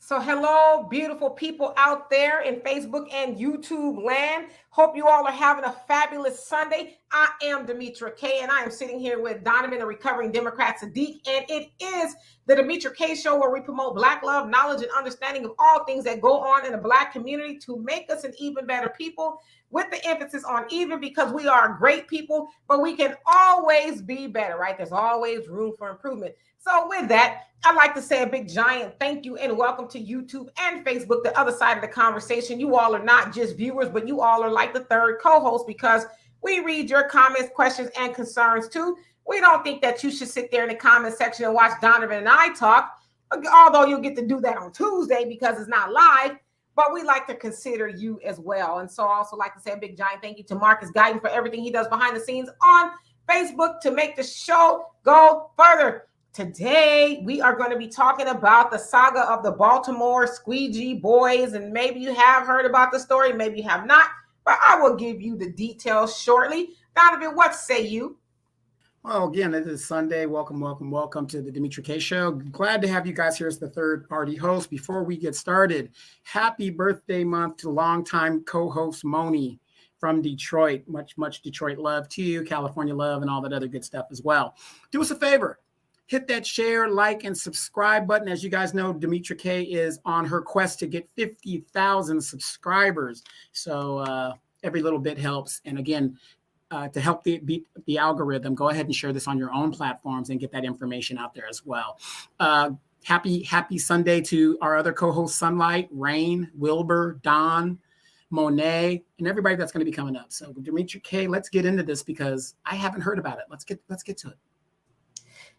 So hello, beautiful people out there in Facebook and YouTube land. Hope you all are having a fabulous Sunday. I am Demetra K, and I am sitting here with Donovan, a recovering Democrat Sadiq, and it is the Demetra K Show where we promote Black love, knowledge, and understanding of all things that go on in the Black community to make us an even better people, with the emphasis on even, because we are great people, but we can always be better, right? There's always room for improvement. So with that, I'd like to say a big giant thank you and welcome to YouTube and Facebook, the other side of the conversation. You all are not just viewers, but you all are like the third co-host, because we read your comments, questions, and concerns too. We don't think that you should sit there in the comment section and watch Donovan and I talk, although you'll get to do that on Tuesday because it's not live. But we like to consider you as well. And so I also like to say a big giant thank you to Marcus Guyton for everything he does behind the scenes on Facebook to make the show go further. Today, we are going to be talking about the saga of the Baltimore Squeegee boys. And maybe you have heard about the story, maybe you have not, but I will give you the details shortly. Donovan, what say you? Well, again, it is Sunday. Welcome to the Demetra K Show. Glad to have you guys here as the third party host. Before we get started, happy birthday month to longtime co-host Moni from Detroit. Much Detroit love to you, California love, and all that other good stuff as well. Do us a favor. Hit that share, like, and subscribe button. As you guys know, Demetra K is on her quest to get 50,000 subscribers. So every little bit helps. And again, to help beat the algorithm, go ahead and share this on your own platforms and get that information out there as well. Happy Sunday to our other co-hosts, Sunlight, Rain, Wilbur, Don, Monet, and everybody that's going to be coming up. So Demetra K, let's get into this because I haven't heard about it. Let's get to it.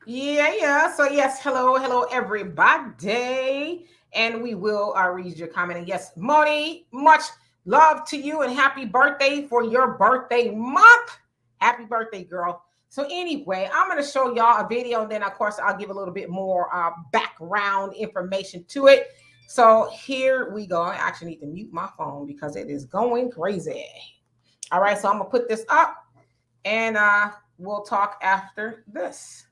Yeah. So yes, hello, everybody. And we will read your comment. And yes, Moni, much love to you and happy birthday for your birthday month. Happy birthday, girl. So anyway, I'm going to show y'all a video, and then of course I'll give a little bit more background information to it. So here we go. I actually need to mute my phone because it is going crazy. All right, so I'm going to put this up and we'll talk after this.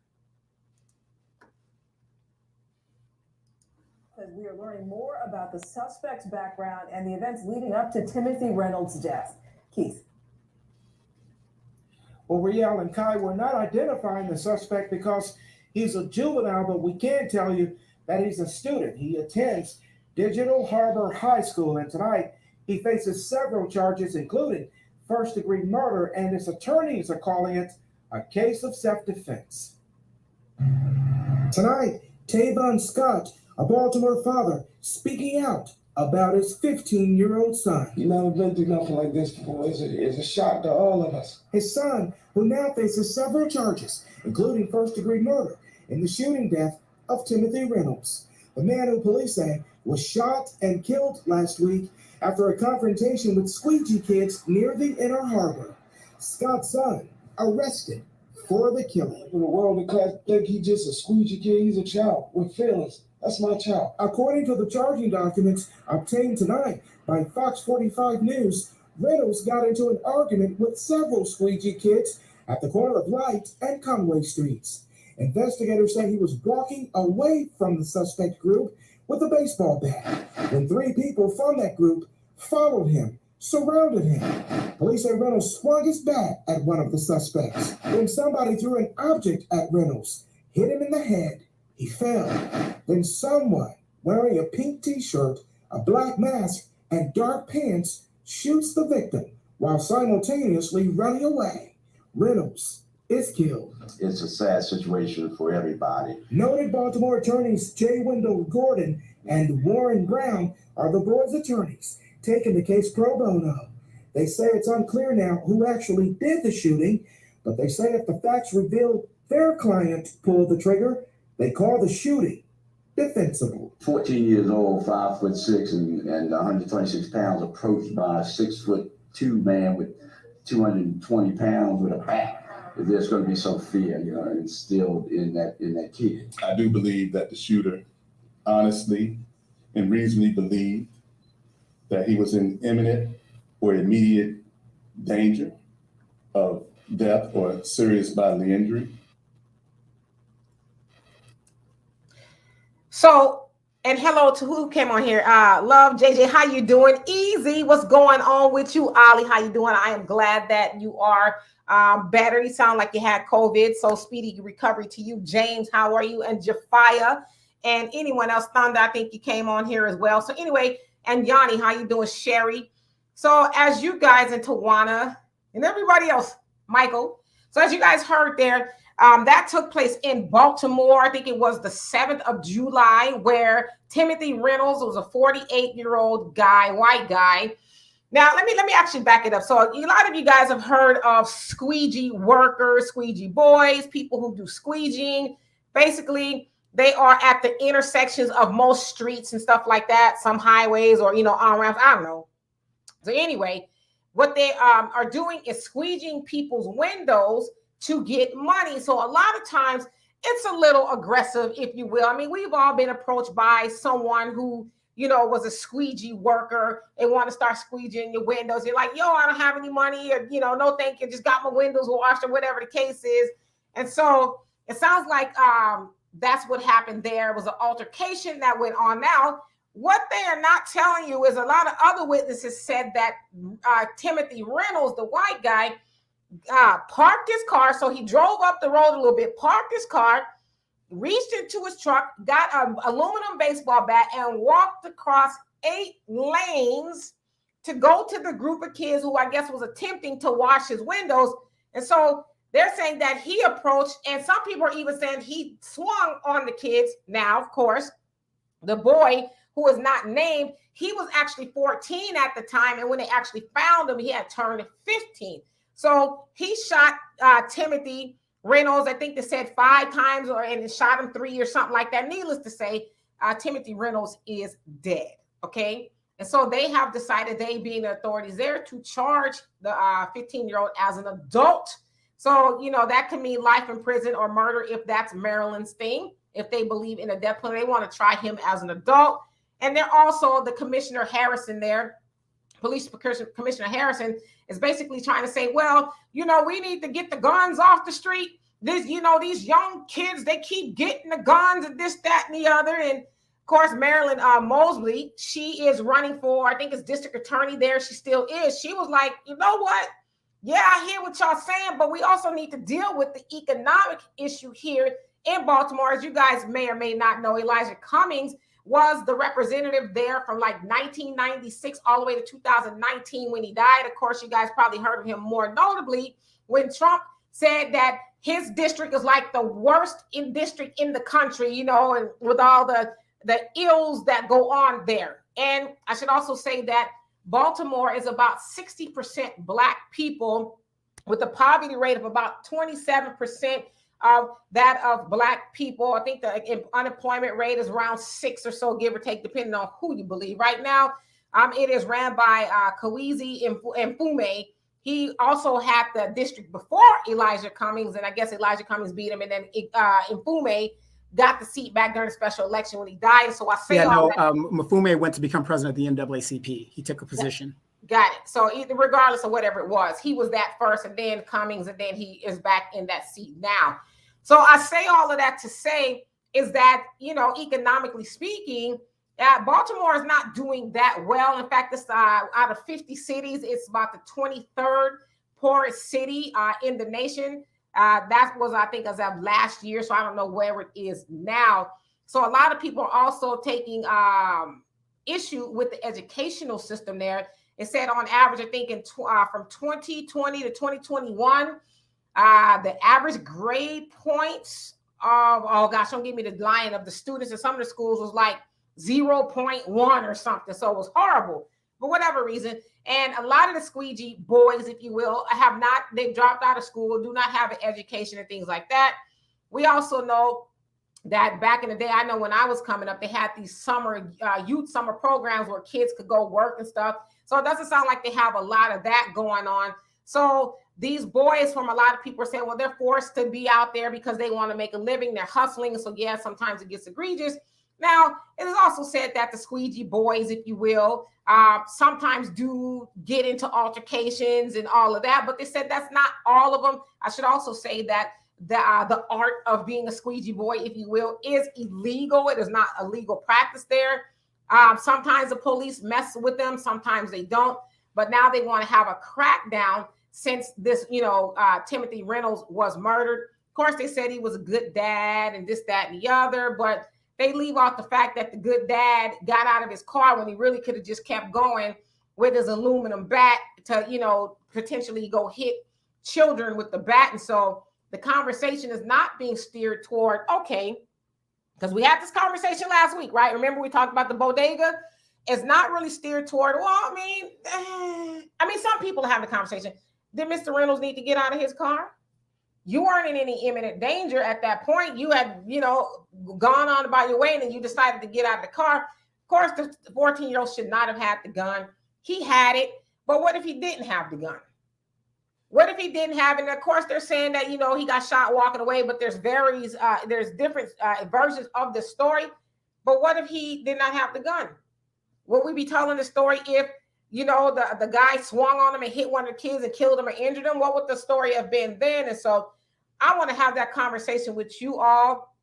As we are learning more about the suspect's background and the events leading up to Timothy Reynolds' death. Keith. Well, Riel and Kai, we're not identifying the suspect because he's a juvenile, but we can tell you that he's a student. He attends Digital Harbor High School, and tonight he faces several charges, including first-degree murder, and his attorneys are calling it a case of self-defense. Tonight, Tavon Scott, a Baltimore father, speaking out about his 15-year-old son. You never been through nothing like this before. It's a shock to all of us. His son, who now faces several charges, including first-degree murder in the shooting death of Timothy Reynolds, the man who police say was shot and killed last week after a confrontation with Squeegee kids near the Inner Harbor. Scott's son arrested for the killing. For the world to class think he's just a Squeegee kid, he's a child with feelings. That's my child. According to the charging documents obtained tonight by Fox 45 News, Reynolds got into an argument with several Squeegee kids at the corner of Wright and Conway Streets. Investigators say he was walking away from the suspect group with a baseball bat when three people from that group followed him, surrounded him. Police say Reynolds swung his bat at one of the suspects. Then somebody threw an object at Reynolds, hit him in the head. He fell. Then someone wearing a pink t-shirt, a black mask, and dark pants shoots the victim while simultaneously running away. Reynolds is killed. It's a sad situation for everybody. Noted Baltimore attorneys J. Wendell Gordon and Warren Brown are the board's attorneys taking the case pro bono. They say it's unclear now who actually did the shooting, but they say if the facts reveal their client pulled the trigger, they call the shooting defensible. 14 years old, 5'6", and 126 pounds, approached by a 6'2" man with 220 pounds with a bat. There's going to be some fear, instilled in that kid. I do believe that the shooter honestly and reasonably believed that he was in imminent or immediate danger of death or serious bodily injury. So And hello to who came on here. Love JJ, how you doing? Easy, what's going on with you? Ali, how you doing? I am glad that you are better. You sound like you had COVID, so speedy recovery to you. James, how are you? And Jafia, and anyone else. Thunder, I think you came on here as well. So anyway, and Yanni, how you doing? Sherry. So as you guys and Tawana and everybody else, Michael. So as you guys heard there, that took place in Baltimore. I think it was the 7th of July, where Timothy Reynolds was a 48-year-old guy, white guy. Now, let me actually back it up. So a lot of you guys have heard of squeegee workers, squeegee boys, people who do squeegeeing. Basically, they are at the intersections of most streets and stuff like that, some highways or, on-ramps, I don't know. So anyway, what they are doing is squeegeeing people's windows to get money. So a lot of times it's a little aggressive, if you will. I mean, we've all been approached by someone who, was a squeegee worker and want to start squeegeeing your windows. You're like, yo, I don't have any money, or, no, thank you. Just got my windows washed, or whatever the case is. And so it sounds like that's what happened there. It was an altercation that went on. Now, what they are not telling you is a lot of other witnesses said that Timothy Reynolds, the white guy, parked his car. So he drove up the road a little bit, parked his car, reached into his truck, got an aluminum baseball bat, and walked across 8 lanes to go to the group of kids who I guess was attempting to wash his windows. And so they're saying that he approached, and some people are even saying he swung on the kids. Now, of course, the boy who is not named, he was actually 14 at the time. And when they actually found him, he had turned 15. So he shot Timothy Reynolds, I think they said 5 times, and shot him 3 or something like that. Needless to say, Timothy Reynolds is dead. Okay. And so they have decided, they being the authorities there, to charge the 15-year-old as an adult. So, that can mean life in prison or murder if that's Maryland's thing. If they believe in a death penalty, they want to try him as an adult. And they're also, the Commissioner Harrison there, Police Commissioner Harrison, is basically trying to say, well, we need to get the guns off the street. These young kids, they keep getting the guns and this, that, and the other. And of course, Marilyn Mosley, she is running for, I think it's district attorney there. She still is. She was like, you know what? Yeah, I hear what y'all saying, but we also need to deal with the economic issue here in Baltimore. As you guys may or may not know, Elijah Cummings was the representative there from like 1996 all the way to 2019 when he died. Of course, you guys probably heard of him more notably when Trump said that his district is like the worst district in the country, and with all the ills that go on there. And I should also say that Baltimore is about 60% Black people, with a poverty rate of about 27% of that of Black people. I think the unemployment rate is around 6 or so, give or take, depending on who you believe. Right now, it is ran by Squeegee and Fume. He also had the district before Elijah Cummings, and I guess Elijah Cummings beat him, and then Mfume got the seat back during the special election when he died. So I say Mfume went to become president of the NAACP. He took a position. Got it. So regardless of whatever it was, he was that first, and then Cummings, and then he is back in that seat now. So I say all of that to say is that, economically speaking, Baltimore is not doing that well. In fact, it's out of 50 cities, it's about the 23rd poorest city in the nation. That was, I think, as of last year. So I don't know where it is now. So a lot of people are also taking issue with the educational system there. It said on average, I think from 2020 to 2021, the average grade points of, oh gosh, don't give me the line of the students in some of the schools was like 0.1 or something. So it was horrible for whatever reason. And a lot of the squeegee boys, if you will, they've dropped out of school, do not have an education and things like that. We also know that back in the day, I know when I was coming up, they had these youth summer programs where kids could go work and stuff. So it doesn't sound like they have a lot of that going on. So these boys, from a lot of people, are saying, well, they're forced to be out there because they want to make a living. They're hustling. So yeah, sometimes it gets egregious. Now, it is also said that the squeegee boys, if you will, sometimes do get into altercations and all of that. But they said that's not all of them. I should also say that the art of being a squeegee boy, if you will, is illegal. It is not a legal practice there. Sometimes the police mess with them, sometimes they don't. But now they want to have a crackdown since this, Timothy Reynolds was murdered. Of course, they said he was a good dad and this, that, and the other, but they leave out the fact that the good dad got out of his car when he really could have just kept going with his aluminum bat to, potentially go hit children with the bat. And so the conversation is not being steered toward, okay, because we had this conversation last week, right? Remember we talked about the bodega? It's not really steered toward, some people have the conversation. Did Mr. Reynolds need to get out of his car? You weren't in any imminent danger at that point. You had, gone on about your way and then you decided to get out of the car. Of course, the 14-year-old should not have had the gun. He had it, but what if he didn't have the gun? What if he didn't have it? And of course, they're saying that, he got shot walking away, but there's different versions of the story. But what if he did not have the gun? Will we be telling the story if, the guy swung on him and hit one of the kids and killed him or injured him? What would the story have been then? And so I want to have that conversation with you all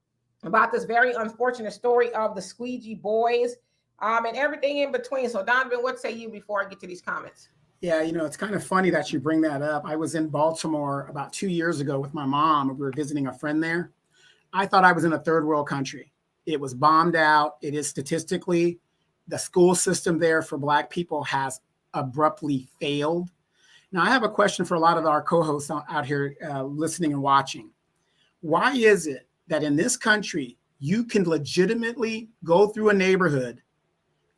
about this very unfortunate story of the Squeegee boys and everything in between. So Donovan, what say you before I get to these comments? Yeah, it's kind of funny that you bring that up. I was in Baltimore about 2 years ago with my mom. We were visiting a friend there. I thought I was in a third world country. It was bombed out. It is statistically, the school system there for Black people has abruptly failed. Now, I have a question for a lot of our co-hosts out here listening and watching. Why is it that in this country, you can legitimately go through a neighborhood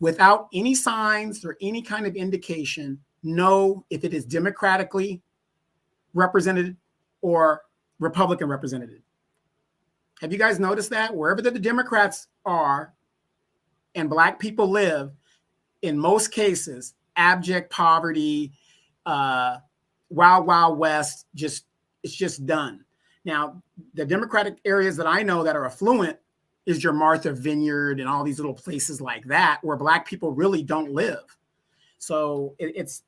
without any signs or any kind of indication, know if it is democratically represented or Republican represented? Have you guys noticed that? Wherever the Democrats are and Black people live, in most cases, abject poverty, wild, wild west, it's just done. Now, the Democratic areas that I know that are affluent is your Martha Vineyard and all these little places like that where Black people really don't live. So it's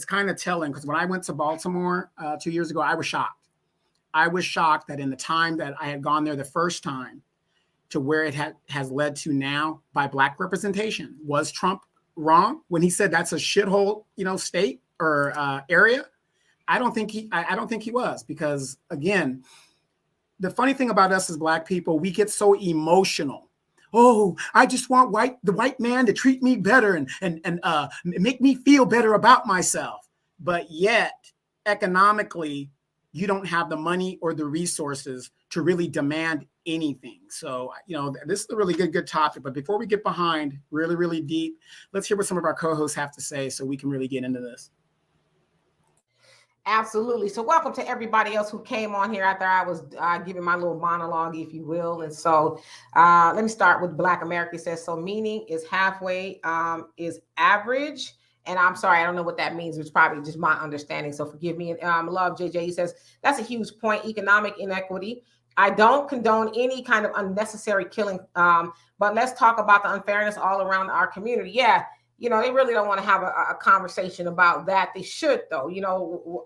kind of telling, because when I went to Baltimore 2 years ago, I was shocked. I was shocked that in the time that I had gone there the first time to where it has led to now by Black representation. Was Trump wrong when he said that's a shithole, state or area? I don't think he was, because again, the funny thing about us as Black people, we get so emotional. Oh, I just want the white man to treat me better and make me feel better about myself. But yet, economically, you don't have the money or the resources to really demand anything. So, this is a really good topic. But before we get behind really, really deep, let's hear what some of our co-hosts have to say so we can really get into this. Absolutely. So welcome to everybody else who came on here after I was giving my little monologue, if you will. And so let me start with Black America. It says, so meaning is halfway is average. And I'm sorry, I don't know what that means. It's probably just my understanding. So forgive me. And Love JJ, he says, that's a huge point. Economic inequity. I don't condone any kind of unnecessary killing. But let's talk about the unfairness all around our community. Yeah. They really don't want to have a conversation about that. They should, though.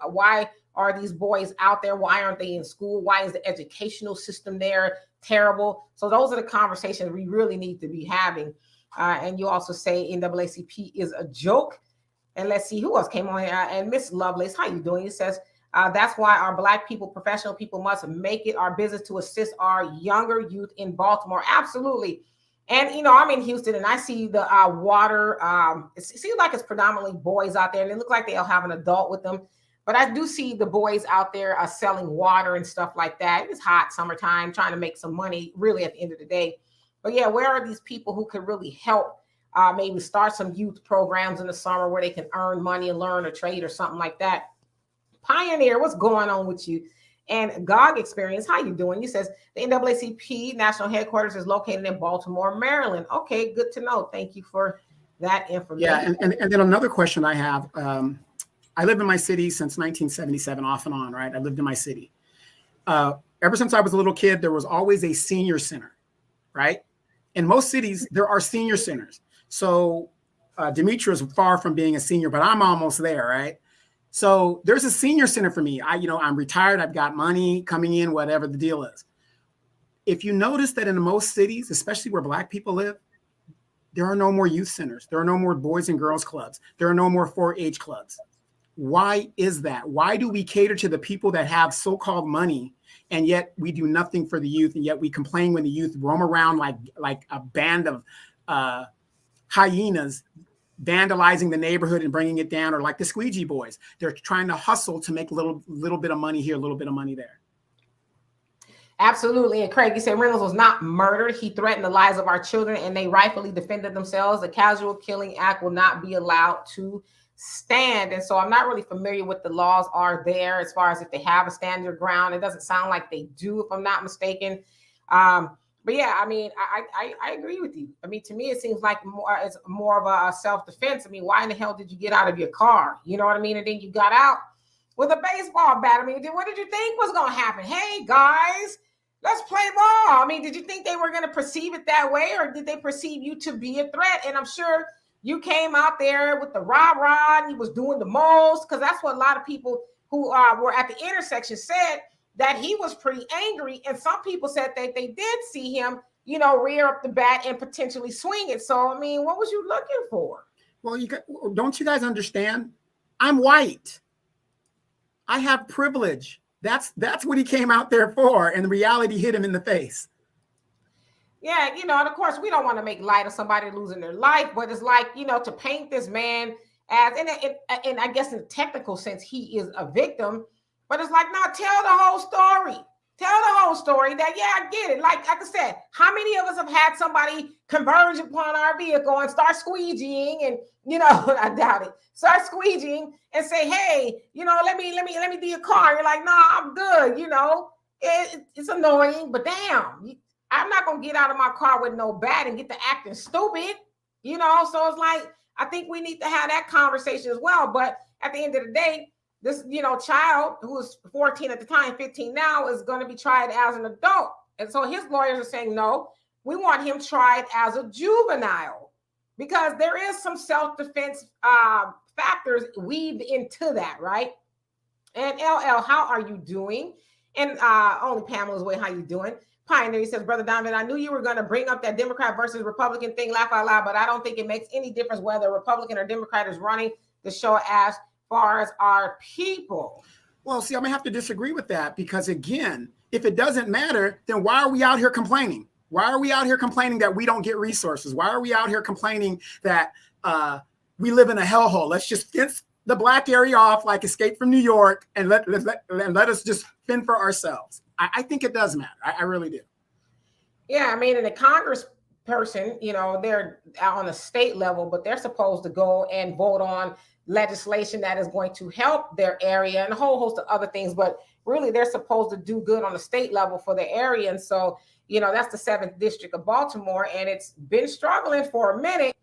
Why are these boys out there? Why aren't they in school? Why is the educational system there terrible? So those are the conversations we really need to be having. And you also say NAACP is a joke. And let's see who else came on here. And Miss Lovelace, how you doing? It says, that's why our Black people, professional people, must make it our business to assist our younger youth in Baltimore. Absolutely. And, I'm in Houston and I see the water. It seems like it's predominantly boys out there and it looks like they'll have an adult with them. But I do see the boys out there selling water and stuff like that. It's hot summertime, trying to make some money really at the end of the day. But yeah, where are these people who could really help maybe start some youth programs in the summer where they can earn money and learn a trade or something like that? Pioneer, what's going on with you? And GOG Experience, how you doing? You says the NAACP national headquarters is located in Baltimore, Maryland. Okay, good to know. Thank you for that information. Yeah, and then another question I have. I lived in my city since 1977, off and on, right? I lived in my city. Ever since I was a little kid, there was always a senior center, right? In most cities, there are senior centers. So Demetra is far from being a senior, but I'm almost there, right? So there's a senior center for me. I'm retired. I've got money coming in, whatever the deal is. If you notice that in most cities, especially where Black people live, there are no more youth centers. There are no more boys and girls clubs. There are no more 4-H clubs. Why is that? Why do we cater to the people that have so-called money, and yet we do nothing for the youth, and yet we complain when the youth roam around like a band of hyenas vandalizing the neighborhood and bringing it down, or like the Squeegee boys? They're trying to hustle to make a little bit of money here, a little bit of money there. Absolutely. And Craig, you said Reynolds was not murdered. He threatened the lives of our children and they rightfully defended themselves. The Casual Killing Act will not be allowed to stand. And so I'm not really familiar with the laws are there as far as if they have a stand your ground. It doesn't sound like they do, if I'm not mistaken. But yeah, I mean, I agree with you. I mean, to me, it seems like it's more of a self-defense. I mean, why in the hell did you get out of your car? You know what I mean? And then you got out with a baseball bat. I mean, what did you think was going to happen? Hey, guys, let's play ball. I mean, did you think they were going to perceive it that way, or did they perceive you to be a threat? And I'm sure you came out there with the rah-rah and you was doing the most, because that's what a lot of people who were at the intersection said, that he was pretty angry. And some people said that they did see him, rear up the bat and potentially swing it. So, I mean, what was you looking for? Well, don't you guys understand? I'm white. I have privilege. That's what he came out there for, and the reality hit him in the face. Yeah, and of course, we don't want to make light of somebody losing their life, but it's like, to paint this man as, and I guess in a technical sense, he is a victim, but it's like, now tell the whole story. Tell the whole story that, yeah, I get it. Like I said, how many of us have had somebody converge upon our vehicle and start squeegeeing and, I doubt it, start squeegeeing and say, hey, let me do your car. You're like, no, I'm good. It's annoying, but damn, I'm not going to get out of my car with no bat and get to acting stupid, So it's like, I think we need to have that conversation as well. But at the end of the day, this, child who was 14 at the time, 15 now, is going to be tried as an adult. And so his lawyers are saying, no, we want him tried as a juvenile, because there is some self-defense factors weaved into that, right? And LL, how are you doing? And only Pamela's way, how you doing? Pioneer, he says, Brother Donovan, I knew you were going to bring up that Democrat versus Republican thing, laugh out loud, but I don't think it makes any difference whether Republican or Democrat is running the show as far as our people. Well, see, I'm gonna have to disagree with that, because again, if it doesn't matter, then why are we out here complaining? Why are we out here complaining that we don't get resources? Why are we out here complaining that we live in a hellhole? Let's just fence the Black area off like Escape from New York and let us just fend for ourselves. I think it does matter. I really do. Yeah, I mean, in the Congress person, they're on a state level, but they're supposed to go and vote on legislation that is going to help their area and a whole host of other things. But really, they're supposed to do good on the state level for the area. And so, that's the 7th district of Baltimore, and it's been struggling for a minute.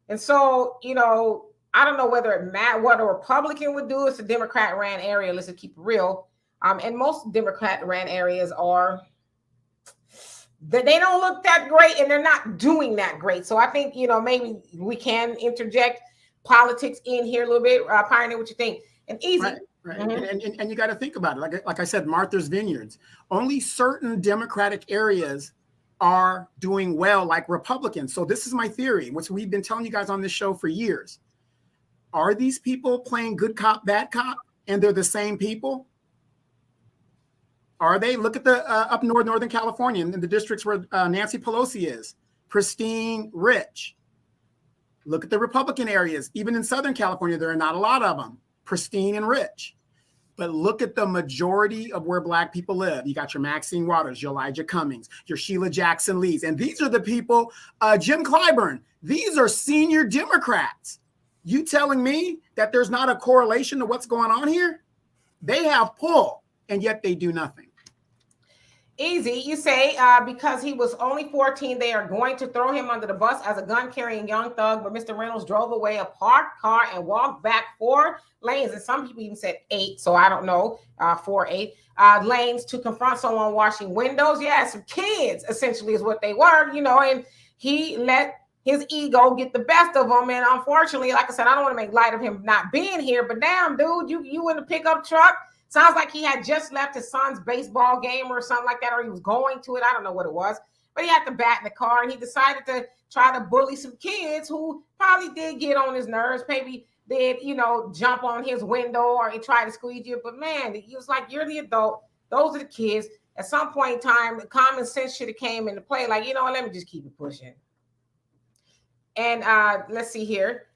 And so, I don't know whether what a Republican would do. It's a Democrat ran area. Let's just keep it real. And most Democrat ran areas they don't look that great, and they're not doing that great. So I think, maybe we can interject politics in here a little bit. Pioneer, what you think? And easy. Right. Mm-hmm. And you got to think about it. Like I said, Martha's Vineyards, only certain Democratic areas are doing well, like Republicans. So this is my theory, which we've been telling you guys on this show for years. Are these people playing good cop, bad cop, and they're the same people? Are they? Look at the up north, Northern California, in the districts where Nancy Pelosi is, pristine, rich. Look at the Republican areas. Even in Southern California, there are not a lot of them, pristine and rich. But look at the majority of where Black people live. You got your Maxine Waters, your Elijah Cummings, your Sheila Jackson Lees. And these are the people, Jim Clyburn, these are senior Democrats. You telling me that there's not a correlation to what's going on here? They have pull, and yet they do nothing. Easy, you say, because he was only 14, they are going to throw him under the bus as a gun-carrying young thug, but Mr. Reynolds drove away a parked car and walked back 4 lanes, and some people even said 8, so I don't know, 4, 8 lanes to confront someone washing windows. Yeah, some kids, essentially, is what they were, and he let his ego get the best of him. And unfortunately, like I said, I don't want to make light of him not being here, but damn, dude, you in a pickup truck. Sounds like he had just left his son's baseball game or something like that, or he was going to it. I don't know what it was, but he had the bat in the car, and he decided to try to bully some kids who probably did get on his nerves, maybe did, jump on his window or he tried to squeeze you. But man, he was like, you're the adult. Those are the kids. At some point in time, common sense should have came into play. Like, let me just keep it pushing. And let's see here.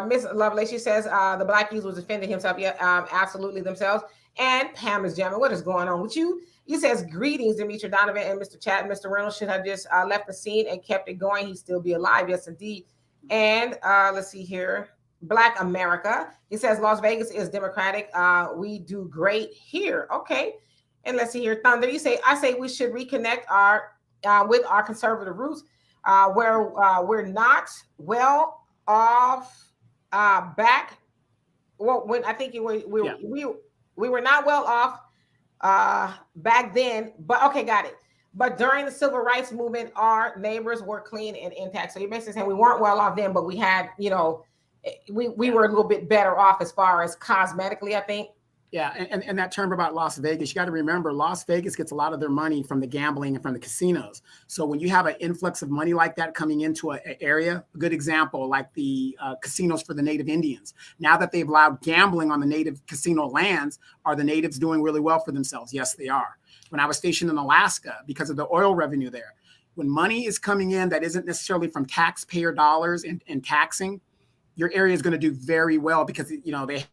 Miss Lovelace, she says the Black youth was defending himself. Yeah, absolutely themselves. And Pam is jamming. What is going on with you? He says, greetings, Demetri Donovan and Mr. Chad. Mr. Reynolds should have just left the scene and kept it going. He'd still be alive. Yes, indeed. And let's see here. Black America. He says, Las Vegas is Democratic. We do great here. Okay. And let's see here. Thunder, I say we should reconnect with our conservative roots where we're not well off back. Well, when I think we were not well off back then, but okay, got it. But during the civil rights movement, our neighbors were clean and intact. So you're basically saying we weren't well off then, but we had, we were a little bit better off as far as cosmetically, I think. Yeah, and that term about Las Vegas, you got to remember, Las Vegas gets a lot of their money from the gambling and from the casinos. So when you have an influx of money like that coming into an area, a good example, like the casinos for the native Indians. Now that they've allowed gambling on the native casino lands, are the natives doing really well for themselves? Yes, they are. When I was stationed in Alaska, because of the oil revenue there, when money is coming in that isn't necessarily from taxpayer dollars and taxing, your area is going to do very well because, they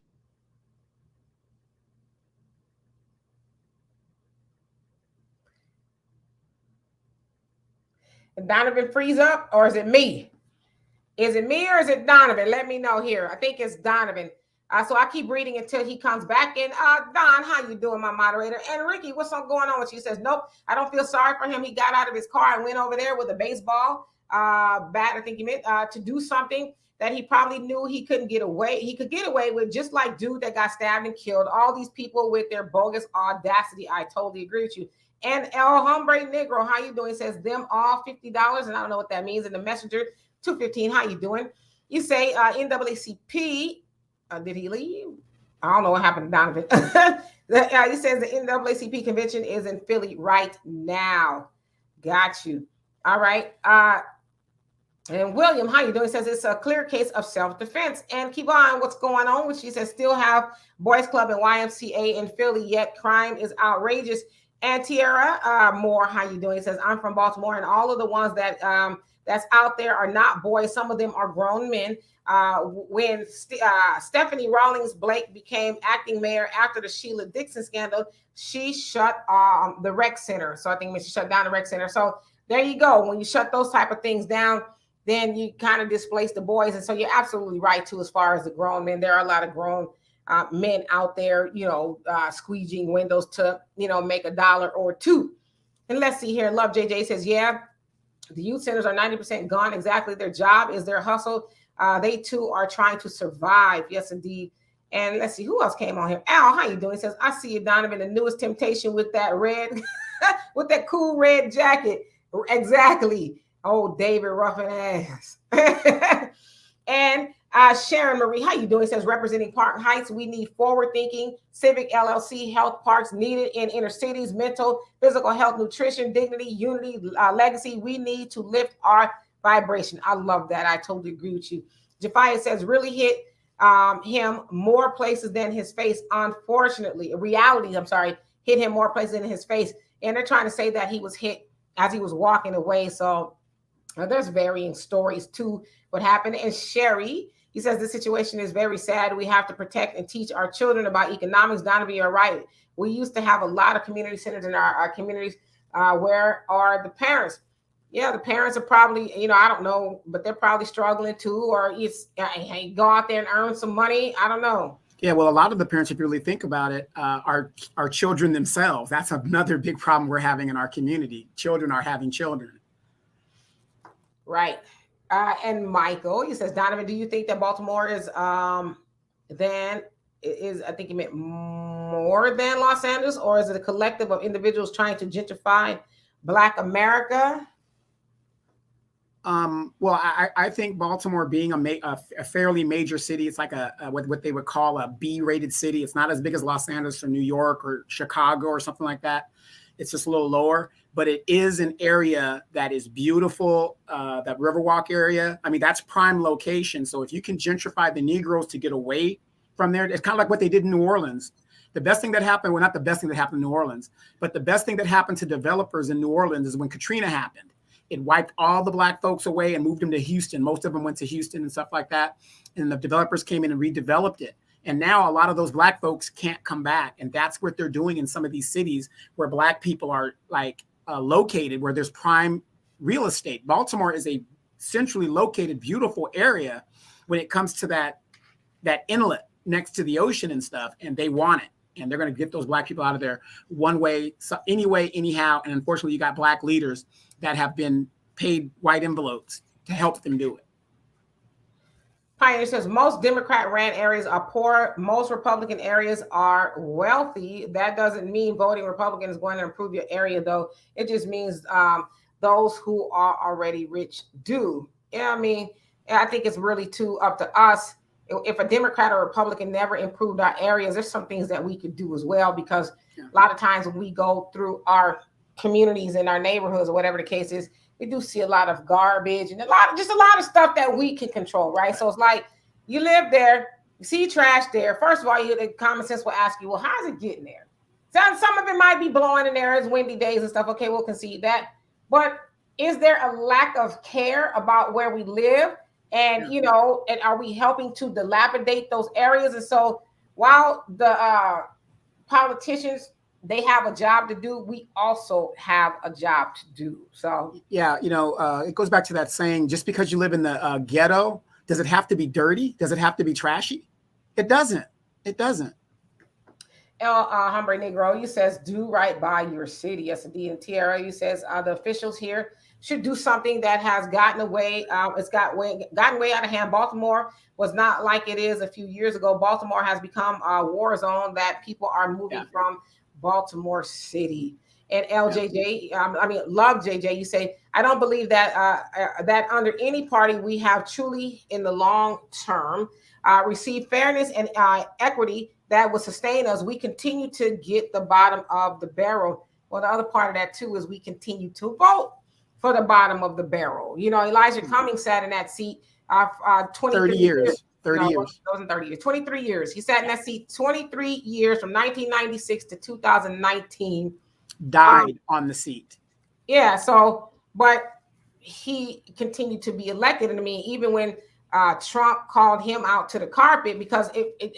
Donovan freeze up, or is it me? Is it me or is it Donovan? Let me know here. I think it's Donovan. So I keep reading until he comes back in. Don, how you doing, my moderator? And Ricky, what's going on with you? He says, nope, I don't feel sorry for him. He got out of his car and went over there with a baseball bat, I think he meant, to do something that he probably knew he couldn't get away. He could get away with, just like dude that got stabbed and killed. All these people with their bogus audacity. I totally agree with you. And El Hombre Negro, how you doing? Says them all $50, and I don't know what that means. In the messenger, 215. How you doing? You say NAACP. Did he leave? I don't know what happened to Donovan. He says the NAACP convention is in Philly right now. Got you. All right. And William, how you doing? Says it's a clear case of self-defense. And keep on, what's going on? Which she says still have Boys Club and YMCA in Philly, yet crime is outrageous. And Tierra Moore, how you doing? Says I'm from Baltimore, and all of the ones that that's out there are not boys. Some of them are grown men. When Stephanie Rawlings Blake became acting mayor after the Sheila Dixon scandal, she shut the rec center. So I think she shut down the rec center. So there you go. When you shut those type of things down, then you kind of displace the boys. And so you're absolutely right too, as far as the grown men. There are a lot of grown men out there, squeegeeing windows to, make $1 or $2. And let's see here. Love JJ says, yeah, the youth centers are 90% gone. Exactly. Their job is their hustle. They too are trying to survive. Yes, indeed. And let's see who else came on here. Al, how you doing? He says, I see you, Donovan, the newest temptation with that red, with that cool red jacket. Exactly. Oh, David Ruffin ass. And Sharon Marie, how you doing? It says representing Park Heights, we need forward-thinking civic LLC health parks needed in inner cities, mental, physical health, nutrition, dignity, unity, legacy. We need to lift our vibration. I love that. I totally agree with you. Jafia says really hit him more places than his face. Unfortunately, hit him more places than his face. And they're trying to say that he was hit as he was walking away. So there's varying stories too what happened. And Sherry, he says the situation is very sad. We have to protect and teach our children about economics. Donovan, you're right. We used to have a lot of community centers in our communities. Where are the parents? Yeah, the parents are probably, I don't know, but they're probably struggling too, or it's go out there and earn some money. I don't know. Yeah, well, a lot of the parents, if you really think about it, are children themselves. That's another big problem we're having in our community. Children are having children. Right. And Michael, he says, Donovan, do you think that Baltimore is I think he meant more than Los Angeles, or is it a collective of individuals trying to gentrify Black America? Well, I think Baltimore being a fairly major city, it's like what they would call a B-rated city. It's not as big as Los Angeles or New York or Chicago or something like that. It's just a little lower, but it is an area that is beautiful. That Riverwalk area. I mean, that's prime location. So if you can gentrify the Negroes to get away from there, it's kind of like what they did in New Orleans. The best thing that happened, well, not the best thing that happened in New Orleans, but the best thing that happened to developers in New Orleans is when Katrina happened. It wiped all the black folks away and moved them to Houston. Most of them went to Houston and stuff like that. And the developers came in and redeveloped it. And now a lot of those black folks can't come back. And that's what they're doing in some of these cities where black people are like located, where there's prime real estate. Baltimore is a centrally located, beautiful area when it comes to that inlet next to the ocean and stuff. And they want it. And they're going to get those black people out of there one way, so anyway, anyhow. And unfortunately, you got black leaders that have been paid white envelopes to help them do it. Pioneer says most Democrat ran areas are poor. Most Republican areas are wealthy. That doesn't mean voting Republican is going to improve your area, though. It just means those who are already rich do. Yeah, I mean, I think it's really too up to us. If a Democrat or Republican never improved our areas, there's some things that we could do as well, because a lot of times when we go through our communities and our neighborhoods or whatever the case is, we do see a lot of garbage and a lot of stuff that we can control, right? So it's like you live there, you see trash there. First of all, the common sense will ask you, well, how's it getting there? Some of it might be blowing in there. It's windy days and stuff. Okay, we'll concede that. But is there a lack of care about where we live? And, and are we helping to dilapidate those areas? And so while the politicians, they have a job to do, we also have a job to do. So, yeah, it goes back to that saying, just because you live in the ghetto, does it have to be dirty? Does it have to be trashy? It doesn't. It doesn't. Hombre Negro, you says, do right by your city. Yes, indeed. And Tierra, you says, the officials here should do something that has gotten way out of hand. Baltimore was not like it is a few years ago. Baltimore has become a war zone that people are moving from Baltimore City. And LJJ, love JJ, you say, I don't believe that that under any party we have truly in the long term received fairness and equity that would sustain us. We continue to get the bottom of the barrel. Well, the other part of that too is we continue to vote for the bottom of the barrel. Elijah Cummings sat in that seat 30 years. 30 years. It wasn't 30 years, 23 years. He sat in that seat 23 years from 1996 to 2019. Died on the seat. Yeah, so, but he continued to be elected. And I mean, even when Trump called him out to the carpet, because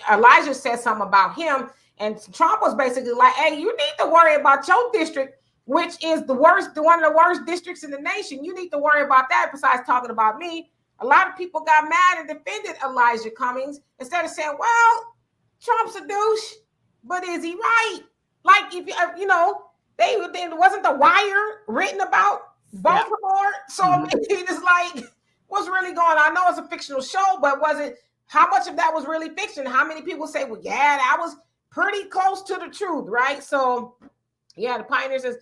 Elijah said something about him, and Trump was basically like, hey, you need to worry about your district, which is one of the worst districts in the nation. You need to worry about that besides talking about me. A lot of people got mad and defended Elijah Cummings instead of saying, well, Trump's a douche, but is he right? Like, if there wasn't The Wire written about Baltimore. Yeah. So it's like, what's really going on? I know it's a fictional show, but how much of that was really fiction? How many people say, well, yeah, that was pretty close to the truth, right? So, yeah, the Pioneer says,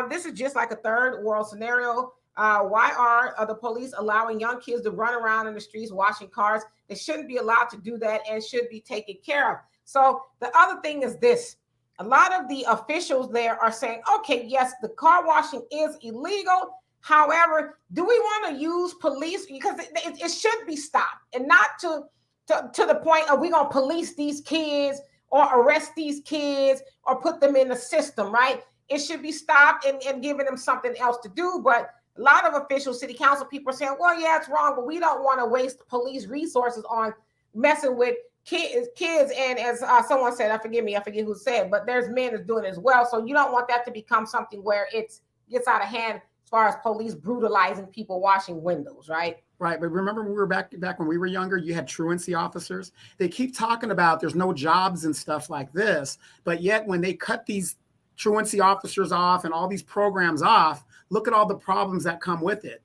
this is just like a third world scenario. Why are the police allowing young kids to run around in the streets washing cars? They shouldn't be allowed to do that and should be taken care of. So the other thing is this. A lot of the officials there are saying, okay, yes, the car washing is illegal. However, do we want to use police? Because it should be stopped, and not to the point of we're going to police these kids or arrest these kids or put them in the system, right? It should be stopped and giving them something else to do. But a lot of officials, city council people are saying, well, yeah, it's wrong, but we don't want to waste police resources on messing with kids. And as someone said, I forget who said, but there's men that's doing it as well. So you don't want that to become something where it gets out of hand as far as police brutalizing people washing windows, right? Right. But remember when we were back when we were younger, you had truancy officers. They keep talking about there's no jobs and stuff like this. But yet when they cut these truancy officers off and all these programs off, look at all the problems that come with it.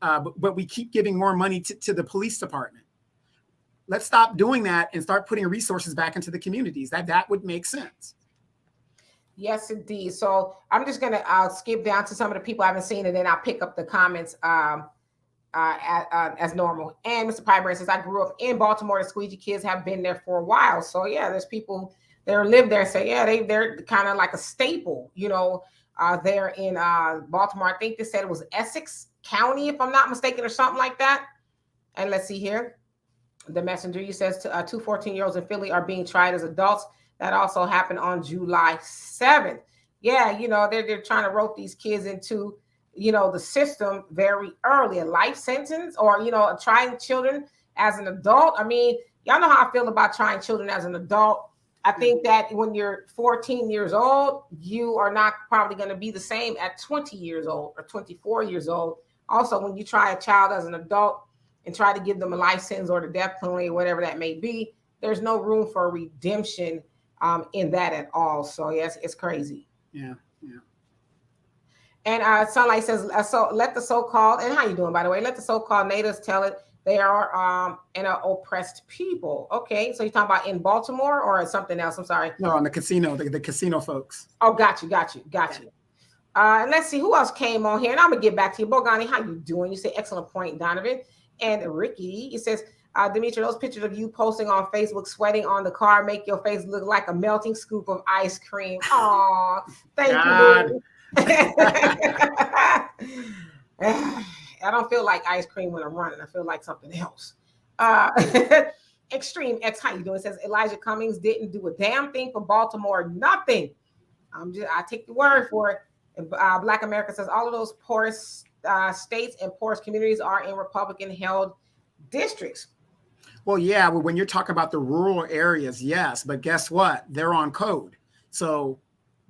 But we keep giving more money to the police department. Let's stop doing that and start putting resources back into the communities. That would make sense. Yes, indeed. So I'm just going to skip down to some of the people I haven't seen, and then I'll pick up the comments. as normal. And Mr. Piper says, I grew up in Baltimore. The Squeegee kids have been there for a while. So yeah, there's people that live there and say, yeah, they're kind of like a staple, there in Baltimore. I think they said it was Essex County, if I'm not mistaken, or something like that. And let's see here. The messenger, he says, two 14-year-olds in Philly are being tried as adults. That also happened on July 7th. Yeah, they're trying to rope these kids into, the system very early, a life sentence, or, trying children as an adult. I mean, y'all know how I feel about trying children as an adult. I think that when you're 14 years old, you are not probably going to be the same at 20 years old or 24 years old. Also, when you try a child as an adult and try to give them a life sentence or the death penalty, whatever that may be, there's no room for redemption in that at all. So yes, it's crazy. Yeah. And Sunlight says, so let the so-called, and how you doing, by the way, let the so-called natives tell it they are an oppressed people. Okay, so you're talking about in Baltimore or something else? I'm sorry. No, on the casino, the casino folks. Oh, got you. And let's see who else came on here. And I'm going to get back to you. Bogani, how you doing? You say, excellent point, Donovan. And Ricky, he says, Demetri, those pictures of you posting on Facebook sweating on the car make your face look like a melting scoop of ice cream. Aw, thank you. I don't feel like ice cream when I'm running. I feel like something else. Extreme X, how you doing? It says Elijah Cummings didn't do a damn thing for Baltimore. Nothing. I take the word for it. And, Black America says all of those poorest states and poorest communities are in Republican-held districts. Well, yeah, when you're talking about the rural areas, yes, but guess what? They're on code. So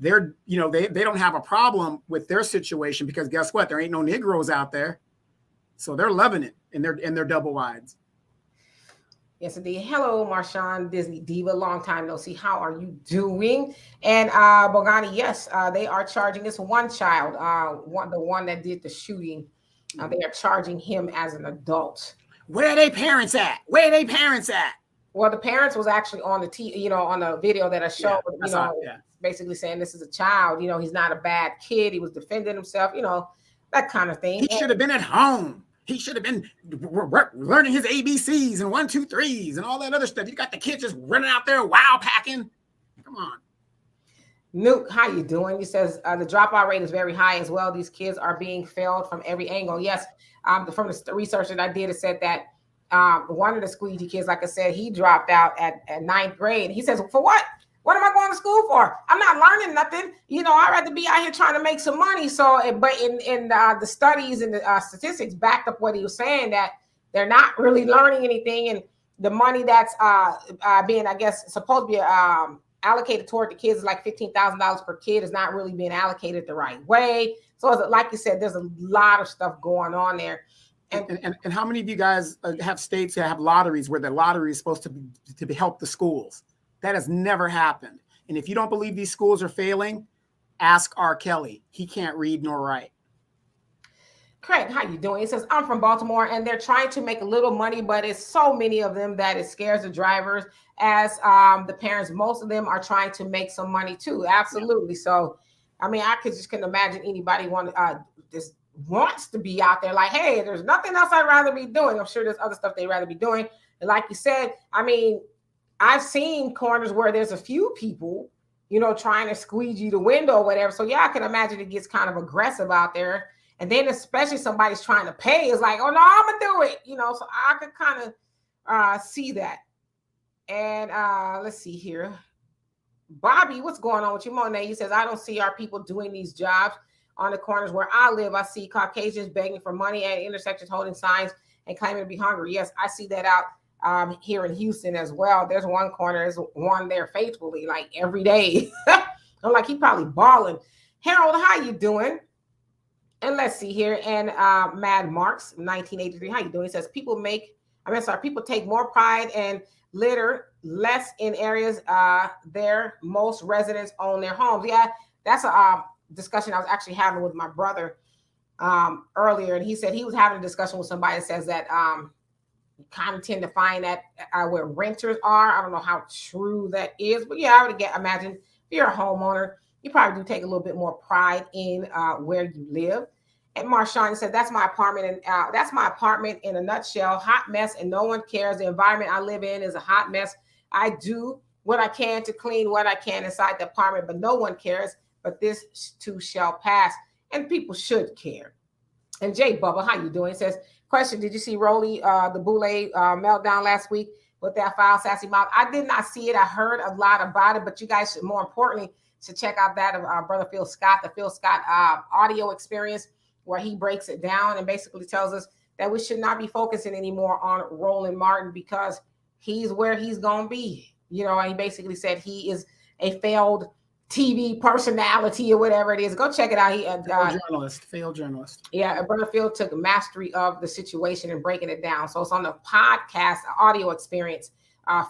they're, they don't have a problem with their situation because guess what? There ain't no Negroes out there. So they're loving it in their double wides. Yes, indeed. Hello, Marshawn Disney Diva. Long time no see. How are you doing? And Bogani, yes, they are charging this one child, the one that did the shooting. They are charging him as an adult. Where are they parents at? Well, the parents was actually on the on the video that I showed. Basically saying this is a child. He's not a bad kid. He was defending himself. That kind of thing. He should have been at home. He should have been learning his ABCs and 1, 2, 3s and all that other stuff. You got the kids just running out there wild packing. Come on. Nuke, how you doing? He says the dropout rate is very high as well. These kids are being failed from every angle. Yes, from the research that I did, it said that one of the Squeegee kids, like I said, he dropped out at 9th grade. He says, for what? What am I going to school for? I'm not learning nothing. I'd rather be out here trying to make some money. So, but in the studies and the statistics backed up what he was saying, that they're not really learning anything. And the money that's being, I guess, supposed to be allocated toward the kids is like $15,000 per kid is not really being allocated the right way. So like you said, there's a lot of stuff going on there. And how many of you guys have states that have lotteries where the lottery is supposed to help the schools? That has never happened. And if you don't believe these schools are failing, ask R. Kelly. He can't read nor write. Craig, how you doing? He says, I'm from Baltimore, and they're trying to make a little money, but it's so many of them that it scares the drivers as the parents. Most of them are trying to make some money too. Absolutely. Yeah. So, I mean, I couldn't imagine anybody just wants to be out there like, hey, there's nothing else I'd rather be doing. I'm sure there's other stuff they'd rather be doing. And like you said, I mean, I've seen corners where there's a few people, trying to squeegee the window or whatever. So yeah, I can imagine it gets kind of aggressive out there. And then especially somebody's trying to pay is like, oh no, I'm gonna do it. So I could kind of see that. And let's see here. Bobby, what's going on with you? Monet, he says, I don't see our people doing these jobs on the corners where I live. I see Caucasians begging for money at intersections, holding signs and claiming to be hungry. Yes, I see that out here in Houston as well. There's one corner, there's one there faithfully, like every day. I'm like, he probably balling. Harold, how you doing? And let's see here. And Mad Marks, 1983, how you doing? He says, people take more pride and litter less in areas there most residents own their homes. Yeah, that's a discussion I was actually having with my brother earlier. And he said he was having a discussion with somebody that says that you kind of tend to find that where renters are. I don't know how true that is, but yeah, I would imagine if you're a homeowner, you probably do take a little bit more pride in where you live. And Marshawn said, that's my apartment. And that's my apartment in a nutshell. Hot mess and no one cares. The environment I live in is a hot mess. I do what I can to clean what I can inside the apartment, but no one cares. But this too shall pass. And people should care. And Jay Bubba, how you doing? He says, question, did you see Rolly, the Boule meltdown last week with that foul, sassy mouth? I did not see it. I heard a lot about it, but you guys should, more importantly, should check out that of Brother Phil Scott, the Phil Scott audio experience, where he breaks it down and basically tells us that we should not be focusing anymore on Roland Martin because he's where he's going to be. You know, and he basically said he is a failed TV personality or whatever it is. Go check it out. He failed journalist. Yeah, Brother Phil took mastery of the situation and breaking it down. So it's on the podcast audio experience,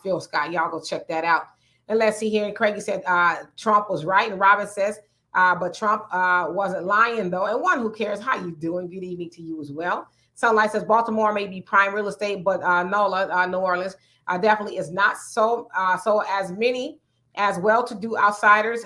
Phil Scott. Y'all go check that out. And let's see here. And Craigie said Trump was right. And Robin says, but Trump wasn't lying, though. And one, who cares? How you doing? Good evening to you as well. Sunlight says Baltimore may be prime real estate, but NOLA, New Orleans, definitely is not so. So as many as well-to-do outsiders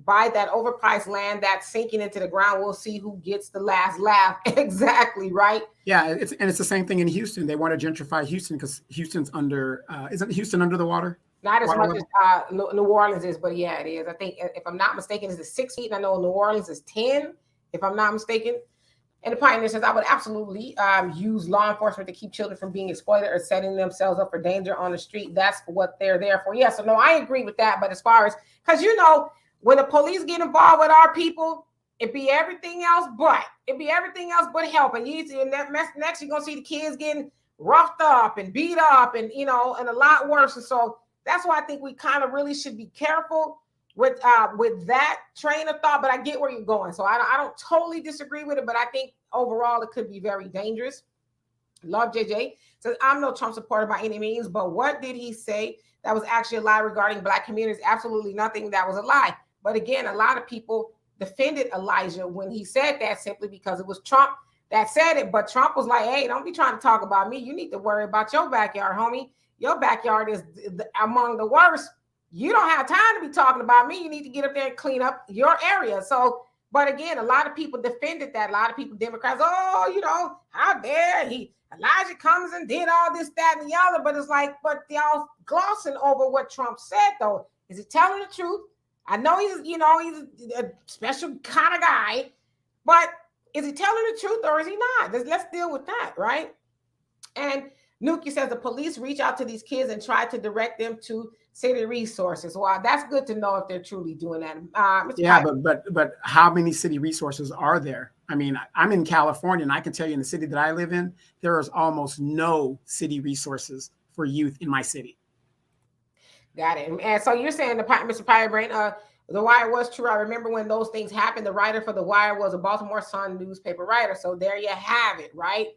buy that overpriced land that's sinking into the ground, we'll see who gets the last laugh. Exactly, right? Yeah, it's the same thing in Houston. They want to gentrify Houston because Houston's under, isn't Houston under the water? Not as much as New Orleans is, but yeah, it is. I think, if I'm not mistaken, it's 6 feet, and I know New Orleans is 10, if I'm not mistaken. And the Pioneer says, I would absolutely use law enforcement to keep children from being exploited or setting themselves up for danger on the street. That's what they're there for. Yeah, so no, I agree with that. But as far as, because, you know, when the police get involved with our people, it'd be everything else but help. And next you're going to see the kids getting roughed up and beat up and, you know, and a lot worse. And so that's why I think we kind of really should be careful with that train of thought, but I get where you're going. So I don't totally disagree with it, but I think overall it could be very dangerous. Love JJ says, I'm no Trump supporter by any means, but what did he say that was actually a lie regarding Black communities? Absolutely nothing that was a lie. But again, a lot of people defended Elijah when he said that simply because it was Trump that said it. But Trump was like, hey, don't be trying to talk about me. You need to worry about your backyard, homie. Your backyard is among the worst. You don't have time to be talking about me. You need to get up there and clean up your area. So, but again, a lot of people defended that. A lot of people, Democrats, oh, you know, how dare Elijah comes and did all this, that, and the other. But it's like, but y'all glossing over what Trump said, though. Is he telling the truth? I know he's a special kind of guy, but is he telling the truth or is he not? Let's deal with that, right? And Nuki says the police reach out to these kids and try to direct them to city resources. Well, that's good to know if they're truly doing that. Yeah, but how many city resources are there? I mean, I'm in California, and I can tell you in the city that I live in, there is almost no city resources for youth in my city. Got it. And so you're saying, Mr. Firebrain, The Wire was true. I remember when those things happened. The writer for The Wire was a Baltimore Sun newspaper writer. So there you have it, right?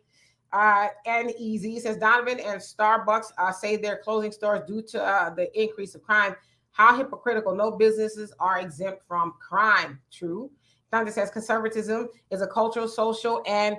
And Easy says Donovan and Starbucks say they're closing stores due to the increase of crime. How hypocritical. No businesses are exempt from crime. True. Donovan says conservatism is a cultural, social, and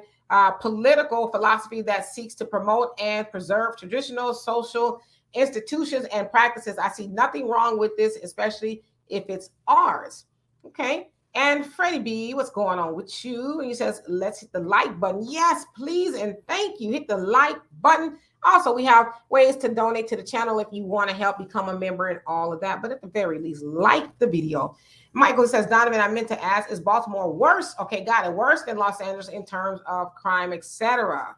political philosophy that seeks to promote and preserve traditional social institutions and practices. I see nothing wrong with this, especially if it's ours. Okay. And Freddie B, what's going on with you? And he says, let's hit the like button. Yes, please. And thank you. Hit the like button. Also, we have ways to donate to the channel if you want to help become a member and all of that. But at the very least, like the video. Michael says, Donovan, I meant to ask, is Baltimore worse? Okay, got it. Worse than Los Angeles in terms of crime, etc.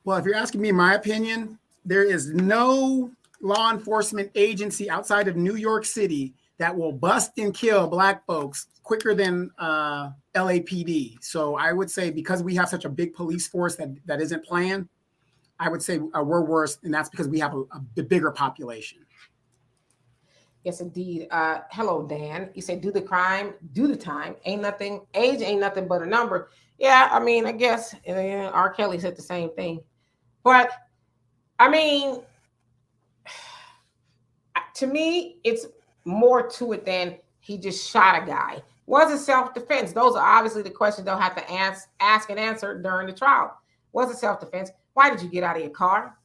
Well, if you're asking me my opinion, there is no law enforcement agency outside of New York City that will bust and kill Black folks quicker than LAPD. So I would say because we have such a big police force that isn't planned, I would say we're worse, and that's because we have a bigger population. Yes, indeed. Hello, Dan. You say, do the crime, do the time. Age ain't nothing but a number. Yeah, I mean, I guess R. Kelly said the same thing. But, I mean, to me, it's more to it than he just shot a guy. Was it self-defense? Those are obviously the questions they'll have to ask and answer during the trial. Was it self-defense? Why did you get out of your car?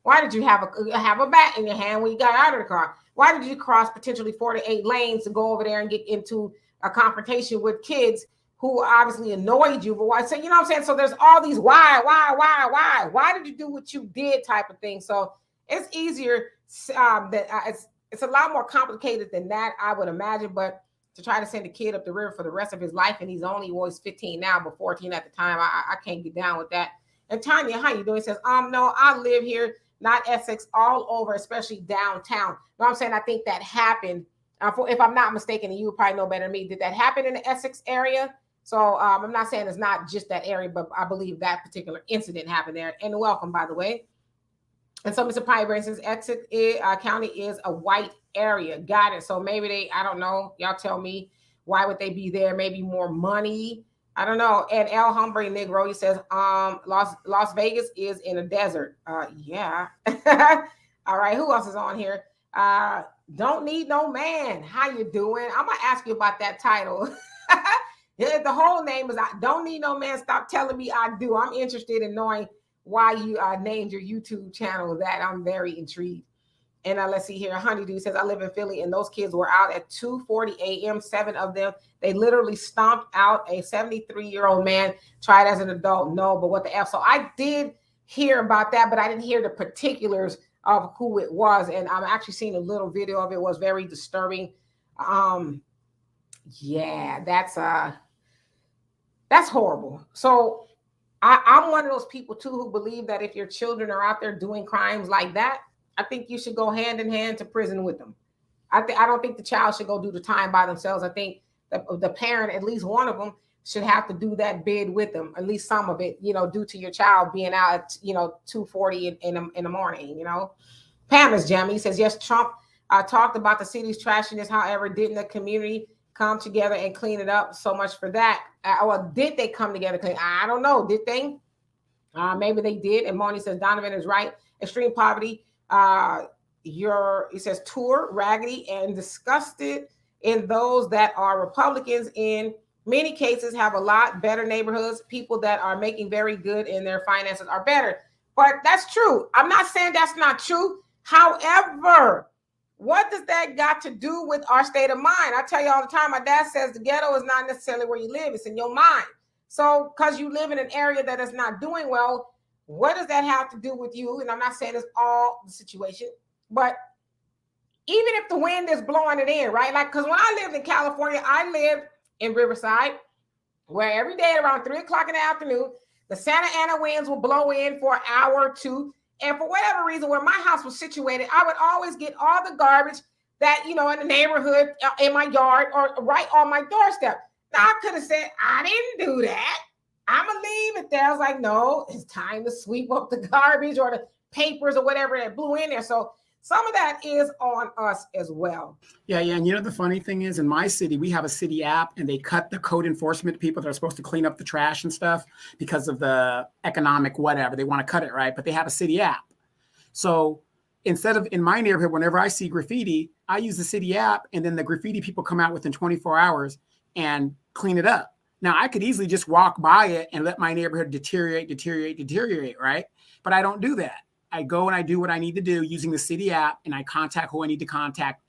Why did you have a bat in your hand when you got out of the car? Why did you cross potentially 4 to 8 lanes to go over there and get into a confrontation with kids who obviously annoyed you, but why? So you know what I'm saying? So there's all these why did you do what you did type of thing. So it's easier it's a lot more complicated than that, I would imagine. But to try to send a kid up the river for the rest of his life, and he's always 15 now, but 14 at the time, I can't get down with that. And Tanya, how you doing? Says, no, I live here, not Essex, all over, especially downtown. You know what I'm saying? I think that happened. If I'm not mistaken, and you would probably know better than me, did that happen in the Essex area? So I'm not saying it's not just that area, but I believe that particular incident happened there. And welcome, by the way. And so Mr. Pyburn says Essex County is a white area. Got it. So maybe I don't know. Y'all tell me, why would they be there? Maybe more money. I don't know. And El Hombre Negro, he says, Las Vegas is in a desert. Yeah. All right. Who else is on here? Don't need no man. How you doing? I'm gonna ask you about that title. The whole name is Don't Need No Man. Stop telling me I do. I'm interested in knowing why you named your YouTube channel that. I'm very intrigued. And let's see here. Honeydew says, I live in Philly, and those kids were out at 2:40 a.m. 7 of them. They literally stomped out a 73-year-old man, tried as an adult. No, but what the F? So I did hear about that, but I didn't hear the particulars of who it was. And I'm actually seeing a little video of it. It was very disturbing. Yeah, that's horrible. So I'm one of those people too who believe that if your children are out there doing crimes like that, I think you should go hand in hand to prison with them. I don't think the child should go do the time by themselves. I think the parent, at least one of them, should have to do that bid with them, at least some of it, due to your child being out at 2:40 in the morning. Pam is jamming. He says, yes, Trump talked about the city's trashiness. However, didn't the community come together and clean it up? So much for that. Well, did they come together? I don't know. Did they? Maybe they did. And Moni says Donovan is right. Extreme poverty. He says tour raggedy and disgusted in those that are Republicans in many cases have a lot better neighborhoods. People that are making very good in their finances are better. But that's true. I'm not saying that's not true. However, what does that got to do with our state of mind? I tell you all the time, my dad says the ghetto is not necessarily where you live. It's in your mind. So because you live in an area that is not doing well, what does that have to do with you? And I'm not saying it's all the situation, but even if the wind is blowing it in, right? Like, because when I lived in California, I lived in Riverside, where every day around 3 o'clock in the afternoon, the Santa Ana winds will blow in for an hour or two. And for whatever reason, where my house was situated, I would always get all the garbage that, in the neighborhood, in my yard, or right on my doorstep. Now, I could have said, I didn't do that. I'm going to leave it there. I was like, no, it's time to sweep up the garbage or the papers or whatever that blew in there. So some of that is on us as well. Yeah. And the funny thing is, in my city, we have a city app, and they cut the code enforcement people that are supposed to clean up the trash and stuff because of the economic whatever. They want to cut it, right? But they have a city app. So instead of in my neighborhood, whenever I see graffiti, I use the city app, and then the graffiti people come out within 24 hours and clean it up. Now, I could easily just walk by it and let my neighborhood deteriorate, right? But I don't do that. I go and I do what I need to do using the city app, and I contact who I need to contact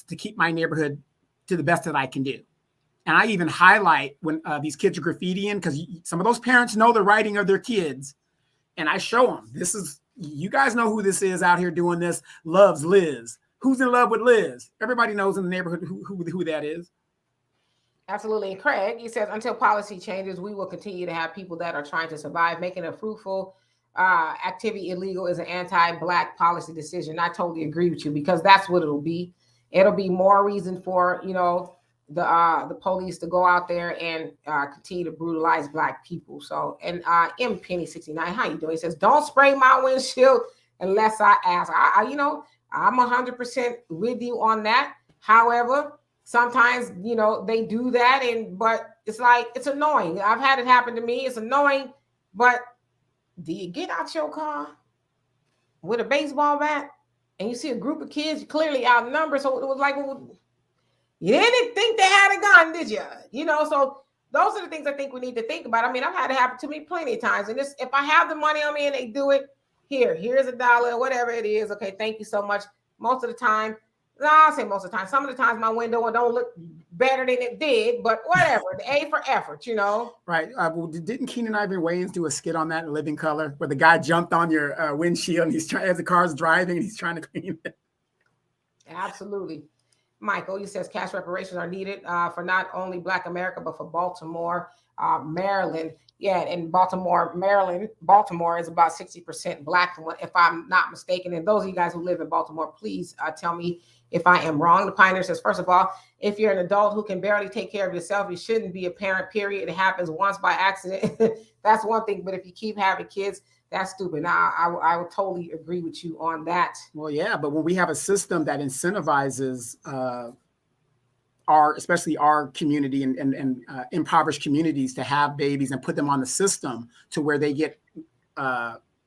to keep my neighborhood to the best that I can do. And I even highlight when these kids are graffitiing, because some of those parents know the writing of their kids, and I show them, you guys know who this is out here doing this, loves Liz. Who's in love with Liz? Everybody knows in the neighborhood who that is. Absolutely. And Craig, he says, until policy changes, we will continue to have people that are trying to survive. Making a fruitful activity illegal is an anti-Black policy decision. I totally agree with you, because that's what it'll be. It'll be more reason for, the police to go out there and continue to brutalize Black people. So, and M Penny 69, how you doing? He says, don't spray my windshield unless I ask. I'm 100% with you on that. However, sometimes, they do that, but it's like, it's annoying. I've had it happen to me. It's annoying, but do you get out your car with a baseball bat and you see a group of kids clearly outnumbered? So it was like, you didn't think they had a gun, did you? So those are the things I think we need to think about. I mean, I've had it happen to me plenty of times. And if I have the money on me and they do it, here's $1, whatever it is. Okay, thank you so much. Most of the time, I'll say most of the time. Some of the times my window don't look better than it did, but whatever. The A for effort, you know. Right. Well, didn't Keenan Ivory Wayans do a skit on that in Living Color where the guy jumped on your windshield and he's trying, as the car's driving, and he's trying to clean it? Absolutely. Michael, you says cash reparations are needed for not only Black America, but for Baltimore, Maryland. Yeah, in Baltimore, Maryland, Baltimore is about 60% Black, if I'm not mistaken. And those of you guys who live in Baltimore, please tell me if I am wrong. The Pioneer says, first of all, if you're an adult who can barely take care of yourself, you shouldn't be a parent, period. It happens once by accident. That's one thing. But if you keep having kids, that's stupid. Now, I would totally agree with you on that. Well, yeah, but when we have a system that incentivizes especially our community and impoverished communities to have babies and put them on the system to where they get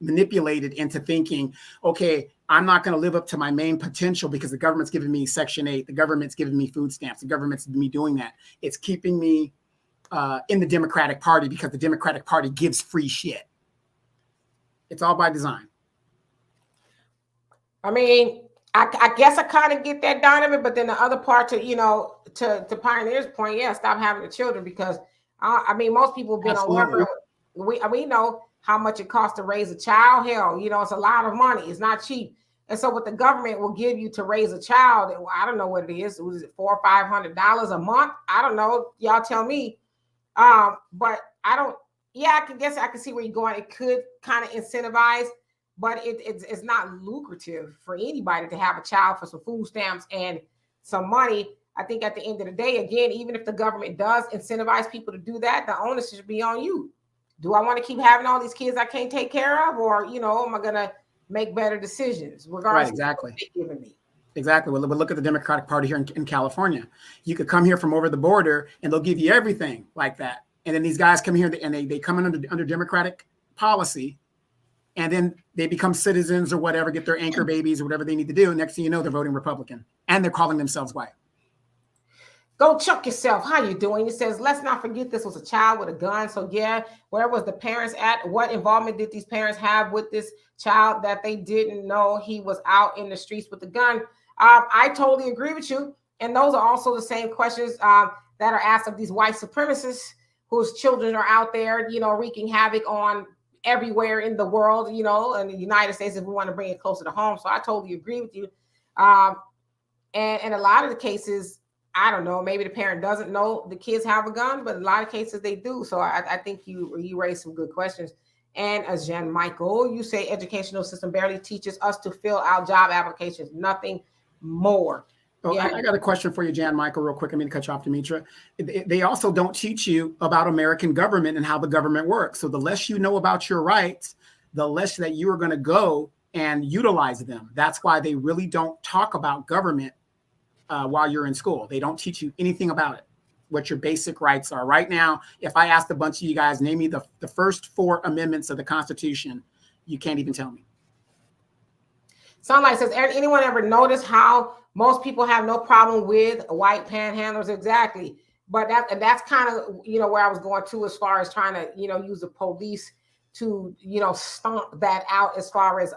manipulated into thinking, okay, I'm not going to live up to my main potential because the government's giving me Section 8, the government's giving me food stamps, the government's me doing that. It's keeping me in the Democratic Party because the Democratic Party gives free shit. It's all by design. I mean, I guess I kind of get that, Donovan, but then the other part to Pioneer's point, yeah, stop having the children because I mean, most people have been on welfare. We know how much it costs to raise a child. Hell, it's a lot of money. It's not cheap. And so what the government will give you to raise a child, I don't know what it is. Was it $400 or $500 a month? I don't know. Y'all tell me. But I don't. Yeah, I can see where you're going. It could kind of incentivize, but it's not lucrative for anybody to have a child for some food stamps and some money. I think at the end of the day, again, even if the government does incentivize people to do that, the onus should be on you. Do I want to keep having all these kids I can't take care of, or am I gonna make better decisions regardless? Right, exactly. Of what they're giving me? Exactly. Well, look at the Democratic Party here in California. You could come here from over the border, and they'll give you everything like that. And then these guys come here and they come in under Democratic policy, and then they become citizens or whatever, get their anchor babies or whatever they need to do. Next thing you know, they're voting Republican, and they're calling themselves white. Go chuck yourself. How you doing? It says, let's not forget this was a child with a gun. So yeah, where was the parents at? What involvement did these parents have with this child that they didn't know he was out in the streets with a gun? I totally agree with you. And those are also the same questions that are asked of these white supremacists whose children are out there, wreaking havoc on everywhere in the world, in the United States, if we want to bring it closer to home. So I totally agree with you. And a lot of the cases, I don't know, maybe the parent doesn't know the kids have a gun, but a lot of cases they do. So I think you raised some good questions. And as Jan Michael, you say educational system barely teaches us to fill out job applications, nothing more. Oh, yeah. I got a question for you, Jan Michael, real quick. I mean to cut you off, Demetra. They also don't teach you about American government and how the government works. So the less you know about your rights, the less that you are going to go and utilize them. That's why they really don't talk about government while you're in school. They don't teach you anything about it, what your basic rights are. Right now, if I asked a bunch of you guys, name me the first 4 amendments of the Constitution, you can't even tell me. Sunlight says, anyone ever notice how most people have no problem with white panhandlers? Exactly. But that's kind of, where I was going to as far as trying to, use the police to, stomp that out as far as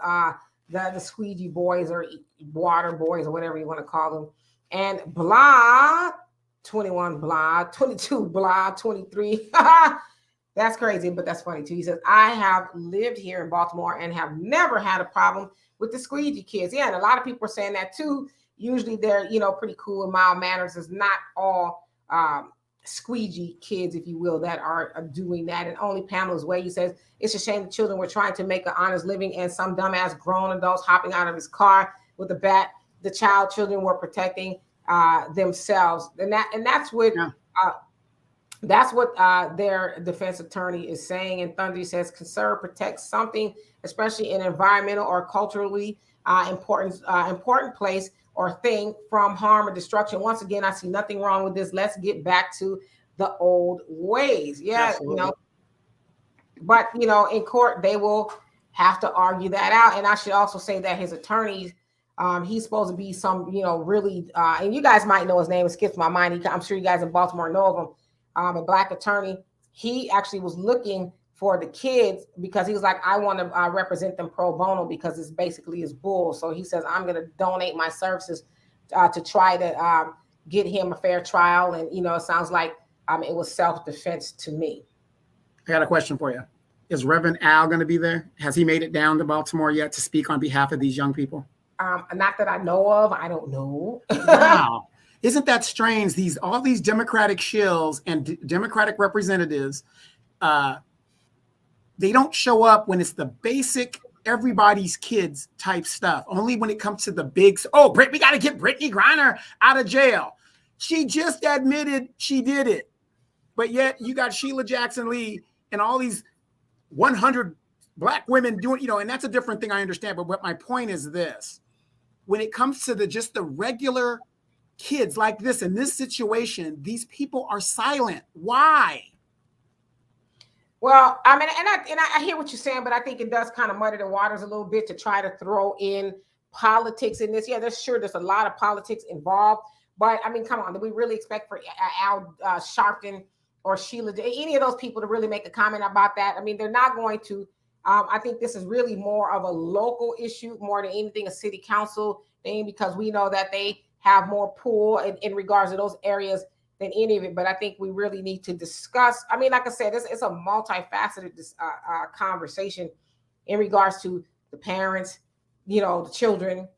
the Squeegee boys or water boys or whatever you want to call them. And blah, 21 blah, 22 blah, 23. That's crazy, but that's funny too. He says, I have lived here in Baltimore and have never had a problem with the Squeegee kids. Yeah, and a lot of people are saying that too. Usually they're, pretty cool and mild manners. It's not all Squeegee kids, if you will, that are doing that. And only Pamela's way, he says, it's a shame the children were trying to make an honest living and some dumbass grown adults hopping out of his car with a bat. The children were protecting themselves. And that's what their defense attorney is saying. And Thundry says, conserve protects something, especially in environmental or culturally important place or thing from harm or destruction. Once again, I see nothing wrong with this. Let's get back to the old ways. Yeah, absolutely. But in court, they will have to argue that out. And I should also say that his attorneys, he's supposed to be some, really, and you guys might know his name. It skips my mind. I'm sure you guys in Baltimore know of him. A Black attorney. He actually was looking for the kids because he was like, I want to represent them pro bono because it's basically his bull. So he says, I'm going to donate my services to try to get him a fair trial. And, it sounds like it was self-defense to me. I got a question for you. Is Reverend Al going to be there? Has he made it down to Baltimore yet to speak on behalf of these young people? Not that I know of. I don't know. Wow. Isn't that strange? All these Democratic shills and Democratic representatives, they don't show up when it's the basic everybody's kids type stuff. Only when it comes to the big, we got to get Brittany Griner out of jail. She just admitted she did it. But yet you got Sheila Jackson Lee and all these 100 Black women doing, and that's a different thing, I understand. But what my point is this: when it comes to just the regular kids like this, in this situation, these people are silent. Why? Well, I mean, and I hear what you're saying, but I think it does kind of muddy the waters a little bit to try to throw in politics in this. Yeah, there's a lot of politics involved, but I mean, come on, do we really expect for Al Sharpton or Sheila, any of those people to really make a comment about that? I mean, they're not going to. I think this is really more of a local issue, more than anything a city council thing, because we know that they have more pull in regards to those areas than any of it. But I think we really need to discuss. I mean, like I said, it's a multifaceted conversation in regards to the parents, the children,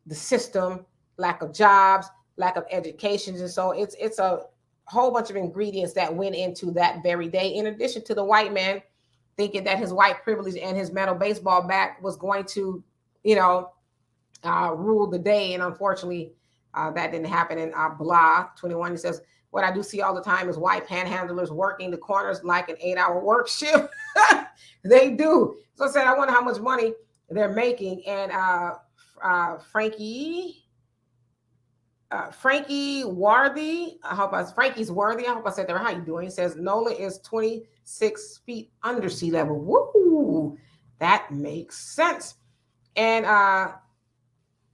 the system, lack of jobs, lack of education. And so it's a whole bunch of ingredients that went into that very day, in addition to the white man thinking that his white privilege and his metal baseball bat was going to, rule the day. And unfortunately, that didn't happen. And Blah 21, he says, what I do see all the time is white panhandlers working the corners like an 8-hour work shift. They do. So I said, I wonder how much money they're making. And Frankie's Worthy. I hope I said that right. How you doing? He says Nola is 26 feet under sea level. Woo! That makes sense. And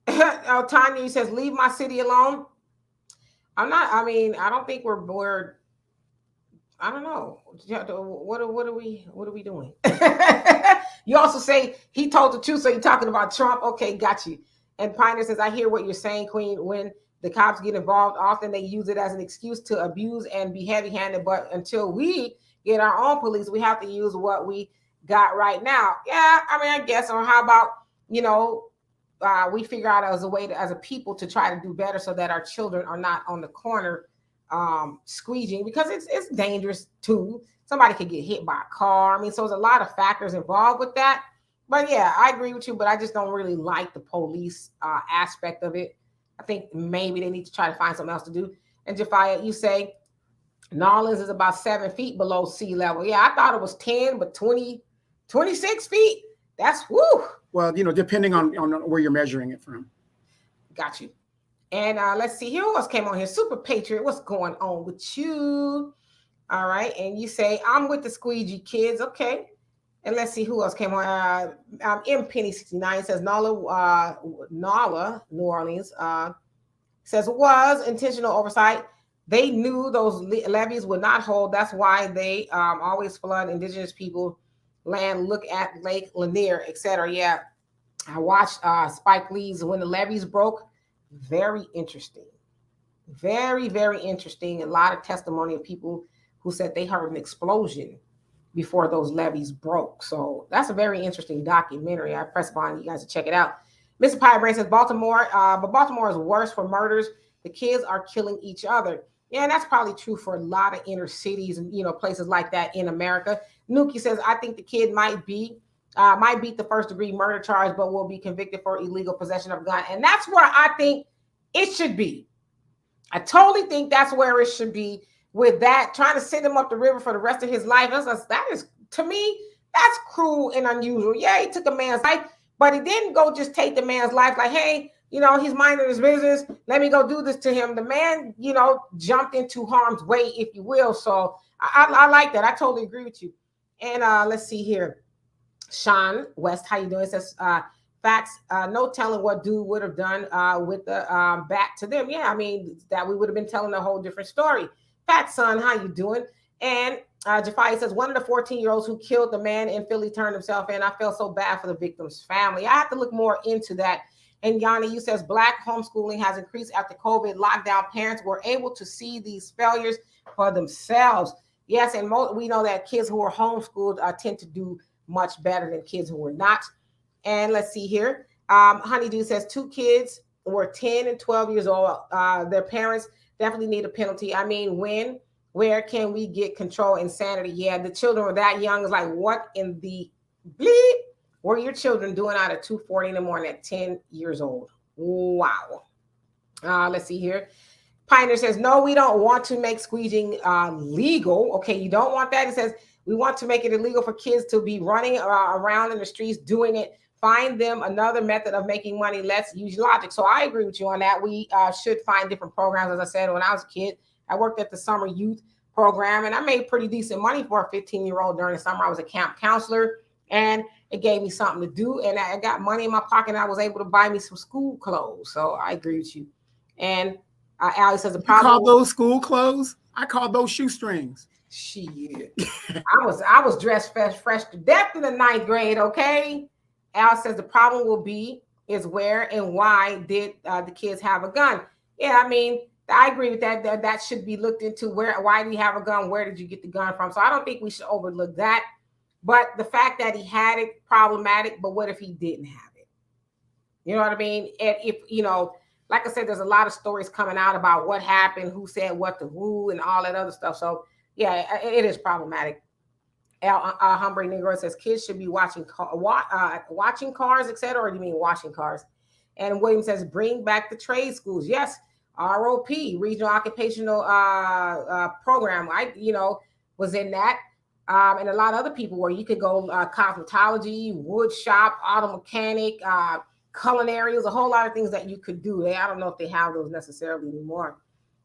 Tanya says, leave my city alone. I don't think we're I don't know. What are we doing? You also say he told the truth, so you're talking about Trump. Okay, got you. And Pioneer says, I hear what you're saying, Queen. When the cops get involved, often they use it as an excuse to abuse and be heavy-handed. But until we get our own police, we have to use what we got right now. Yeah, I mean, I guess. Or how about, we figure out as a way as a people to try to do better so that our children are not on the corner squeegeeing, because it's dangerous too. Somebody could get hit by a car. I mean, so there's a lot of factors involved with that. But yeah, I agree with you, but I just don't really like the police aspect of it. I think maybe they need to try to find something else to do. And Jafia, you say Nolens is about 7 feet below sea level. Yeah, I thought it was 10, but 26 feet. That's woo. Well, depending on where you're measuring it from. Got you. And let's see here. Who else came on here? Super Patriot. What's going on with you? All right. And you say, I'm with the Squeegee kids. Okay. And let's see who else came on. M Penny 69 says Nala, New Orleans, says was intentional oversight. They knew those levees would not hold. That's why they always flood indigenous people land. Look at Lake Lanier, etc. Yeah, I watched Spike Lee's When the Levees Broke. Very interesting. Very, very interesting. A lot of testimony of people who said they heard an explosion before those levees broke. So that's a very interesting documentary. I press upon you guys to check it out. Mr. Piebrain says Baltimore, but Baltimore is worse for murders. The kids are killing each other. Yeah, and that's probably true for a lot of inner cities and places like that in America. Nuki says, I think the kid might beat the first degree murder charge, but will be convicted for illegal possession of a gun. And that's where I think it should be. I totally think that's where it should be. With that, trying to send him up the river for the rest of his life, that is, to me, that's cruel and unusual. Yeah, he took a man's life, but he didn't go just take the man's life like, hey, he's minding his business. Let me go do this to him. The man, jumped into harm's way, if you will. So I like that. I totally agree with you. And let's see here. Sean West, how you doing? It says, facts, no telling what dude would have done with the bat to them. Yeah, I mean, that we would have been telling a whole different story. Fat son, how you doing? And Jafai says, one of the 14-year-olds who killed the man in Philly turned himself in. I felt so bad for the victim's family. I have to look more into that. And Yanni, you says Black homeschooling has increased after COVID lockdown. Parents were able to see these failures for themselves. Yes, and we know that kids who are homeschooled tend to do much better than kids who are not. And let's see here. Honeydew says 2 kids were 10 and 12 years old. Their parents definitely need a penalty. I mean, where can we get control? Insanity. Yeah, the children were that young. Is like, what in the bleep were your children doing out at 2:40 in the morning at 10 years old? Wow. Let's see here. Pioneer says, no, we don't want to make squeegeeing legal. Okay, you don't want that. It says, we want to make it illegal for kids to be running around in the streets doing it. Find them another method of making money. Let's use logic. So I agree with you on that. We should find different programs. As I said, when I was a kid, I worked at the summer youth program, and I made pretty decent money for a 15-year-old during the summer. I was a camp counselor, and it gave me something to do, and I got money in my pocket, and I was able to buy me some school clothes. So I agree with you. And Allie says the problem. You call those school clothes? I call those shoestrings. Shit. I was dressed fresh to death in the 9th grade, okay? Al says the problem will be is where and why did the kids have a gun? Yeah, I mean, I agree with that. That should be looked into. Why do you have a gun? Where did you get the gun from? So I don't think we should overlook that. But the fact that he had it, problematic. But what if he didn't have it? You know what I mean? And if, you know, like I said, there's a lot of stories coming out about what happened, who said what to who, and all that other stuff. So yeah, it is problematic. Humbre Negro says kids should be watching cars, etc. Or do you mean washing cars? And William says bring back the trade schools. Yes, ROP, Regional Occupational Program. I was in that, and a lot of other people where you could go cosmetology, wood shop, auto mechanic, culinary. There's a whole lot of things that you could do. I don't know if they have those necessarily anymore.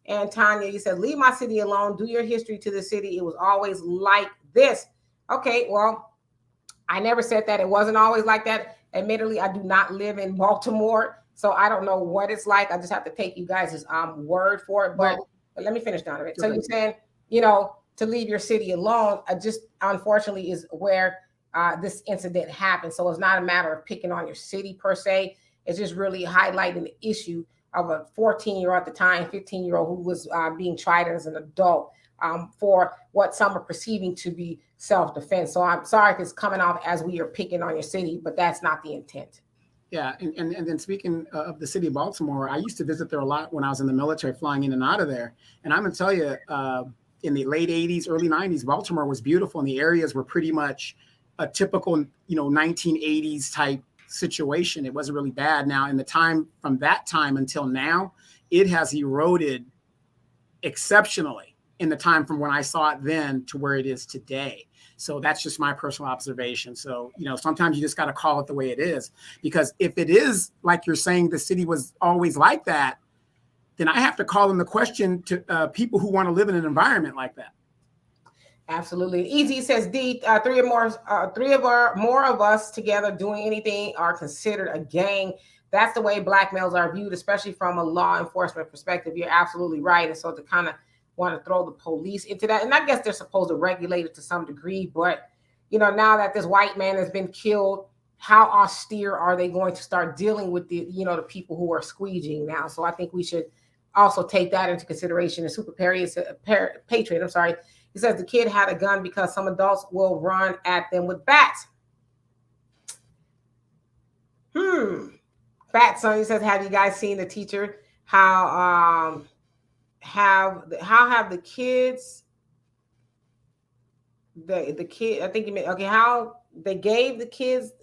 And Tanya, you said leave my city alone. Do your history to the city. It was always like this. Okay, well, I never said that it wasn't always like that. Admittedly, I do not live in Baltimore, so I don't know what it's like. I just have to take you guys' word for it. But let me finish down a bit. So you're saying, to leave your city alone, just unfortunately is where this incident happened. So it's not a matter of picking on your city per se. It's just really highlighting the issue of a 14-year-old at the time, 15-year-old who was being tried as an adult for what some are perceiving to be self-defense. So I'm sorry if it's coming off as we are picking on your city, but that's not the intent. Yeah, and then speaking of the city of Baltimore, I used to visit there a lot when I was in the military, flying in and out of there. And I'm going to tell you, in the late 80s, early 90s, Baltimore was beautiful, and the areas were pretty much a typical, 1980s type situation. It wasn't really bad. Now, in the time from that time until now, it has eroded exceptionally in the time from when I saw it then to where it is today. So that's just my personal observation. So, sometimes you just got to call it the way it is, because if it is like you're saying, the city was always like that, then I have to call in the question to people who want to live in an environment like that. Absolutely. Easy says D, three or more of us together doing anything are considered a gang. That's the way Black males are viewed, especially from a law enforcement perspective. You're absolutely right. And so to kind of want to throw the police into that, and I guess they're supposed to regulate it to some degree, but now that this white man has been killed, how austere are they going to start dealing with the people who are squeegeeing now? So I think we should also take that into consideration. And Super Patriot, I'm sorry, he says the kid had a gun because some adults will run at them with bats. Fat Son, he says, have you guys seen the teacher? How have the kids, the kid, I think you meant, okay, how they gave the kids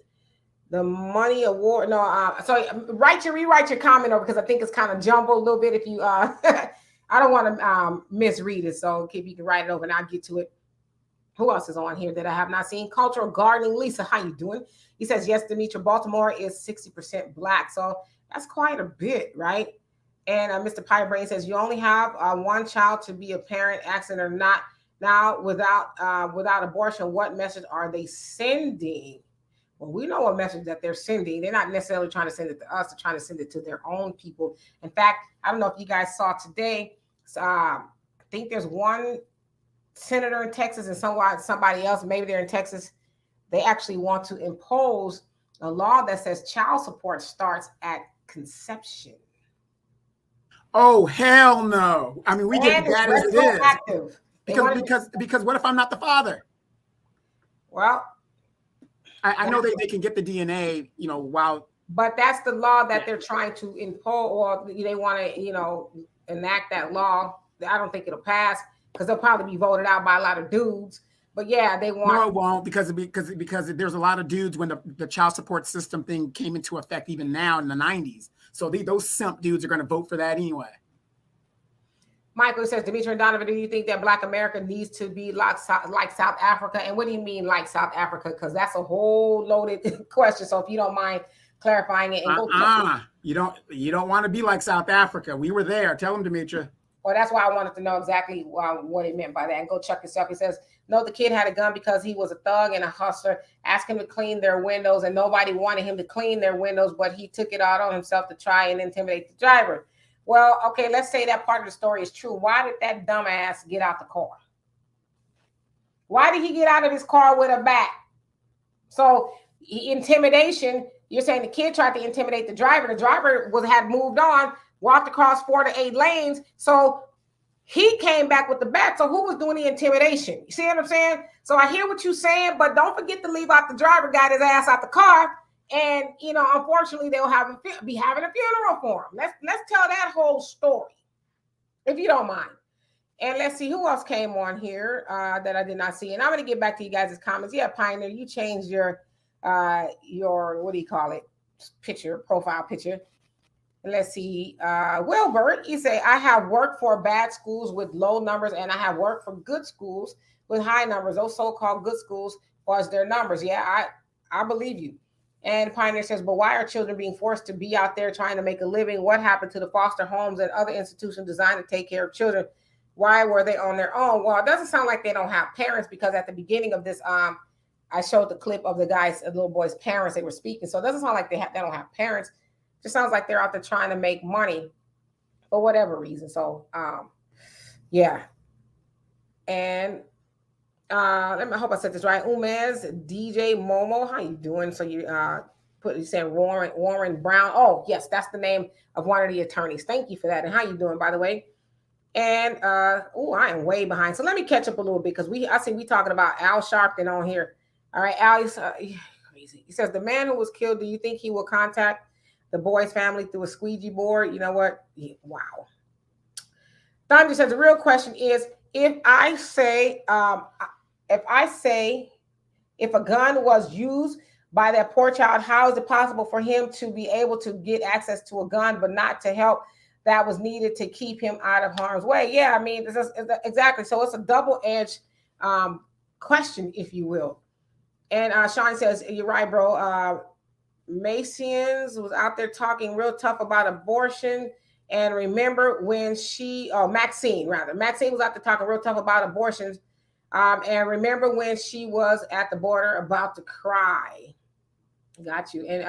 the money award. No, sorry, rewrite your comment over, because I think it's kind of jumbled a little bit. If you I don't want to misread it, so if you can write it over and I'll get to it. Who else is on here that I have not seen? Cultural Gardening. Lisa, how you doing? He says, yes, Demetra, Baltimore is 60% Black. So that's quite a bit, right? And Mr. Pie Brain says, you only have one child to be a parent, accident or not. Now, without abortion, what message are they sending? Well, we know what message that they're sending. They're not necessarily trying to send it to us. They're trying to send it to their own people. In fact, I don't know if you guys saw today. I think there's one senator in Texas and somebody else, maybe they're in Texas. They actually want to impose a law that says child support starts at conception. Oh, hell no. I mean, we get And it's bad as it is. retroactive. Because what if I'm not the father? Well, I know they can get the DNA, while. But that's the law that they're trying to impose, or they want to, enact that law. I don't think it'll pass because they'll probably be voted out by a lot of dudes. But yeah, they want. No, it won't because there's a lot of dudes when the child support system thing came into effect even now in the 90s. So those simp dudes are going to vote for that anyway. Michael says, Demetri and Donovan, do you think that Black America needs to be like South Africa? And what do you mean like South Africa? Because that's a whole loaded question. So if you don't mind clarifying it and go. You don't want to be like South Africa. We were there. Tell them, Demetri. Well, that's why I wanted to know exactly what it meant by that. And go check yourself. He says, no, the kid had a gun because he was a thug and a hustler. Asked him to clean their windows, and nobody wanted him to clean their windows, but he took it out on himself to try and intimidate the driver. Well, okay, let's say that part of the story is true. Why did that dumbass get out the car? Why did he get out of his car with a bat? So intimidation, you're saying the kid tried to intimidate the driver. The driver had moved on, walked across 4 to 8 lanes. So he came back with the bat. So who was doing the intimidation? You see what I'm saying? So I hear what you're saying, but don't forget to leave out the driver got his ass out the car. And, unfortunately, they'll be having a funeral for him. Let's tell that whole story, if you don't mind. And let's see who else came on here that I did not see. And I'm going to get back to you guys' comments. Yeah, Pioneer, you changed your what do you call it? Profile picture. And let's see. Wilbert, you say, I have worked for bad schools with low numbers, and I have worked for good schools with high numbers. Those so-called good schools was their numbers. Yeah, I believe you. And Pioneer says, but why are children being forced to be out there trying to make a living? What happened to the foster homes and other institutions designed to take care of children? Why were they on their own? Well, it doesn't sound like they don't have parents, because at the beginning of this, I showed the clip of the little boy's parents. They were speaking. So it doesn't sound like they don't have parents. It just sounds like they're out there trying to make money for whatever reason. So, yeah. And I hope I said this right. Umez, DJ Momo, how you doing? So you said Warren Brown. Oh, yes, that's the name of one of the attorneys. Thank you for that. And how you doing, by the way? And I am way behind. So let me catch up a little bit, because I see we talking about Al Sharpton on here. All right, Al, crazy. He says, the man who was killed, do you think he will contact the boy's family through a squeegee board? You know what? Yeah, wow. Thunder says the real question is, if I say if a gun was used by that poor child, how is it possible for him to be able to get access to a gun, but not to help that was needed to keep him out of harm's way? Yeah, I mean, exactly. So it's a double-edged question, if you will. And Sean says, you're right, bro. Masons was out there talking real tough about abortion. And remember when Maxine was out there talking real tough about abortions. And remember when she was at the border about to cry. Got you. And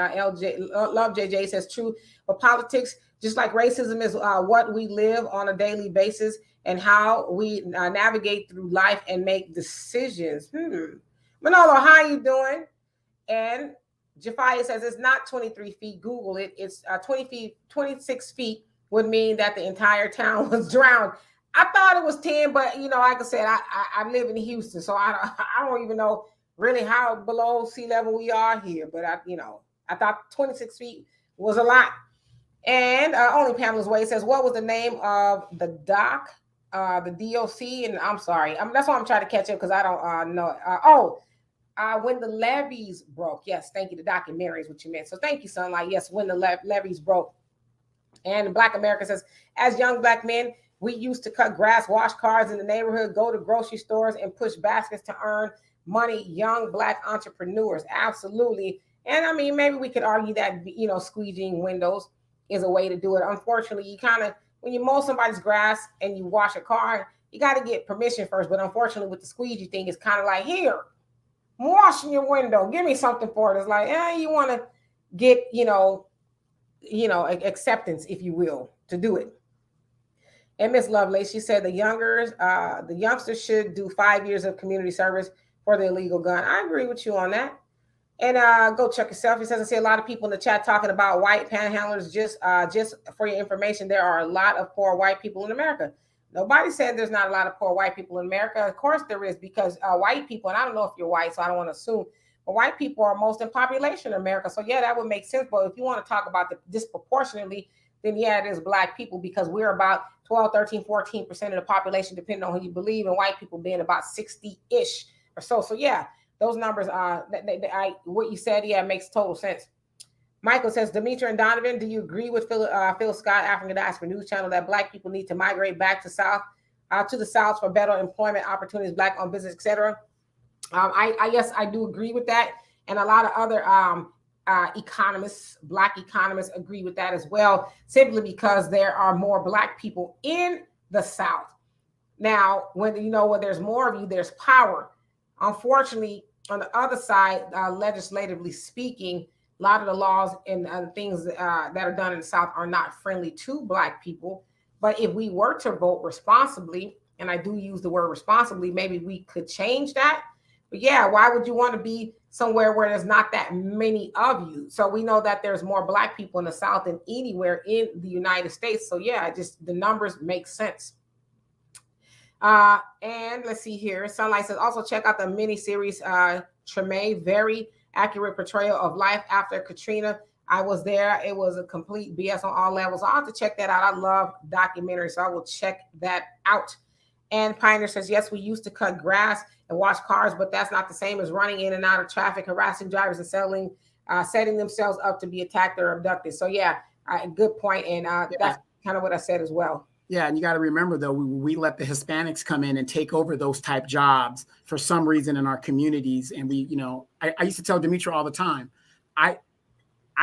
Love JJ says, true. But politics, just like racism, is what we live on a daily basis and how we navigate through life and make decisions. Manolo, how you doing? And Jafia says it's not 23 feet. Google it. It's 26 feet would mean that the entire town was drowned. I thought it was 10, but like I said, I live in Houston, so I don't even know really how below sea level we are here. But I thought 26 feet was a lot. And only Pamela's Way says, what was the name of the doc, the DOC? And I'm sorry, that's why I'm trying to catch up, because I don't know. When the levees broke. Yes, thank you. The documentary is what you meant. So thank you, Sunlight. Yes, when the levees broke. And Black America says, as young Black men, we used to cut grass, wash cars in the neighborhood, go to grocery stores, and push baskets to earn money. Young Black entrepreneurs. Absolutely. And I mean, maybe we could argue that, squeegeeing windows is a way to do it. Unfortunately, you kind of, when you mow somebody's grass and you wash a car, you got to get permission first. But unfortunately, with the squeegee thing, it's kind of like, here, I'm washing your window. Give me something for it. It's like, you want to get, acceptance, if you will, to do it. And Miss Lovelace, she said the youngsters should do 5 years of community service for the illegal gun. I agree with you on that. And go check yourself. He says, I see a lot of people in the chat talking about white panhandlers. Just for your information, there are a lot of poor white people in America. Nobody said there's not a lot of poor white people in America. Of course there is, because white people, and I don't know if you're white, so I don't want to assume, but white people are most in population in America. So yeah, that would make sense. But if you want to talk about the disproportionately, then yeah, it is black people, because we're about 12, 13, 14% of the population, depending on who you believe, and white people being about 60-ish or so. So yeah, those numbers, what you said, yeah, makes total sense. Michael says, Demetra and Donovan, do you agree with Phil Scott, African Diaspora News Channel, that black people need to migrate back to the South for better employment opportunities, black-owned business, etc.? Yes, I do agree with that, and a lot of other economists, black economists, agree with that as well, simply because there are more black people in the South. Now, when there's more of you, there's power. Unfortunately, on the other side, legislatively speaking, a lot of the laws and things that are done in the South are not friendly to black people. But if we were to vote responsibly, and I do use the word responsibly, maybe we could change that. But yeah, why would you want to be somewhere where there's not that many of you? So we know that there's more black people in the South than anywhere in the United States. So yeah, just the numbers make sense. And let's see here. Sunlight says, also check out the mini series Treme, very accurate portrayal of life after Katrina. I was there. It was a complete BS on all levels. I'll have to check that out. I love documentaries, so I will check that out. And Pioneer says, yes, we used to cut grass and wash cars, but that's not the same as running in and out of traffic, harassing drivers, and setting themselves up to be attacked or abducted. So yeah, good point. And that's kind of what I said as well. Yeah, and you got to remember, though, we let the Hispanics come in and take over those type jobs for some reason in our communities. And I used to tell Demetra all the time, I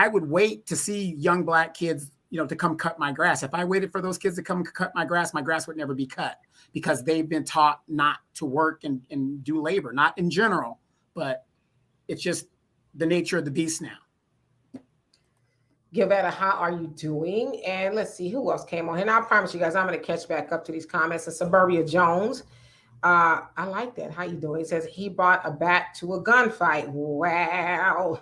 would wait to see young black kids, to come cut my grass. If I waited for those kids to come cut my grass would never be cut, because they've been taught not to work and do labor, not in general, but it's just the nature of the beast now. Gilberta, how are you doing? And let's see who else came on here. And I promise you guys, I'm going to catch back up to these comments. And Suburbia Jones, I like that. How you doing? He says he brought a bat to a gunfight. Wow,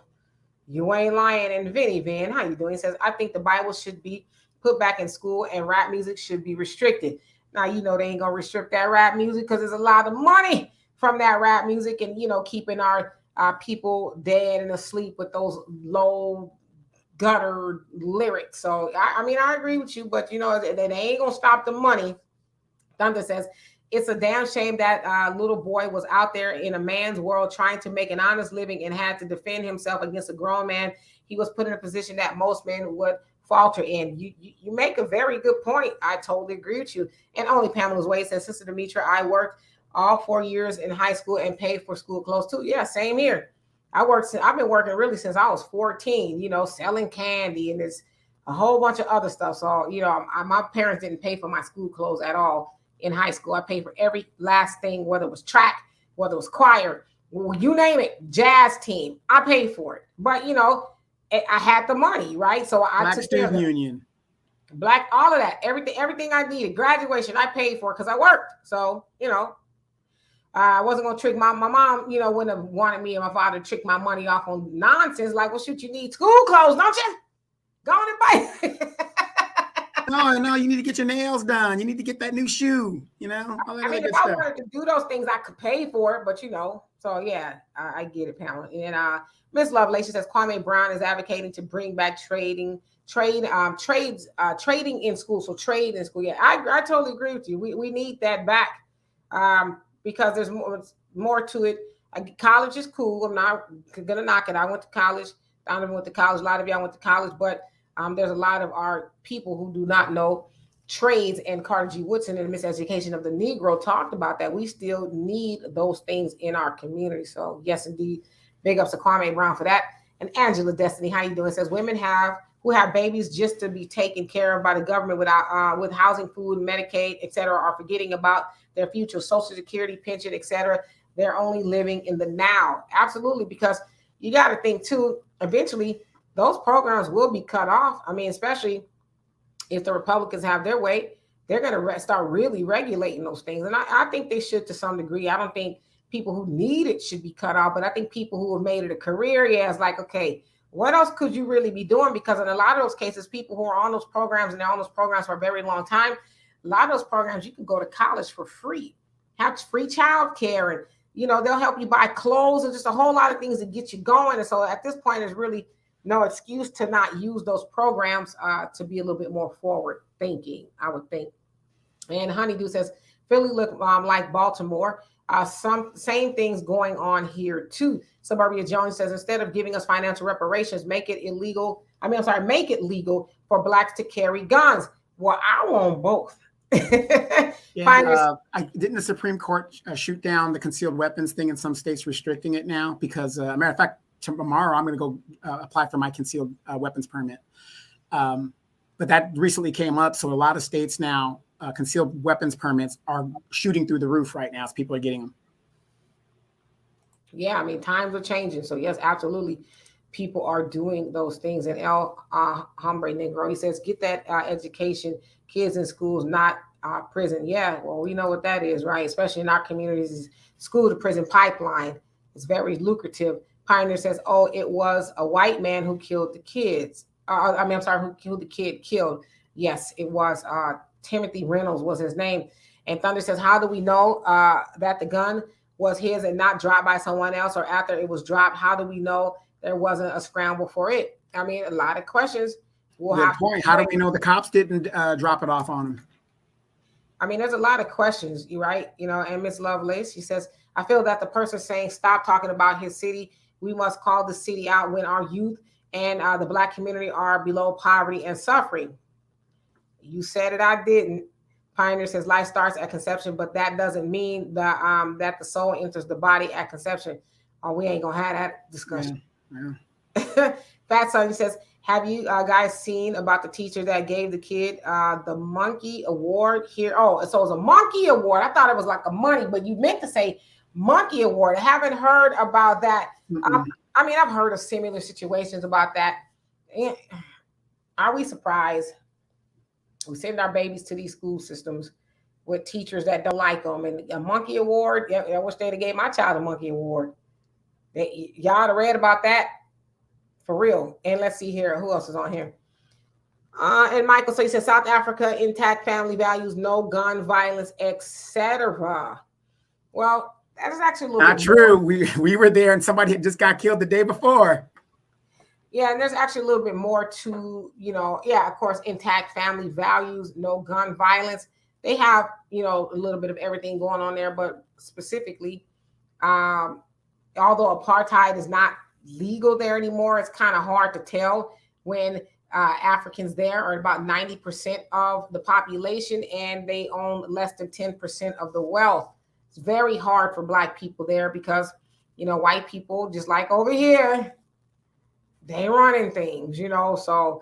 you ain't lying. And Vinny Van, how you doing? He says, I think the Bible should be put back in school and rap music should be restricted. Now, they ain't going to restrict that rap music because there's a lot of money from that rap music and, keeping our people dead and asleep with those low gutter lyrics. So I agree with you, but they ain't gonna stop the money. Thunder says it's a damn shame that little boy was out there in a man's world trying to make an honest living and had to defend himself against a grown man. He was put in a position that most men would falter in. You make a very good point. I totally agree with you. And only Pamela's Way says, Sister Demetra, I worked all 4 years in high school and paid for school clothes too. Yeah, same here. I've been working really since I was 14, selling candy, and there's a whole bunch of other stuff. So, my parents didn't pay for my school clothes at all in high school. I paid for every last thing, whether it was track, whether it was choir, you name it, jazz team, I paid for it. But, I had the money, right? So I took care of it. Union. Black, all of that, everything I needed, graduation, I paid for it because I worked. So, I wasn't going to trick my mom, wouldn't have wanted me and my father to trick my money off on nonsense. Like, well, shoot, you need school clothes, don't you? Go on and buy. No, you need to get your nails done. You need to get that new shoe, if I wanted to do those things, I could pay for it, but so yeah, I get it, Pamela. And Miss Lovelace says Kwame Brown is advocating to bring back trading in school. So trade in school. Yeah, I totally agree with you. We need that back. Because there's more to it. College is cool. I'm not gonna knock it. I went to college. Donovan went to college. A lot of y'all went to college, but there's a lot of our people who do not know trades. And Carter G. Woodson in the Miseducation of the Negro talked about that. We still need those things in our community. So yes, indeed. Big ups to Kwame Brown for that. And Angela Destiny, how you doing? Says women who have babies just to be taken care of by the government without with housing, food, Medicaid, etc., are forgetting about their future Social Security, pension, etc. They're only living in the now. Absolutely, because you got to think too, eventually those programs will be cut off. Especially if the Republicans have their way, they're going to start really regulating those things. And I think they should to some degree. I don't think people who need it should be cut off. But I think people who have made it a career, yeah, it's like, okay, what else could you really be doing? Because in a lot of those cases, people who are on those programs and they're on those programs for a very long time, a lot of those programs, you can go to college for free, have free child care, and, they'll help you buy clothes and just a whole lot of things to get you going. And so at this point, there's really no excuse to not use those programs to be a little bit more forward thinking, I would think. And Honeydew says, Philly look like Baltimore. Some same things going on here too. Suburbia Jones says, instead of giving us financial reparations, make it legal for blacks to carry guns. Well, I want both. Yeah, didn't the Supreme Court shoot down the concealed weapons thing in some states, restricting it now? Because, matter of fact, tomorrow I'm going to go apply for my concealed weapons permit. But that recently came up, so a lot of states now, concealed weapons permits are shooting through the roof right now as people are getting them. Yeah, I mean, times are changing. So yes, absolutely. People are doing those things. And El Hombre Negro, he says, get that education, kids in schools, not prison. Yeah, well, we know what that is, right? Especially in our communities, school to prison pipeline is very lucrative. Pioneer says, oh, it was a white man who killed the kids. Who the kid killed. Yes, it was Timothy Reynolds was his name. And Thunder says, how do we know that the gun was his and not dropped by someone else, or after it was dropped, how do we know there wasn't a scramble for it? I mean, a lot of questions. Good point. How do we know the cops didn't drop it off on him? I mean, there's a lot of questions, right? And Miss Lovelace, she says, I feel that the person saying, stop talking about his city. We must call the city out when our youth and the Black community are below poverty and suffering. You said it, I didn't. Pioneer says life starts at conception, but that doesn't mean that the soul enters the body at conception. Oh, we ain't gonna have that discussion. Yeah. Fat Son says, have you guys seen about the teacher that gave the kid the monkey award here? Oh, so it was a monkey award. I thought it was like a money, but you meant to say monkey award. I haven't heard about that. I mean, I've heard of similar situations about that. Are we surprised? We send our babies to these school systems with teachers that don't like them. And a monkey award, yeah, I wish they'd have gave my child a monkey award. Y'all have read about that? For real. And let's see here. Who else is on here? And Michael, so he says, South Africa, intact family values, no gun violence, etc. Well, that is actually a little not true. We were there and somebody had just got killed the day before. Yeah, and there's actually a little bit more to, of course, intact family values, no gun violence. They have, a little bit of everything going on there, but specifically, although apartheid is not legal there anymore, it's kind of hard to tell when Africans there are about 90% of the population and they own less than 10% of the wealth. It's very hard for Black people there because, white people, just like over here, they running things, so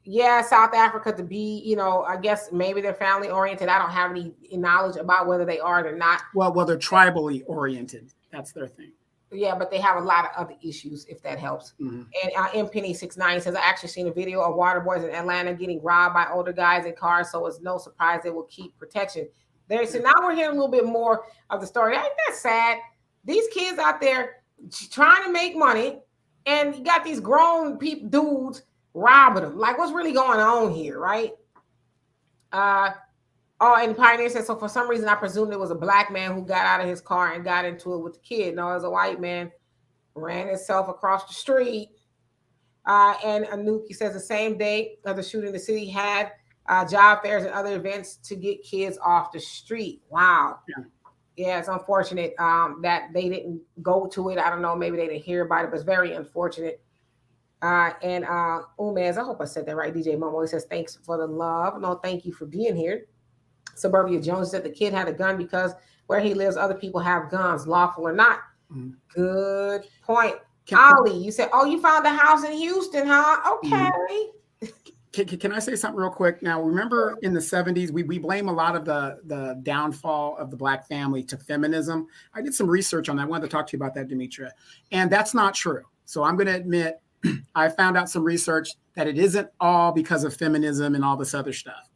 yeah, South Africa to be, I guess maybe they're family oriented. I don't have any knowledge about whether they are or not. Well, they're tribally oriented. That's their thing. Yeah, but they have a lot of other issues, if that helps. Mm-hmm. And MPenny69 says, I actually seen a video of water boys in Atlanta getting robbed by older guys in cars, so it's no surprise they will keep protection. So now we're hearing a little bit more of the story. Ain't that sad? These kids out there trying to make money, and you got these grown dudes robbing them. Like, what's really going on here, right? And Pioneer says, so for some reason, I presumed it was a Black man who got out of his car and got into it with the kid. No, it was a white man, ran himself across the street. And Anuki says the same day of the shooting, the city had job fairs and other events to get kids off the street. Wow. Yeah, it's unfortunate that they didn't go to it. I don't know, maybe they didn't hear about it, but it's very unfortunate. And Umez, I hope I said that right. DJ Momo, he says, thanks for the love. No, thank you for being here. Suburbia Jones said the kid had a gun because where he lives, other people have guns, lawful or not. Mm-hmm. Good point. Ollie, you said, you found a house in Houston, huh? Okay. Mm-hmm. Can I say something real quick? Now, remember in the 70s, we blame a lot of the downfall of the Black family to feminism. I did some research on that. I wanted to talk to you about that, Demetra. And that's not true. So I'm going to admit, I found out some research that it isn't all because of feminism and all this other stuff.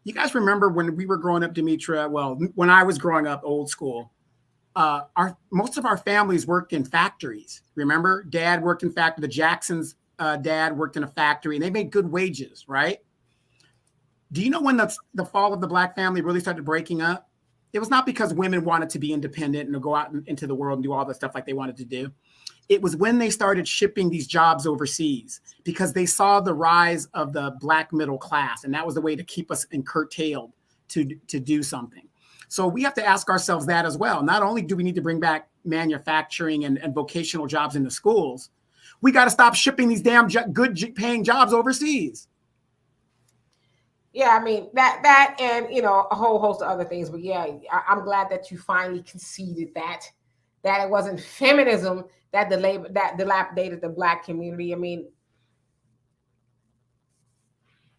You guys remember when we were growing up, Demetra? Well, when I was growing up, old school, most of our families worked in factories. Remember, Dad worked in factory. The Jacksons' dad worked in a factory, and they made good wages, right? Do you know when the fall of the Black family really started breaking up? It was not because women wanted to be independent and to go out into the world and do all the stuff like they wanted to do. It was when they started shipping these jobs overseas because they saw the rise of the Black middle class, and that was the way to keep us curtailed to do something. So we have to ask ourselves that as well. Not only do we need to bring back manufacturing and vocational jobs into schools, we got to stop shipping these damn good paying jobs overseas. Yeah, I mean that and a whole host of other things. But yeah, I'm glad that you finally conceded that it wasn't feminism that dilapidated the Black community. I mean,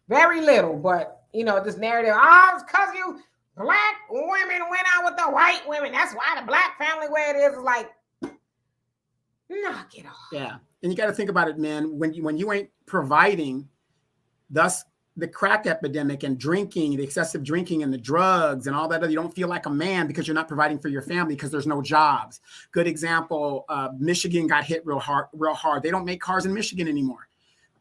very little, but this narrative, it's because you Black women went out with the white women. That's why the Black family way it is like, knock it off. Yeah, and you got to think about it, man. When you ain't providing, thus the crack epidemic and drinking, the excessive drinking and the drugs and all that, you don't feel like a man because you're not providing for your family because there's no jobs. Good example, Michigan got hit real hard. They don't make cars in Michigan anymore.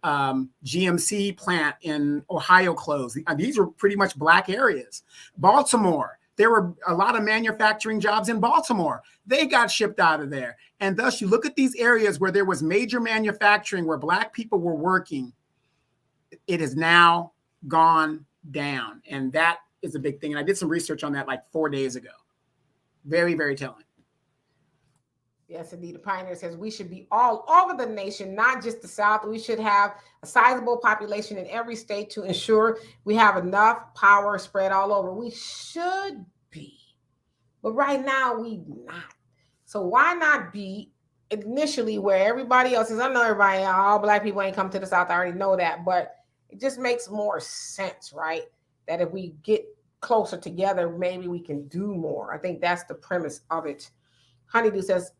GMC plant in Ohio closed. These were pretty much Black areas. Baltimore, there were a lot of manufacturing jobs in Baltimore. They got shipped out of there. And thus you look at these areas where there was major manufacturing where Black people were working, it has now gone down. And that is a big thing. And I did some research on that like 4 days ago. Very, very telling. Yes, indeed. The Pioneer says we should be all over the nation, not just the South. We should have a sizable population in every state to ensure we have enough power spread all over. We should be. But right now, we not. So why not be initially where everybody else is? I know everybody, all Black people ain't come to the South. I already know that. But it just makes more sense, right? That if we get closer together, maybe we can do more. I think that's the premise of it. Honeydew says,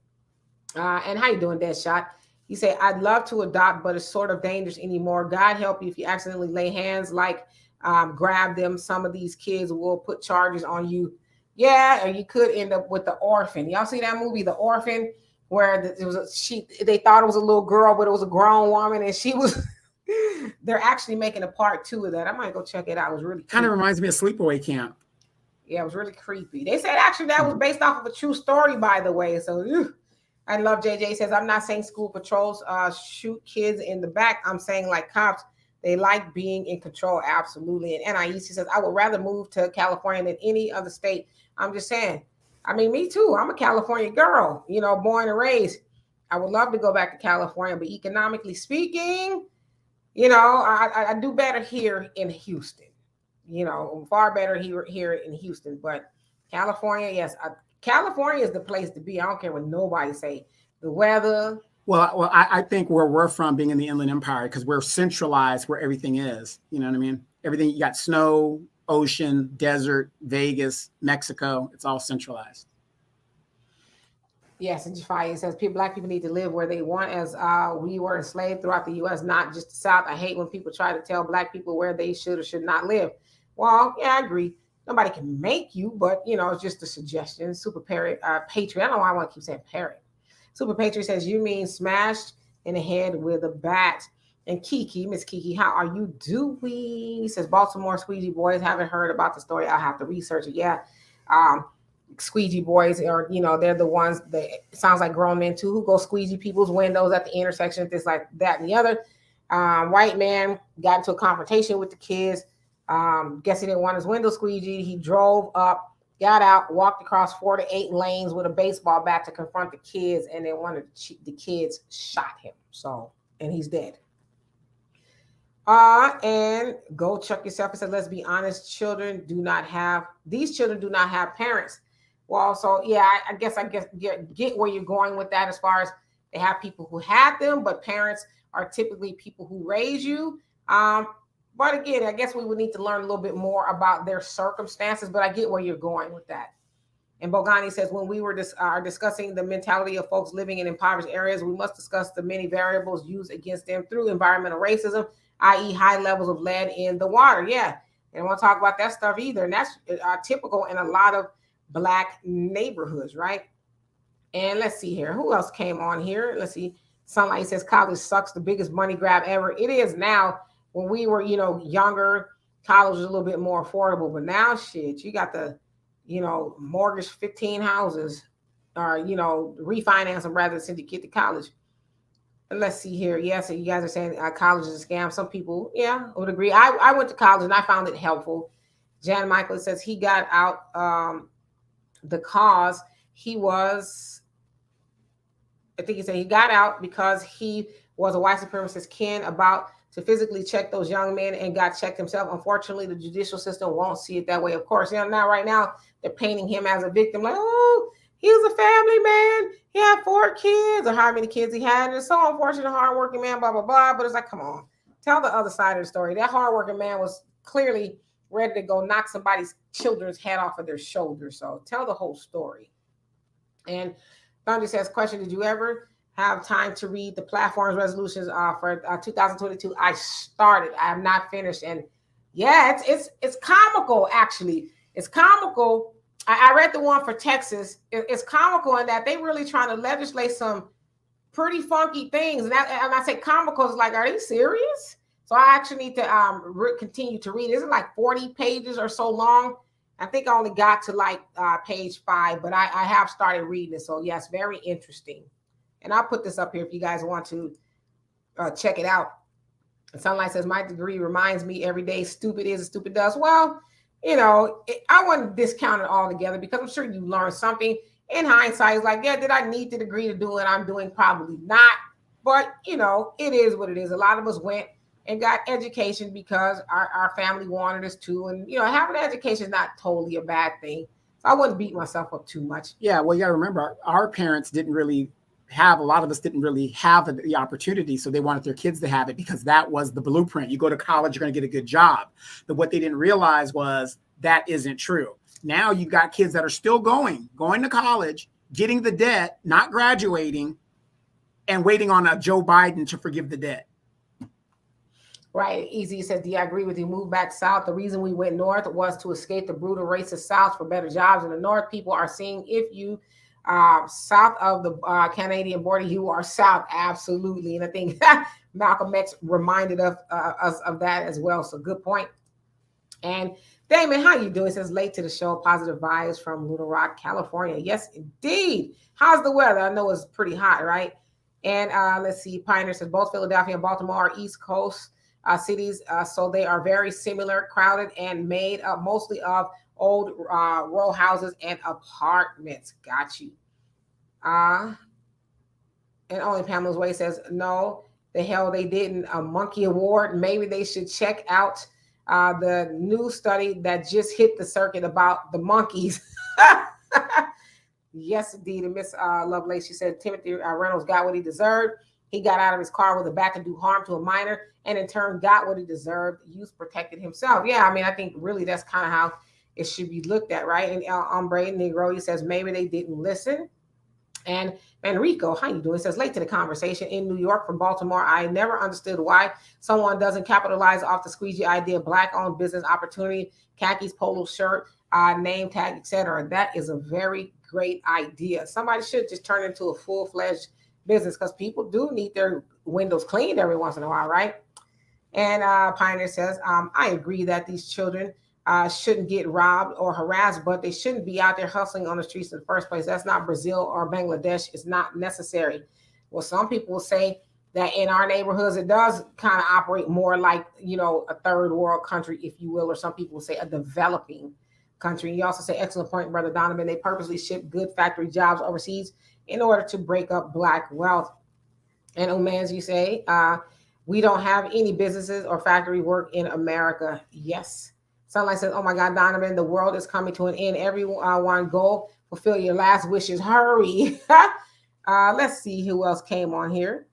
and how you doing, Deadshot? He said, I'd love to adopt, but it's sort of dangerous anymore. God help you if you accidentally lay hands, like grab them. Some of these kids will put charges on you. Yeah, or you could end up with The Orphan. Y'all see that movie, The Orphan, where they thought it was a little girl, but it was a grown woman, and she was. They're actually making a part 2 of that. I might go check it out. It was really kind of reminds me of Sleepaway Camp. Yeah, it was really creepy. They said actually that was based off of a true story, by the way. So I love JJ says, I'm not saying school patrols shoot kids in the back. I'm saying like cops, they like being in control. Absolutely. And NIEC says, I would rather move to California than any other state. I'm just saying. I mean, me too. I'm a California girl, born and raised. I would love to go back to California, but economically speaking, I do better here in Houston. Far better here in Houston. But California, yes, California is the place to be. I don't care what nobody say. The weather. Well, I think where we're from, being in the Inland Empire, because we're centralized where everything is. You know what I mean? Everything, you got snow, ocean, desert, Vegas, Mexico. It's all centralized. Yes, and Jafai says Black people need to live where they want, as we were enslaved throughout the U.S., not just the South. I hate when people try to tell Black people where they should or should not live. Well, yeah, I agree. Nobody can make you, but it's just a suggestion. Super Patriot. I don't know why I want to keep saying parrot. Super Patriot says, you mean smashed in the head with a bat. And Miss Kiki, how are you doing? He says, Baltimore Squeegee boys, haven't heard about the story. I'll have to research it. Yeah. Squeegee boys are, they're the ones that it sounds like grown men too, who go squeegee people's windows at the intersection, this, like that, and the other. White man got into a confrontation with the kids. Guess he didn't want his window squeegee. He drove up, got out, walked across 4 to 8 lanes with a baseball bat to confront the kids, and then one of the kids shot him. So, and he's dead. And go check yourself. It said, let's be honest, these children do not have parents. Well, so yeah, I guess get where you're going with that, as far as they have people who have them, but parents are typically people who raise you. But again, I guess we would need to learn a little bit more about their circumstances, but I get where you're going with that. And Bogani says, when we were discussing the mentality of folks living in impoverished areas, we must discuss the many variables used against them through environmental racism, i.e. high levels of lead in the water. Yeah, and I want to talk about that stuff either. And that's typical in a lot of Black neighborhoods, right? And let's see here. Who else came on here? Let's see. Sunlight says college sucks, the biggest money grab ever. It is now. When we were, younger, college was a little bit more affordable. But now, shit, you got to, mortgage 15 houses or, refinance them rather than send your kid to college. And let's see here. Yes, you guys are saying college is a scam. Some people, would agree. I went to college and I found it helpful. Jan Michael says he got out the cause he was, I think he said he got out because he was a white supremacist kin about to physically check those young men and got checked himself. Unfortunately, the judicial system won't see it that way. Of course, now right now they're painting him as a victim, like, oh, he was a family man. He had 4 kids or how many kids he had. And it's so unfortunate, hardworking man, blah, blah, blah. But it's like, come on, tell the other side of the story. That hardworking man was clearly ready to go knock somebody's children's head off of their shoulder. So tell the whole story. And Thunder says, question, did you ever have time to read the platform's resolutions for 2022? I started. I have not finished. And yeah, it's comical, actually. It's comical. I read the one for Texas. It's comical in that they really trying to legislate some pretty funky things. And I say comical, it's like, are they serious? So I actually need to continue to read. It's like 40 pages or so long. I think I only got to like page 5, but I have started reading it. So yes, very interesting. And I'll put this up here if you guys want to check it out. And Sunlight says, my degree reminds me every day, stupid is and stupid does. Well, I wouldn't discount it altogether because I'm sure you learned something. In hindsight, it's like, yeah, did I need the degree to do what I'm doing? Probably not. But, it is what it is. A lot of us went and got education because our family wanted us to. And, having an education is not totally a bad thing. So I wouldn't beat myself up too much. Yeah, well, you got to remember, our parents didn't really have, a lot of us didn't really have the opportunity. So they wanted their kids to have it because that was the blueprint. You go to college, you're going to get a good job. But what they didn't realize was that isn't true. Now you've got kids that are still going to college, getting the debt, not graduating, and waiting on a Joe Biden to forgive the debt. Right. Easy says, do I agree with you? Move back south. The reason we went north was to escape the brutal racist south for better jobs. In the north, people are seeing if you south of the Canadian border, you are south. Absolutely. And I think Malcolm X reminded us of that as well. So good point. And Damon, how you doing? It says late to the show. Positive vibes from Little Rock, California. Yes, indeed. How's the weather? I know it's pretty hot, right? And let's see. Pioneer says both Philadelphia and Baltimore are East Coast cities, so they are very similar, crowded, and made up mostly of old row houses and apartments. Got you. And only Pamela's Way says, no, the hell they didn't. A monkey award. Maybe they should check out the new study that just hit the circuit about the monkeys. Yes, indeed. And Miss Lovelace, she said Timothy Reynolds got what he deserved. He got out of his car with a bat to do harm to a minor and in turn got what he deserved. Youth protected himself. Yeah, I mean, I think really that's kind of how it should be looked at, right? And Hombre Negro, he says maybe they didn't listen. And Manrico, how you doing? It says late to the conversation in New York from Baltimore. I never understood why someone doesn't capitalize off the Squeegee idea, black-owned business opportunity, khakis, polo shirt, name tag, etc. That is a very great idea. Somebody should just turn into a full-fledged business because people do need their windows cleaned every once in a while, right? And Pioneer says, I agree that these children shouldn't get robbed or harassed, but they shouldn't be out there hustling on the streets in the first place. That's not Brazil or Bangladesh. It's not necessary. Well, some people will say that in our neighborhoods, it does kind of operate more like, a third world country, if you will, or some people will say a developing country. You also say, excellent point, Brother Donovan. They purposely ship good factory jobs overseas in order to break up Black wealth. And Omans, you say, we don't have any businesses or factory work in America. Yes. Sunlight says, oh my God, Donovan, the world is coming to an end. Everyone go fulfill your last wishes. Hurry. Let's see who else came on here.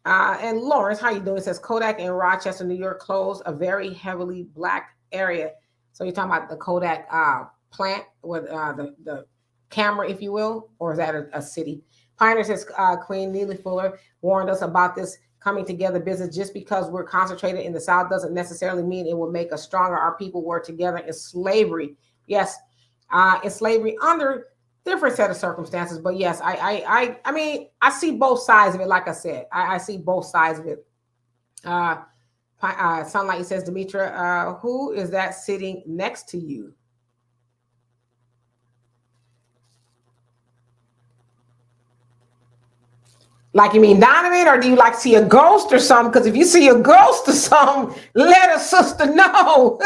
And Lawrence, how you doing? It says Kodak in Rochester, New York closed a very heavily Black area. So you're talking about the Kodak plant with the camera, if you will, or is that a city? Pioneer says Queen Neely Fuller warned us about this coming together business. Just because we're concentrated in the South doesn't necessarily mean it will make us stronger. Our people were together in slavery. Yes, in slavery under different set of circumstances. But yes, I mean, I see both sides of it. Like I said, I see both sides of it. Sunlight says, Demetra, who is that sitting next to you? Like, you mean Donovan, or do you like see a ghost or something? Because if you see a ghost or something, let a sister know.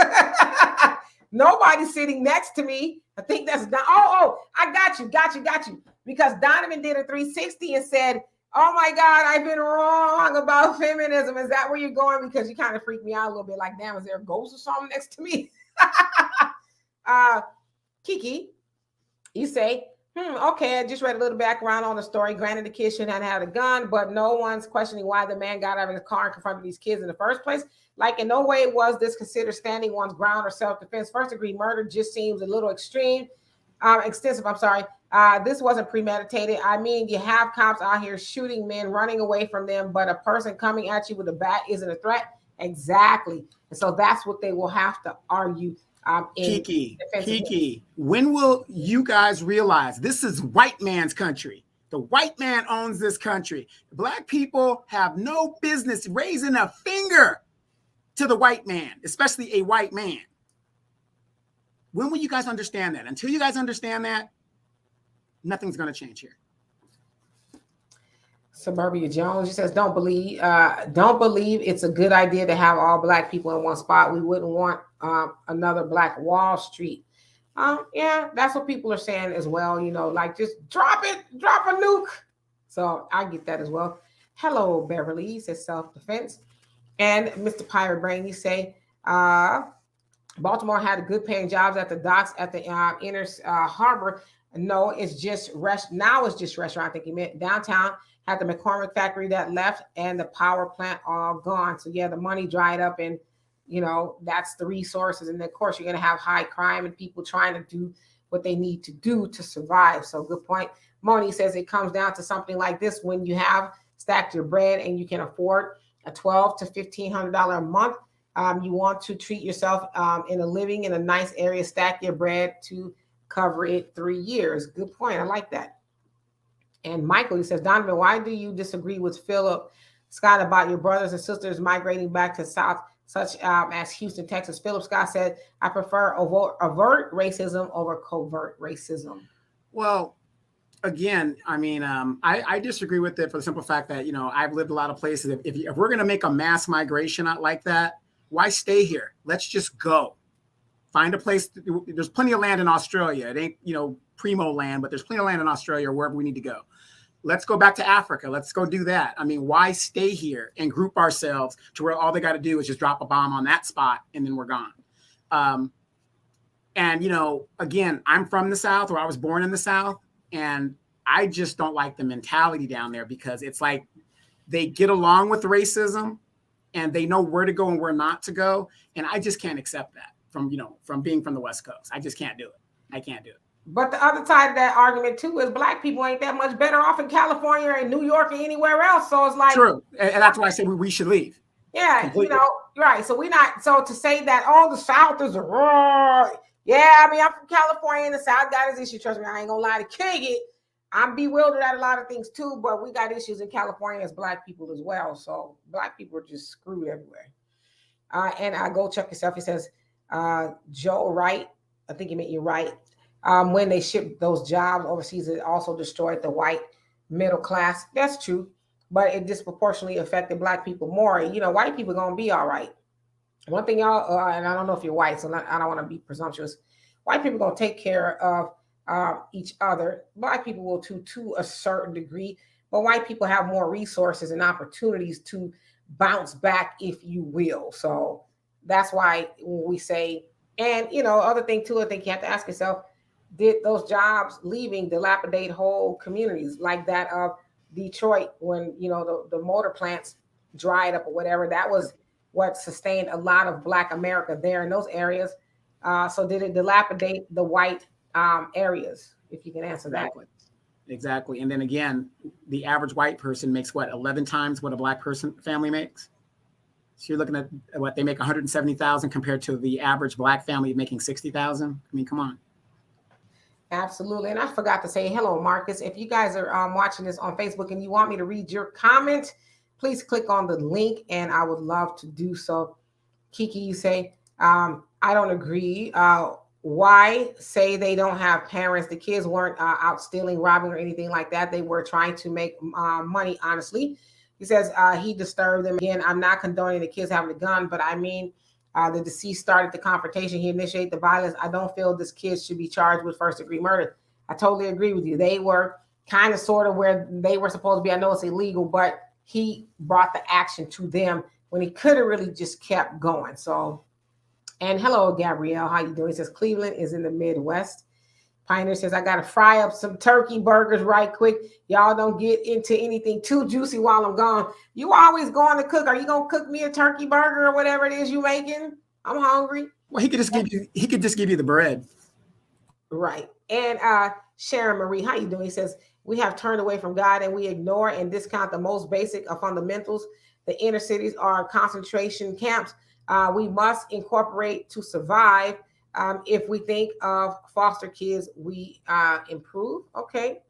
Nobody's sitting next to me. I think that's I got you. Because Donovan did a 360 and said, "Oh my God, I've been wrong about feminism." Is that where you're going? Because you kind of freaked me out a little bit. Like, damn, is there a ghost or something next to me? Kiki, you say, okay, I just read a little background on the story. Granted, the kid shouldn't have had a gun, but no one's questioning why the man got out of his car and confronted these kids in the first place. Like, in no way was this considered standing one's ground or self-defense. First-degree murder just seems a little extensive. This wasn't premeditated. I mean, you have cops out here shooting men, running away from them, but a person coming at you with a bat isn't a threat. Exactly. And so that's what they will have to argue. Kiki, when will you guys realize this is white man's country? The white man owns this country. Black people have no business raising a finger to the white man, especially a white man. When will you guys understand that? Until you guys understand that, nothing's going to change here. Suburbia Jones, she says, don't believe it's a good idea to have all Black people in one spot. We wouldn't want another Black Wall Street. Yeah, that's what people are saying as well. You know, like, just drop a nuke. So I get that as well. Hello, Beverly, says self-defense. And Mr. Pirate Brain, you say, Baltimore had good paying jobs at the docks at the inner harbor. No, it's just now it's just restaurant. I think he meant downtown. Had the McCormick factory that left and the power plant all gone. So yeah, the money dried up, and you know, that's the resources. And of course, you're going to have high crime and people trying to do what they need to do to survive. So good point. Moni says it comes down to something like this: when you have stacked your bread and you can afford a $1,200 to $1,500 a month, you want to treat yourself in a living in a nice area, stack your bread to cover it 3 years. Good point. I like that. And Michael, he says, Donovan, why do you disagree with Philip Scott about your brothers and sisters migrating back to South, such as Houston, Texas? Philip Scott said, I prefer overt racism over covert racism. Well, again, I mean, I disagree with it for the simple fact that, you know, I've lived a lot of places. If we're going to make a mass migration out like that, why stay here? Let's just go. Find a place. There's plenty of land in Australia. It ain't, you know, primo land, but there's plenty of land in Australia or wherever we need to go. Let's go back to Africa. Let's go do that. I mean, why stay here and group ourselves to where all they got to do is just drop a bomb on that spot and then we're gone. And, you know, again, I'm from the South, or I was born in the South, and I just don't like the mentality down there, because it's like they get along with racism and they know where to go and where not to go. And I just can't accept that from being from the West Coast. I just can't do it. I can't do it. But the other side of that argument too is Black people ain't that much better off in California or in New York or anywhere else. So it's like, true. And that's why I say we should leave. Yeah, Completely. You know, right. So to say that, the South is raw. Yeah, I mean, I'm from California and the South got its issues. Trust me, I ain't gonna lie to King it. I'm bewildered at a lot of things too, but we got issues in California as Black people as well. So Black people are just screwed everywhere. And go check yourself. He says, Joe Wright, I think he meant you right. When they shipped those jobs overseas, it also destroyed the white middle class. That's true, but it disproportionately affected Black people more. You know, white people gonna be all right. One thing y'all, and I don't know if you're white, so I don't want to be presumptuous. White people gonna take care of each other. Black people will to a certain degree, but white people have more resources and opportunities to bounce back, if you will. So that's why when we say, and you know, other thing too, I think you have to ask yourself, did those jobs leaving dilapidate whole communities like that of Detroit when, you know, the motor plants dried up or whatever? That was what sustained a lot of Black America there in those areas. So did it dilapidate the white areas? If you can answer that. Exactly. And then again, the average white person makes what, 11 times what a Black person family makes? So you're looking at what they make, 170,000 compared to the average Black family making 60,000. I mean, come on. Absolutely. And I forgot to say hello, Marcus. If you guys are watching this on Facebook and you want me to read your comment, please click on the link and I would love to do so. Kiki, you say, I don't agree. Why say they don't have parents? The kids weren't out stealing, robbing, or anything like that. They were trying to make money, honestly. He says he disturbed them. Again, I'm not condoning the kids having a gun, but I mean, the deceased started the confrontation. He initiated the violence. I don't feel this kid should be charged with first-degree murder. I totally agree with you. They were kind of sort of where they were supposed to be. I know it's illegal, but he brought the action to them when he could have really just kept going. So, and hello, Gabrielle. How you doing? He says Cleveland is in the Midwest. Pioneer says, I got to fry up some turkey burgers right quick. Y'all don't get into anything too juicy while I'm gone. You always going to cook. Are you going to cook me a turkey burger or whatever it is you making? I'm hungry. Well, he could just give you the bread. Right. And Sharon Marie, how you doing? He says, we have turned away from God and we ignore and discount the most basic of fundamentals. The inner cities are concentration camps. We must incorporate to survive. If we think of foster kids, we improve. Okay.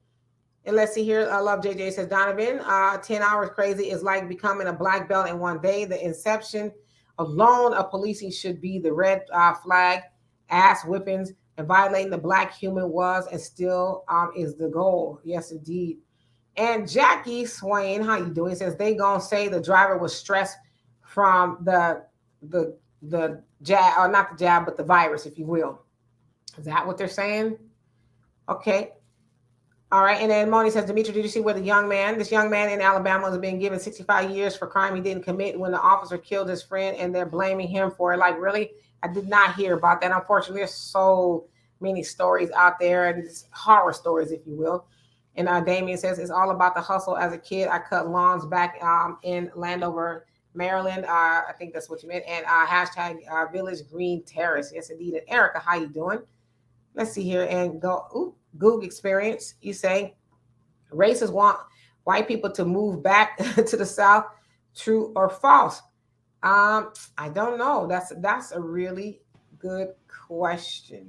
And let's see here. I love JJ says, Donovan, 10 hours crazy is like becoming a black belt in one day. The inception alone of policing should be the red flag, ass whippings, and violating the black human was and still is the goal. Yes, indeed. And Jackie Swain, how you doing? Says they gonna say the driver was stressed from the jab, or not the jab, but the virus, if you will. Is that what they're saying? Okay. All right. And then Moni says, Demetri, did you see where this young man in Alabama has been given 65 years for crime he didn't commit when the officer killed his friend and they're blaming him for it? Like, really? I did not hear about that. Unfortunately, there's so many stories out there and horror stories, if you will. And Damien says, it's all about the hustle. As a kid, I cut lawns back in Landover, Maryland. I think that's what you meant. And hashtag Village Green Terrace. Yes, indeed. And Erica, how you doing? Let's see here and go. Ooh, Google experience. You say racists want white people to move back to the South. True or false? I don't know. That's a really good question.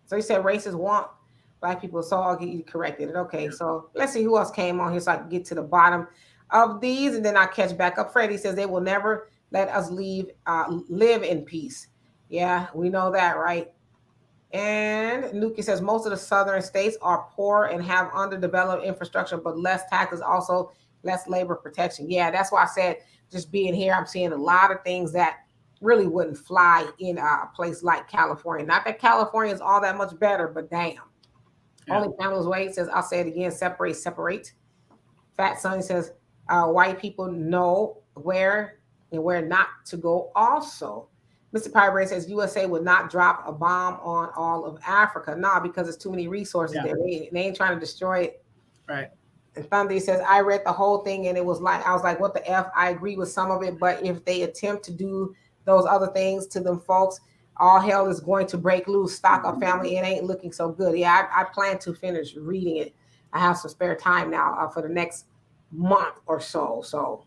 So you said racists want black people, so I'll get you corrected. Okay, so let's see who else came on here so I can get to the bottom of these, and then I'll catch back up. Freddie says they will never let us live in peace. Yeah, we know that, right? And Nuki says most of the southern states are poor and have underdeveloped infrastructure, but less taxes, also less labor protection. Yeah, that's why I said just being here, I'm seeing a lot of things that really wouldn't fly in a place like California. Not that California is all that much better, but damn. Yeah. Only Pamela's Wade says, I'll say it again, separate. Fat Sonny says, white people know where and where not to go also. Mr. Pybrain says, USA would not drop a bomb on all of Africa. Nah, because there's too many resources there. They ain't trying to destroy it. Right. And Thunder says, I read the whole thing and I was like, what the F? I agree with some of it, but if they attempt to do those other things to them folks, all hell is going to break loose. Stock up, family. It ain't looking so good. Yeah, I plan to finish reading it. I have some spare time now for the next month or so. So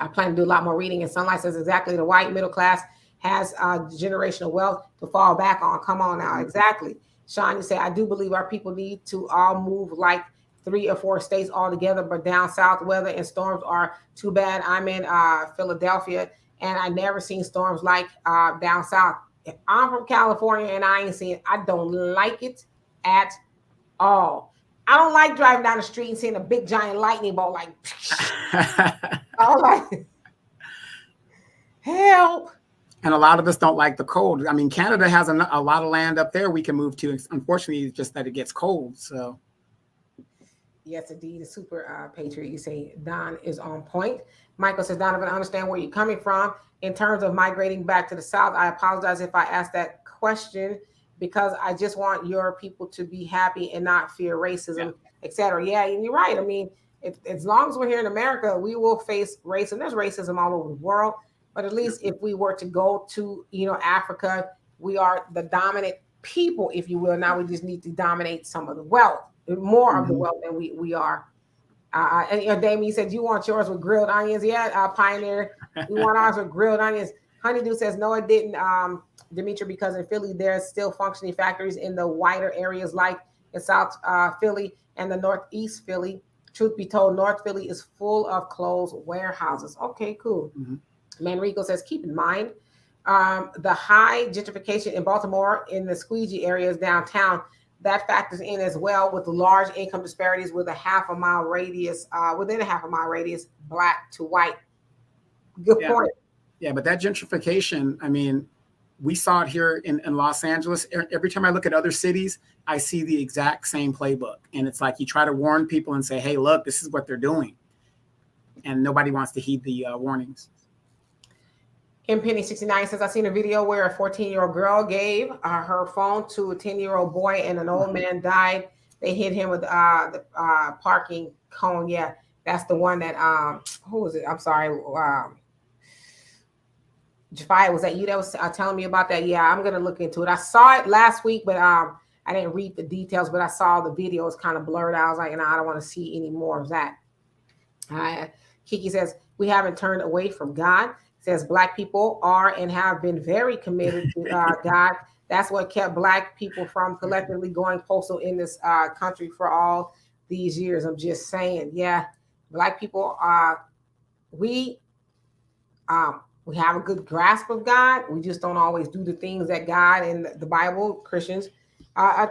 I plan to do a lot more reading. And Sunlight says exactly the white middle class has generational wealth to fall back on. Come on now. Exactly. Sean, you say, I do believe our people need to all move like 3 or 4 states all together, but down south, weather and storms are too bad. I'm in Philadelphia, and I never seen storms like down south. If I'm from California and I ain't seen it, I don't like it at all. I don't like driving down the street and seeing a big giant lightning bolt like, I don't like it. Help. And a lot of us don't like the cold. I mean, Canada has a lot of land up there we can move to. Unfortunately, it's just that it gets cold. So, yes, indeed, a super patriot. You say Don is on point. Michael says, Donovan, I understand where you're coming from in terms of migrating back to the South. I apologize if I asked that question because I just want your people to be happy and not fear racism, etc. Yeah, and you're right. I mean, as long as we're here in America, we will face racism. There's racism all over the world. But at least if we were to go to, Africa, we are the dominant people, if you will. Now we just need to dominate some of the wealth, more of the wealth than we are. And Damien said, you want yours with grilled onions? Yeah, Pioneer, we want ours with grilled onions. Honeydew says, no, it didn't, Demetri, because in Philly, there's still functioning factories in the wider areas like in South Philly and the Northeast Philly. Truth be told, North Philly is full of closed warehouses. Okay, cool. Manrico says, keep in mind, the high gentrification in Baltimore in the Squeegee areas downtown, that factors in as well with the large income disparities with a half a mile radius, within a half a mile radius, black to white. Good point. Yeah, but that gentrification, I mean, we saw it here in Los Angeles. Every time I look at other cities, I see the exact same playbook. And it's like you try to warn people and say, hey, look, this is what they're doing. And nobody wants to heed the warnings. M Penny 69 says, I seen a video where a 14-year-old girl gave her phone to a 10-year-old boy and an old man died. They hit him with the parking cone. Yeah, that's the one that, who was it? I'm sorry. Jafia, was that you that was telling me about that? Yeah, I'm going to look into it. I saw it last week, but I didn't read the details, but I saw the video. It's kind of blurred out. I was like, no, I don't want to see any more of that. Kiki says, we haven't turned away from God. Says Black people are and have been very committed to God. That's what kept Black people from collectively going postal in this country for all these years. I'm just saying, yeah, Black people we have a good grasp of God. We just don't always do the things that God and the Bible, Christians,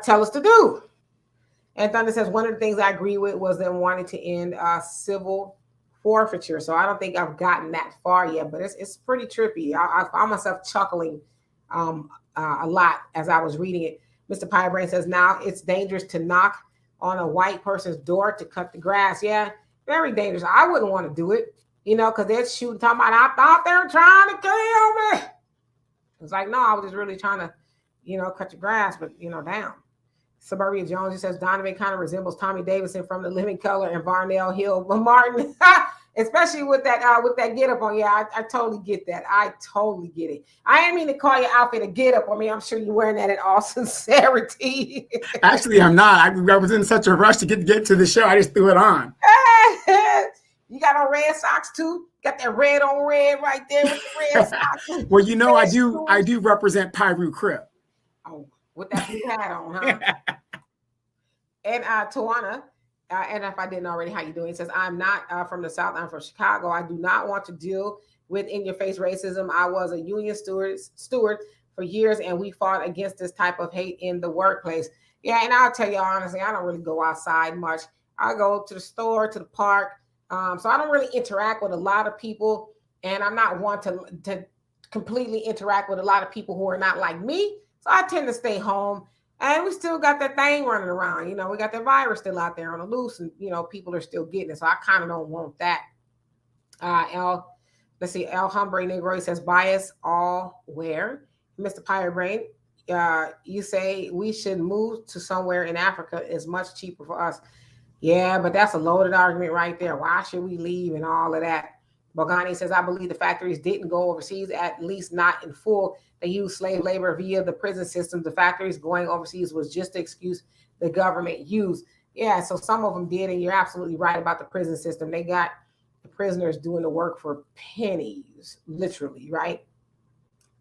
tell us to do. And Thunder says one of the things I agree with was them wanting to end civil forfeiture. So I don't think I've gotten that far yet, but it's pretty trippy. I found myself chuckling a lot as I was reading it. Mr. Piebrain says now it's dangerous to knock on a white person's door to cut the grass. Yeah, very dangerous. I wouldn't want to do it, because they're shooting, talking about, I thought they were trying to kill me. It's like, no, I was just really trying to, cut your grass, but, down. Suburbia Jones, he says Donovan kind of resembles Tommy Davidson from The Living Color and Varnell Hill, but Martin, especially with that get up on. Yeah, I totally get that. I totally get it. I didn't mean to call your outfit a get up. I mean, I'm sure you're wearing that in all sincerity. Actually, I'm not. I was in such a rush to get to the show. I just threw it on. You got on red socks too? Got that red on red right there with the red socks. Well, I do represent Pyru Crip. Oh, with that blue hat on, huh? And Tawana, and if I didn't already, how you doing? He says, I'm not from the South. I'm from Chicago. I do not want to deal with in-your-face racism. I was a union steward for years, and we fought against this type of hate in the workplace. Yeah, and I'll tell you honestly, I don't really go outside much. I go to the store, to the park. So I don't really interact with a lot of people, and I'm not one to completely interact with a lot of people who are not like me. So I tend to stay home. And we still got that thing running around. We got that virus still out there on the loose, and people are still getting it. So I kind of don't want that. El Hombre Negro says bias all where. Mr. Pirate Brain, you say we should move to somewhere in Africa. It's much cheaper for us. Yeah, but that's a loaded argument right there. Why should we leave and all of that? Bogani says, I believe the factories didn't go overseas, at least not in full. They used slave labor via the prison system. The factories going overseas was just the excuse the government used. Yeah, so some of them did, and you're absolutely right about the prison system. They got the prisoners doing the work for pennies, literally, right?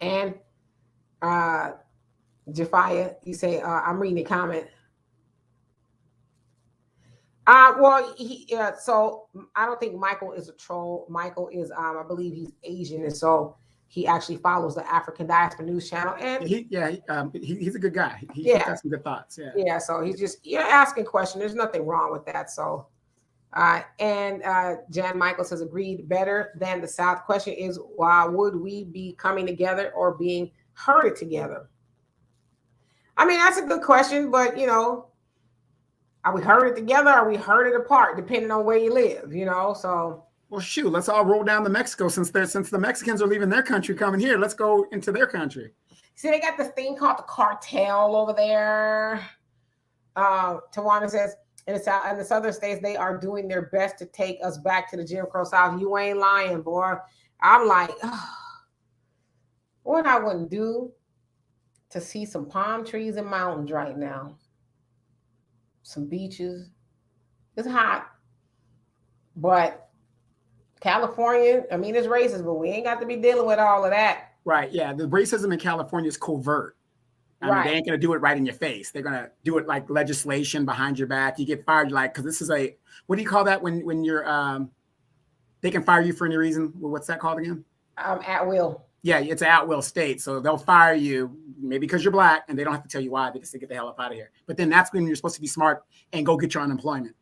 And Jafia, you say, I'm reading the comment. So I don't think Michael is a troll. Michael is, I believe he's Asian, and so he actually follows the African Diaspora News Channel. And he's a good guy. He's got some good thoughts. Yeah. So he's just asking questions. There's nothing wrong with that. So, and Jan Michael says agreed. Better than the South. Question is, why would we be coming together or being herded together? I mean, that's a good question, but are we herded together? Or are we herded apart, depending on where you live? So. Well, shoot, let's all roll down to Mexico since the Mexicans are leaving their country, coming here. Let's go into their country. See, they got this thing called the cartel over there. Tawana says, in the southern states, they are doing their best to take us back to the Jim Crow South. You ain't lying, boy. I'm like, what I wouldn't do to see some palm trees and mountains right now. Some beaches. It's hot, but California, I mean, it's racist, but we ain't got to be dealing with all of that. Right. Yeah. The racism in California is covert. I mean, they ain't going to do it right in your face. They're going to do it like legislation behind your back. You get fired, like, because this is what do you call that when you're, they can fire you for any reason? What's that called again? At will. Yeah, it's an at-will state. So they'll fire you maybe because you're black and they don't have to tell you why. They just say, get the hell up out of here. But then that's when you're supposed to be smart and go get your unemployment.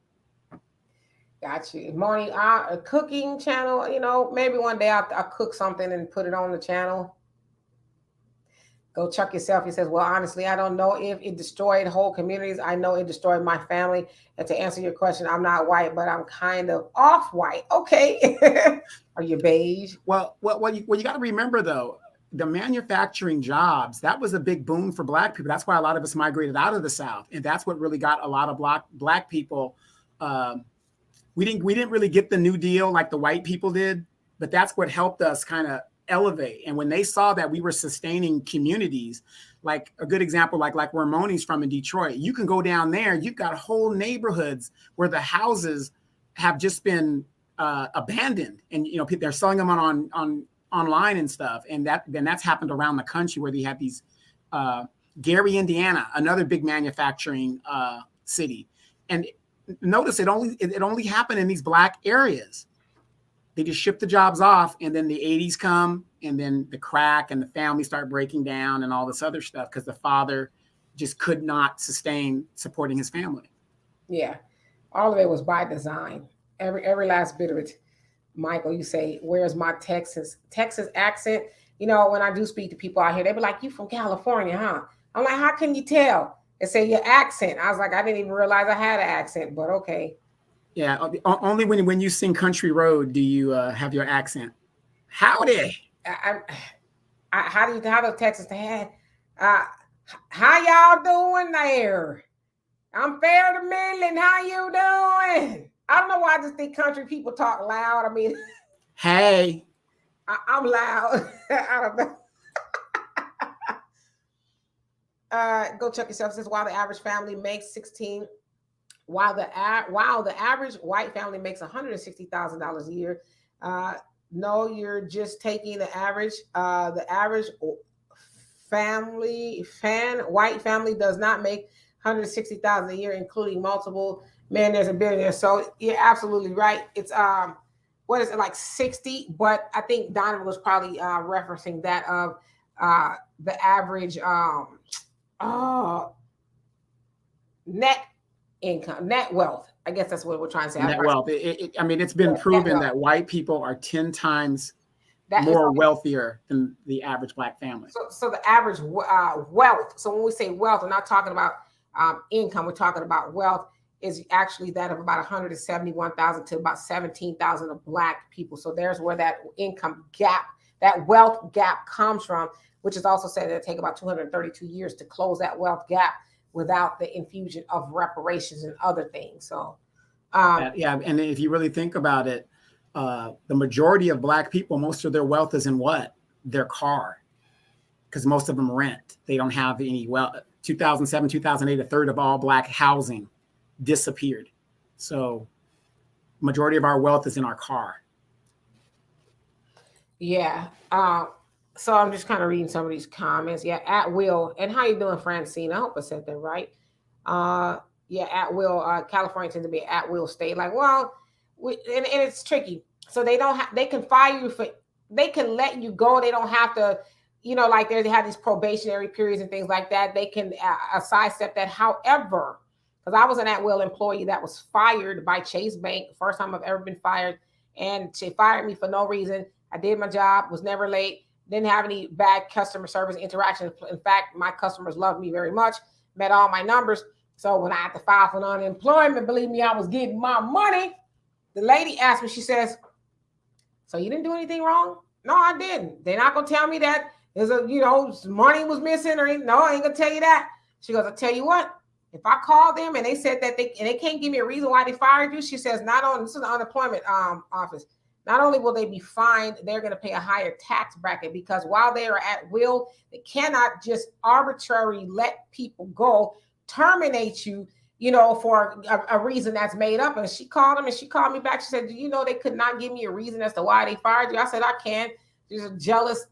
Got you. Morning, a cooking channel, you know, maybe one day I'll cook something and put it on the channel. Go Chuck yourself. He says, well, honestly, I don't know if it destroyed whole communities. I know it destroyed my family. And to answer your question, I'm not white, but I'm kind of off-white. Okay. Are you beige? Well, you got to remember, though, the manufacturing jobs, that was a big boom for black people. That's why a lot of us migrated out of the South. And that's what really got a lot of black people. We didn't really get the New Deal like the white people did, but that's what helped us kind of elevate. And when they saw that we were sustaining communities, like a good example, like where Moni's from in Detroit, you can go down there, you've got whole neighborhoods where the houses have just been abandoned, and you know they're selling them on online and stuff. And that's happened around the country where they have these Gary, Indiana, another big manufacturing city. And notice it only happened in these black areas. They just ship the jobs off, and then the 80s come, and then the crack and the family start breaking down and all this other stuff because the father just could not sustain supporting his family. Yeah. All of it was by design. Every last bit of it. Michael, you say, where's my Texas accent? You know, when I do speak to people out here, they be like, you from California, huh? I'm like, how can you tell? They say your accent. I was like, I didn't even realize I had an accent, but okay. Yeah, only when you sing Country Road do you have your accent. Howdy. How does Texas have? How y'all doing there? I'm fair to Midland. How you doing? I don't know why I just think country people talk loud. I mean, hey, I'm loud. I don't know. Go check yourself. Says while the average family makes 16. While the average white family makes $160,000 a year, no, you're just taking the average. The average white family does not make $160,000 a year, including multiple millionaires and billionaires. So you're absolutely right. It's what is it, like 60? But I think Donovan was probably referencing that of the average net income, net wealth. I guess that's what we're trying to say. Net wealth. I mean, it's been proven that white people are 10 times more wealthier than the average black family. So the average wealth. So when we say wealth, we're not talking about income. We're talking about wealth is actually that of about 171,000 to about 17,000 of black people. So there's where that income gap, that wealth gap comes from, which is also said that it take about 232 years to close that wealth gap without the infusion of reparations and other things. So, yeah. And if you really think about it, the majority of black people, most of their wealth is in what? Their car, because most of them rent. They don't have any wealth. 2007, 2008, a third of all black housing disappeared. So majority of our wealth is in our car. Yeah. So I'm just kind of reading some of these comments. Yeah, at will. And how you doing, Francine? I hope I said that right. Yeah, at will. California tends to be an at will state. Like, well, and it's tricky. So they don't have. They can fire you for. They can let you go. They don't have to. You know, like they have these probationary periods and things like that. They can sidestep that. However, because I was an at will employee that was fired by Chase Bank, first time I've ever been fired, and she fired me for no reason. I did my job, was never late. Didn't have any bad customer service interaction. In fact, my customers loved me very much, met all my numbers. So when I had to file for unemployment, believe me, I was getting my money. The lady asked me, she says, so you didn't do anything wrong? No, I didn't. They're not going to tell me that there's money was missing or anything. No, I ain't going to tell you that. She goes, I'll tell you what, if I call them and they said that they can't give me a reason why they fired you, she says, this is the unemployment office. Not only will they be fined, they're going to pay a higher tax bracket because while they are at will, they cannot just arbitrarily let people go, terminate you, for a reason that's made up. And she called him and she called me back. She said, do you know they could not give me a reason as to why they fired you? I said, I can't. She's a jealous.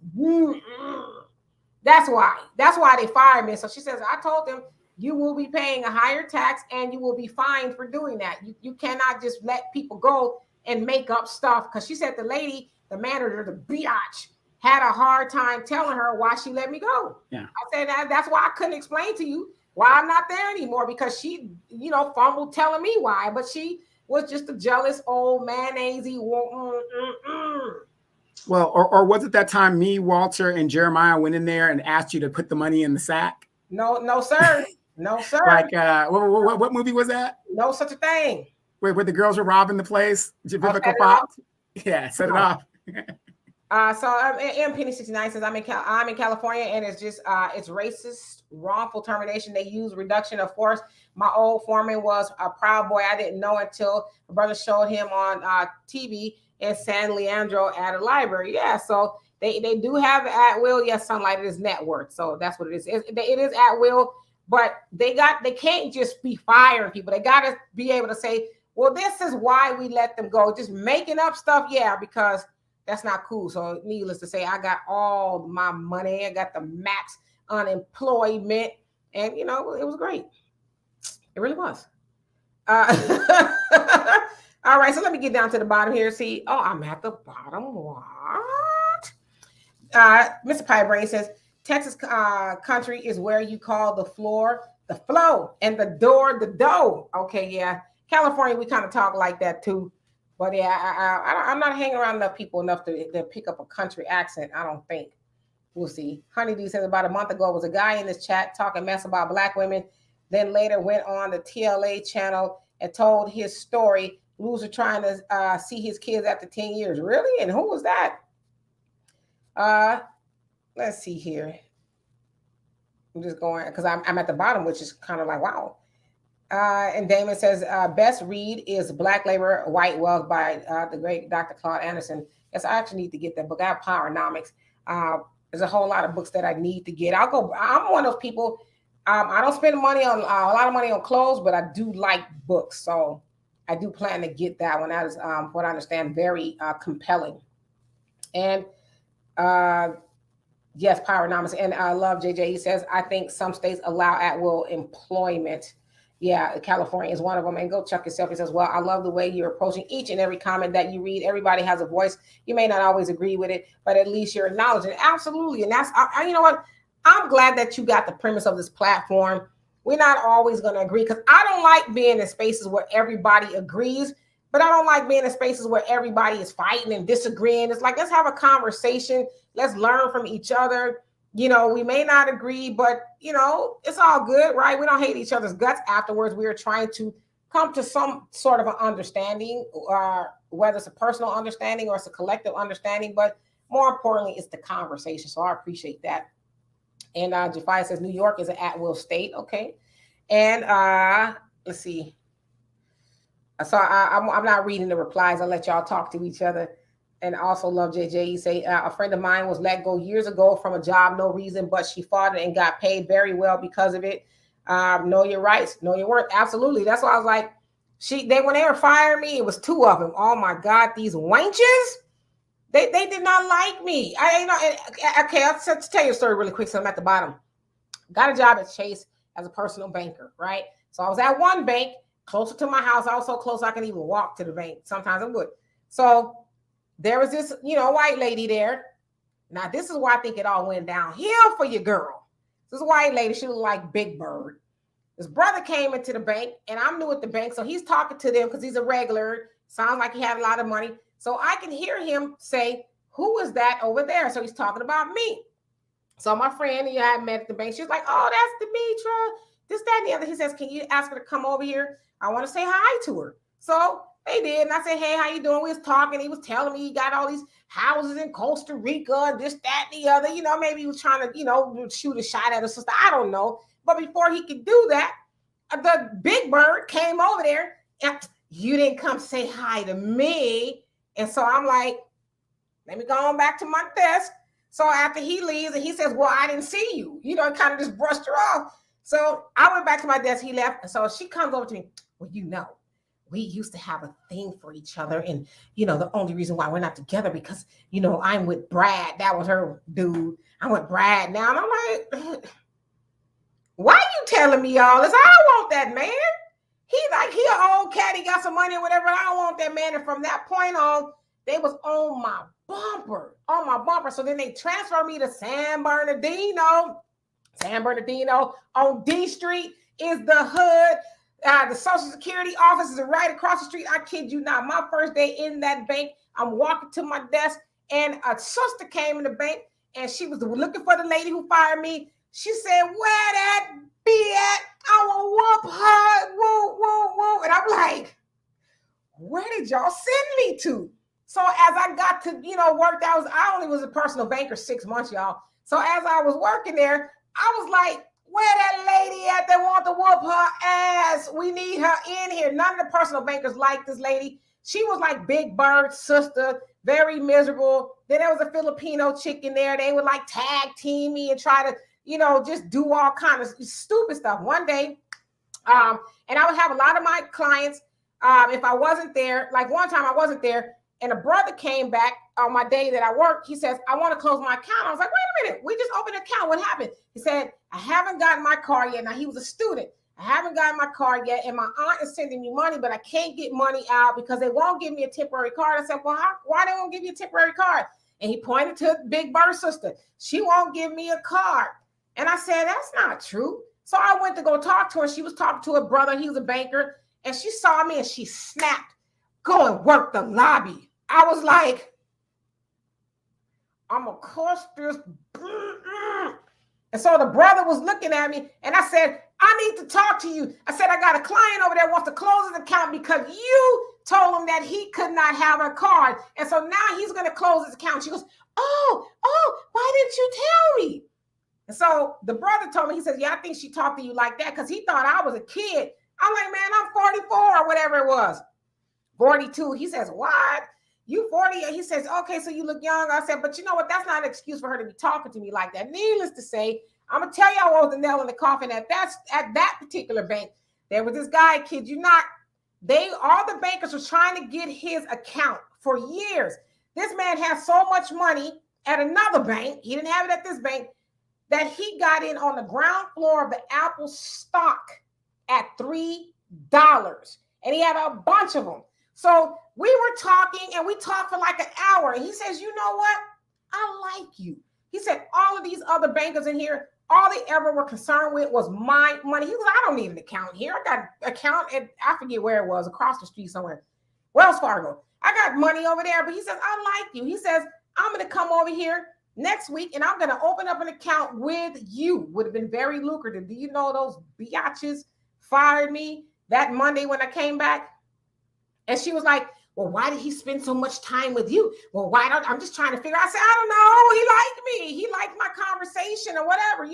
That's why they fired me. So she says, I told them you will be paying a higher tax and you will be fined for doing that. You cannot just let people go and make up stuff. Because she said the lady, the manager, the biatch, had a hard time telling her why she let me go. Yeah. I said that's why I couldn't explain to you why I'm not there anymore, because she, fumbled telling me why, but she was just a jealous old mayonnaise-y. Well, or was it that time me, Walter, and Jeremiah went in there and asked you to put the money in the sack? No, sir. No, sir. Like, what movie was that? No such a thing. Where the girls were robbing the place? Vivica Fox? Yeah, set it off. So Penny 69 says, I'm in California, and it's just it's racist, wrongful termination. They use reduction of force. My old foreman was a Proud Boy. I didn't know until my brother showed him on TV in San Leandro at a library. Yeah, so they do have at will. Yes, Sunlight is net worth. So that's what it is. It is at will, but they can't just be firing people. They got to be able to say, well, this is why we let them go. Just making up stuff, yeah, because that's not cool. So needless to say, I got all my money. I got the max unemployment. And, it was great. It really was. All right, so let me get down to the bottom here. See, I'm at the bottom. What? Mr. Piebrain says, Texas country is where you call the floor the flow and the door the dough. Okay, yeah. California, we kind of talk like that too. But yeah, I'm not hanging around enough people enough to pick up a country accent, I don't think. We'll see. Honeydew says about a month ago was a guy in this chat talking mess about Black women, then later went on the TLA channel and told his story. Loser trying to see his kids after 10 years. Really? And who was that? Let's see here. I'm just going, because I'm at the bottom, which is kind of like, wow. And Damon says, best read is Black Labor, White Wealth by the great Dr. Claude Anderson. Yes, I actually need to get that book. I have Powernomics. There's a whole lot of books that I need to get. I'm one of those people. I don't spend money on a lot of money on clothes, but I do like books. So I do plan to get that one. That is, what I understand, very compelling. And yes, Powernomics. And I love JJ. He says, I think some states allow at-will employment. Yeah, California is one of them. And go check yourself. He says, well, I love the way you're approaching each and every comment that you read. Everybody has a voice. You may not always agree with it, but at least you're acknowledging it. Absolutely. And that's, you know what? I'm glad that you got the premise of this platform. We're not always going to agree, because I don't like being in spaces where everybody agrees, but I don't like being in spaces where everybody is fighting and disagreeing. It's like, let's have a conversation. Let's learn from each other. We may not agree, but, it's all good, right? We don't hate each other's guts afterwards. We are trying to come to some sort of an understanding, whether it's a personal understanding or it's a collective understanding, but more importantly, it's the conversation. So I appreciate that. And Jafia says, New York is an at-will state. Okay. And let's see. So I'm not reading the replies. I'll let y'all talk to each other. And also love JJ. You say a friend of mine was let go years ago from a job, no reason, but she fought it and got paid very well because of it. Know your rights, know your worth. Absolutely. That's why I was like, when they were firing me, it was two of them. Oh my God, these wenches. They did not like me. Okay, I'll tell you a story really quick. So I'm at the bottom. Got a job at Chase as a personal banker, right? So I was at one bank closer to my house. I was so close I can even walk to the bank. Sometimes I'm good. So there was this, white lady there. Now, this is why I think it all went downhill for your girl. This white lady, she looked like Big Bird. His brother came into the bank, and I'm new at the bank, so he's talking to them because he's a regular. Sounds like he had a lot of money. So I can hear him say, who is that over there? So he's talking about me. So my friend I had met at the bank, she was like, oh, that's Demetra. This, that, and the other. He says, can you ask her to come over here? I want to say hi to her. So they did. And I said, hey, how you doing? We was talking. He was telling me he got all these houses in Costa Rica and this, that, and the other. Maybe he was trying to, shoot a shot at us sister. I don't know. But before he could do that, the Big Bird came over there. And you didn't come say hi to me. And so I'm like, let me go on back to my desk. So after he leaves and he says, well, I didn't see you, kind of just brushed her off. So I went back to my desk. He left. And so she comes over to me. Well, we used to have a thing for each other. And, the only reason why we're not together because, I'm with Brad. That was her dude. I'm with Brad now. And I'm like, why are you telling me all this? I don't want that man. He an old cat. He got some money or whatever. I don't want that man. And from that point on, they was on my bumper. So then they transferred me to San Bernardino. San Bernardino on D Street is the hood. The Social Security office is right across the street. I kid you not. My first day in that bank, I'm walking to my desk, and a sister came in the bank, and she was looking for the lady who fired me. She said, "Where that be at? I will whoop her." Woo, woo, woo. And I'm like, where did y'all send me to? So as I got to, work, I only was a personal banker 6 months, y'all. So as I was working there, I was like, where that lady at that want to whoop her ass? We need her in here. None of the personal bankers liked this lady. She was like Big Bird's sister, very miserable. Then there was a Filipino chick in there. They would like tag team me and try to, just do all kind of stupid stuff. One day, and I would have a lot of my clients, if I wasn't there, like one time I wasn't there, and a brother came back on my day that I worked. He says, I want to close my account. I was like, wait a minute. We just opened an account. What happened? He said, I haven't gotten my card yet. Now, he was a student. I haven't gotten my card yet. And my aunt is sending me money, but I can't get money out because they won't give me a temporary card. I said, well, why they won't give you a temporary card? And he pointed to Big Bird's sister. She won't give me a card. And I said, that's not true. So I went to go talk to her. She was talking to her brother. He was a banker. And she saw me and she snapped, go and work the lobby. I was like, I'm a cost this. And so the brother was looking at me and I said, I need to talk to you. I said, I got a client over there who wants to close his account because you told him that he could not have a card. And so now he's going to close his account. She goes, oh, why didn't you tell me? And so the brother told me, he says, yeah, I think she talked to you like that because he thought I was a kid. I'm like, man, I'm 44 or whatever it was. 42. He says, what? You 40? He says, okay, so you look young. I said, but you know what? That's not an excuse for her to be talking to me like that. Needless to say, I'm going to tell y'all what was the nail in the coffin at that particular bank. There was this guy, kid you not, all the bankers were trying to get his account for years. This man has so much money at another bank. He didn't have it at this bank that he got in on the ground floor of the Apple stock at $3. And he had a bunch of them. So we were talking and we talked for like an hour. And he says, you know what? I like you. He said, all of these other bankers in here, all they ever were concerned with was my money. He goes, I don't need an account here. I got an account at, I forget where it was, across the street somewhere. Wells Fargo. I got money over there. But he says, I like you. He says, I'm going to come over here next week and I'm going to open up an account with you. Would have been very lucrative. Do you know those biatches fired me that Monday when I came back? And she was like, well, why did he spend so much time with you? Well, I'm just trying to figure out. I said, I don't know. He liked me. He liked my conversation or whatever,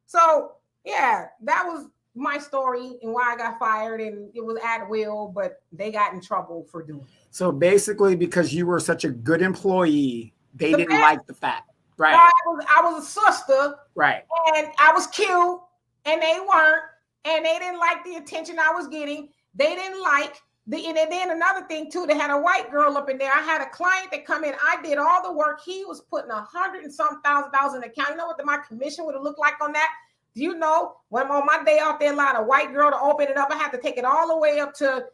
So yeah, that was my story and why I got fired. And it was at will, but they got in trouble for doing it. So basically, because you were such a good employee, they didn't like the fact. Right. I was a sister. Right. And I was cute and they weren't. And they didn't like the attention I was getting. They didn't like and then another thing too, they had a white girl up in there. I had a client that come in. I did all the work. He was putting $100,000 and some in the account. You know what my commission would have looked like on that? Do you know when on my day off, they allowed a white girl to open it up? I had to take it all the way up to,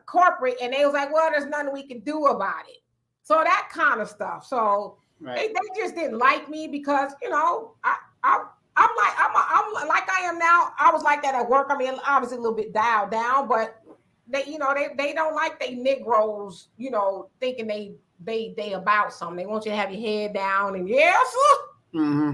corporate. And they was like, well, there's nothing we can do about it. So that kind of stuff. So they just didn't like me because, I'm like I am now. I was like that at work. I mean, obviously a little bit dialed down, but they don't like they Negroes, thinking they about something. They want you to have your head down and yes. Mm-hmm.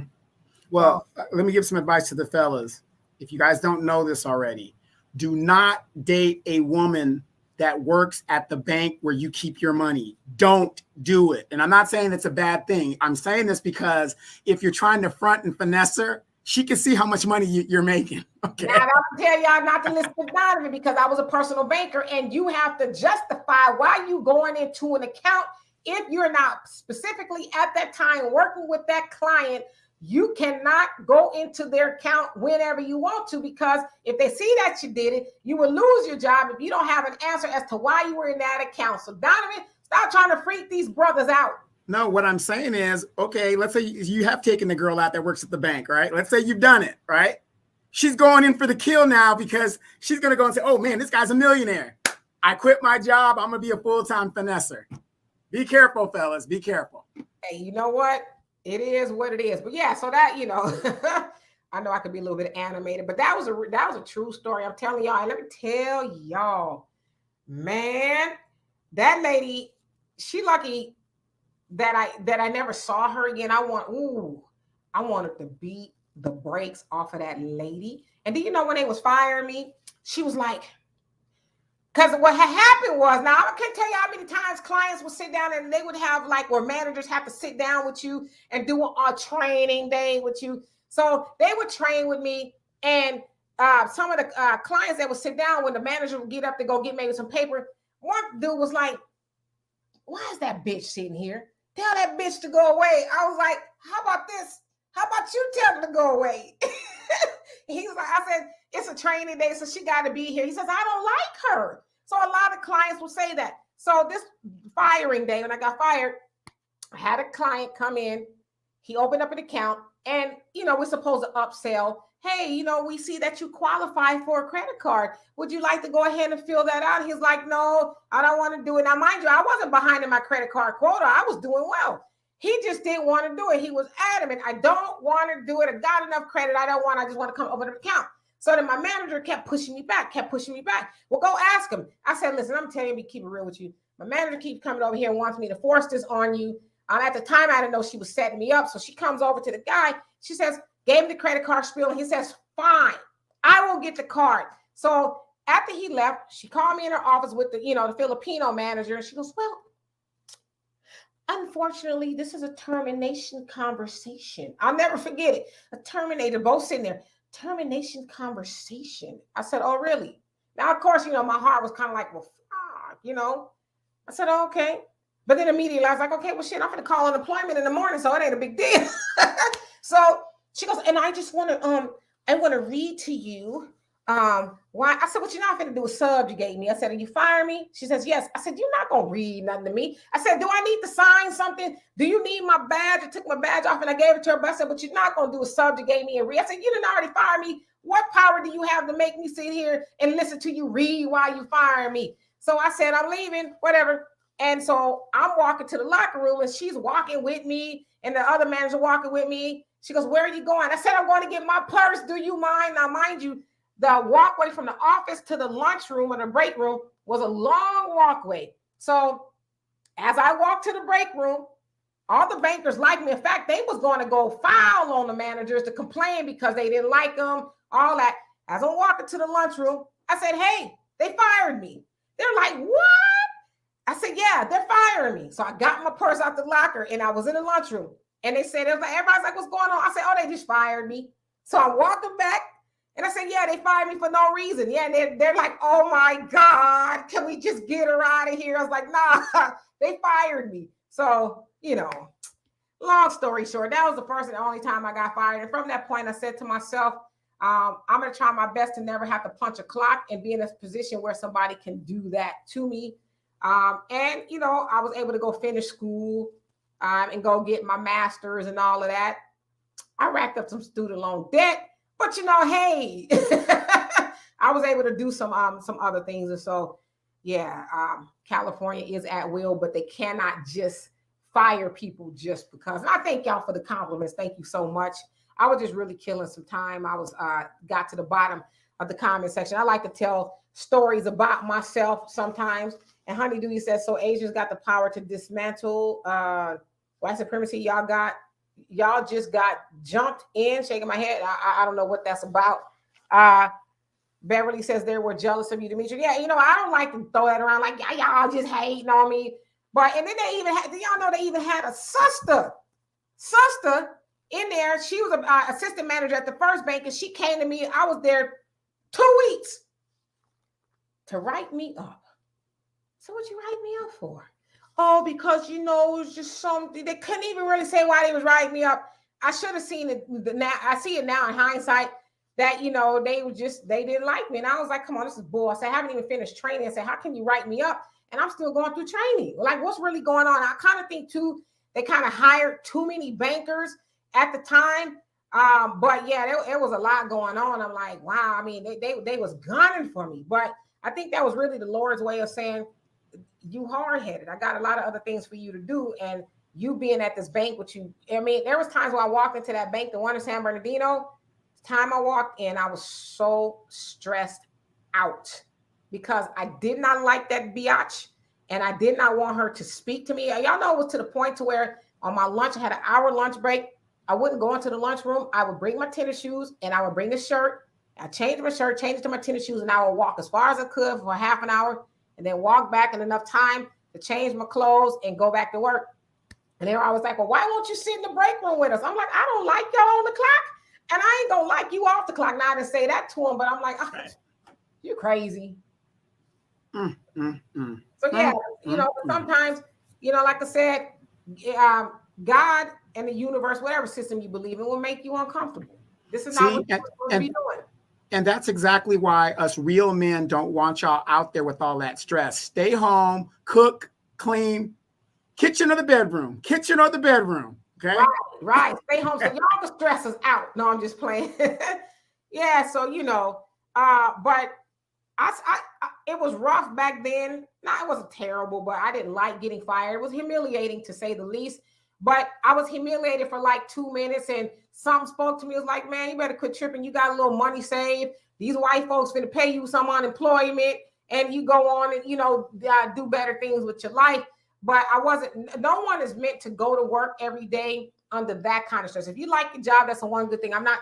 Well, let me give some advice to the fellas. If you guys don't know this already, do not date a woman that works at the bank where you keep your money. Don't do it. And I'm not saying it's a bad thing. I'm saying this because if you're trying to front and finesse her, she can see how much money you're making. Okay. Now, I'll tell y'all not to listen to Donovan because I was a personal banker and you have to justify why you going into an account if you're not specifically at that time working with that client. you cannot go into their account whenever you want to, because if they see that you did it, you will lose your job if you don't have an answer as to why you were in that account. So Donovan, stop trying to freak these brothers out. No, what I'm saying is, okay, let's say you have taken the girl out that works at the bank, right? Let's say you've done it, right? She's going in for the kill now because she's going to go and say, oh man, this guy's a millionaire. I quit my job. I'm going to be a full-time finesser. Be careful, fellas. Be careful. Hey, you know what? It is what it is. But yeah, so that, you know, I know I could be a little bit animated, but that was a true story. I'm telling y'all. And let me tell y'all, man, that lady, she lucky that I never saw her again. I wanted to beat the brakes off of that lady. And do you know when they was firing me, she was like, because what had happened was, now I can't tell you how many times clients would sit down and they would have like, or managers have to sit down with you and do a training day with you. So they would train with me, and some of the clients that would sit down when the manager would get up to go get maybe some paper, one dude was like, why is that bitch sitting here? Tell that bitch to go away. I was like, how about this? How about you tell her to go away? He was like, I said, it's a training day, so she got to be here. He says, I don't like her. So a lot of clients will say that. So this firing day, when I got fired, I had a client come in. He opened up an account, and, you know, we're supposed to upsell. Hey, you know, we see that you qualify for a credit card. Would you like to go ahead and fill that out? He's like, no, I don't want to do it. Now, mind you, I wasn't behind in my credit card quota. I was doing well. He just didn't want to do it. He was adamant. I don't want to do it. I got enough credit. I just want to come open an account. So then my manager kept pushing me back. Well, go ask him. I said, listen, I'm telling you, keep it real with you. My manager keeps coming over here and wants me to force this on you. At the time, I didn't know she was setting me up. So she comes over to the guy. She says, gave him the credit card spiel. And he says, fine, I will get the card. So after he left, she called me in her office with the Filipino manager. And she goes, well, unfortunately, this is a termination conversation. I'll never forget it. A terminator, both sitting there. Termination conversation. I said, oh, really? Now, of course, my heart was kind of like, well, fuck, I said, oh, okay. But then immediately I was like, okay, well, shit, I'm going to call unemployment in the morning, so it ain't a big deal. So she goes, and I just want to read to you why. I said, what you're not going to do is subjugate me. I said, are you firing me? She says, yes. I said, you're not going to read nothing to me. I said, do I need to sign something? Do you need my badge? I took my badge off and I gave it to her. But I said, what you're not going to do is subjugate me and read. I said, you didn't already fire me. What power do you have to make me sit here and listen to you read while you fire me? So I said, I'm leaving, whatever. And so I'm walking to the locker room, and she's walking with me, and the other manager walking with me. She goes, where are you going? I said, I'm going to get my purse. Do you mind? Now, mind you, the walkway from the office to the lunchroom or the break room was a long walkway. So as I walked to the break room, all the bankers liked me. In fact, they was going to go file on the managers to complain because they didn't like them, all that. As I'm walking to the lunchroom, I said, hey, they fired me. They're like, what? I said, yeah, they're firing me. So I got my purse out the locker, and I was in the lunchroom. And they said, everybody's like, what's going on? I said, oh, they just fired me. So I'm walking back, and I said, yeah, they fired me for no reason. Yeah, and they're like, oh, my God, can we just get her out of here? I was like, nah, they fired me. So, long story short, that was the first and only time I got fired. And from that point, I said to myself, I'm going to try my best to never have to punch a clock and be in a position where somebody can do that to me. And I was able to go finish school and go get my master's and all of that. I racked up some student loan debt, but hey, I was able to do some other things. And so, yeah, California is at will, but they cannot just fire people just because. And I thank y'all for the compliments. Thank you so much. I was just really killing some time. I was got to the bottom of the comment section. I like to tell stories about myself sometimes. And Honeydew says, so Asians got the power to dismantle white supremacy. Y'all just got jumped in, shaking my head. I don't know what that's about. Beverly says they were jealous of you, Demetri. Yeah, I don't like to throw that around like y'all just hating on me. But and then they even had, do y'all know they even had a sister in there. She was an assistant manager at the first bank, and she came to me. I was there 2 weeks to write me up. So what you write me up for? Oh, because, it was just something. They couldn't even really say why they was writing me up. I should have seen it now. I see it now in hindsight that, they didn't like me. And I was like, come on, this is bull. I said, I haven't even finished training. I said, how can you write me up? And I'm still going through training. Like, what's really going on? I kind of think too, they kind of hired too many bankers at the time. But yeah, it was a lot going on. I'm like, wow. I mean, they was gunning for me, but I think that was really the Lord's way of saying, you hard-headed. I got a lot of other things for you to do. And you being at this bank with you, I mean, there was times where I walked into that bank, the one in San Bernardino. Time I walked in, I was so stressed out because I did not like that biatch, and I did not want her to speak to me. Y'all know it was to the point to where on my lunch, I had an hour lunch break. I wouldn't go into the lunchroom. I would bring my tennis shoes and I would bring the shirt. I changed my shirt, changed it to my tennis shoes, and I would walk as far as I could for half an hour and then walk back in enough time to change my clothes and go back to work. And they were always like, well, why won't you sit in the break room with us? I'm like, I don't like y'all on the clock. And I ain't gonna like you off the clock. Now I didn't say that to him, but I'm like, oh, you're crazy. So yeah, sometimes, like I said, God and the universe, whatever system you believe in, will make you uncomfortable. This is not what you're supposed to be doing. And that's exactly why us real men don't want y'all out there with all that stress. Stay home, cook, clean, kitchen or the bedroom. Okay. Right. Stay home. So y'all the stress is out. No, I'm just playing. Yeah. So, but it was rough back then. No, it wasn't terrible, but I didn't like getting fired. It was humiliating to say the least, but I was humiliated for like 2 minutes and something spoke to me. It was like, man, you better quit tripping. You got a little money saved. These white folks finna pay you some unemployment and you go on and, do better things with your life. But no one is meant to go to work every day under that kind of stress. If you like your job, that's the one good thing. I'm not,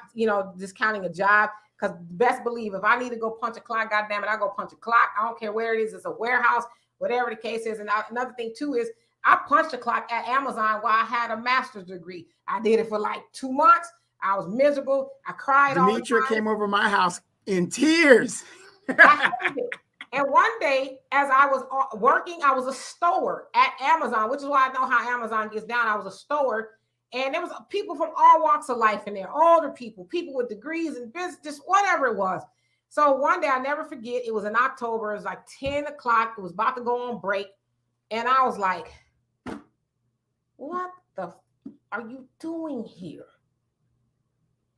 discounting a job, because best believe if I need to go punch a clock, goddamn it, I go punch a clock. I don't care where it is. It's a warehouse, whatever the case is. And another thing too is I punched a clock at Amazon while I had a master's degree. I did it for like 2 months. I was miserable. I cried all the time. Demetra came over my house in tears. I hated it. And one day, as I was working, I was a stower at Amazon, which is why I know how Amazon gets down. I was a stower, and there was people from all walks of life in there, older people with degrees in business, just whatever it was. So one day, I never forget, it was in October. It was like 10 o'clock. It was about to go on break. And I was like, what the are you doing here?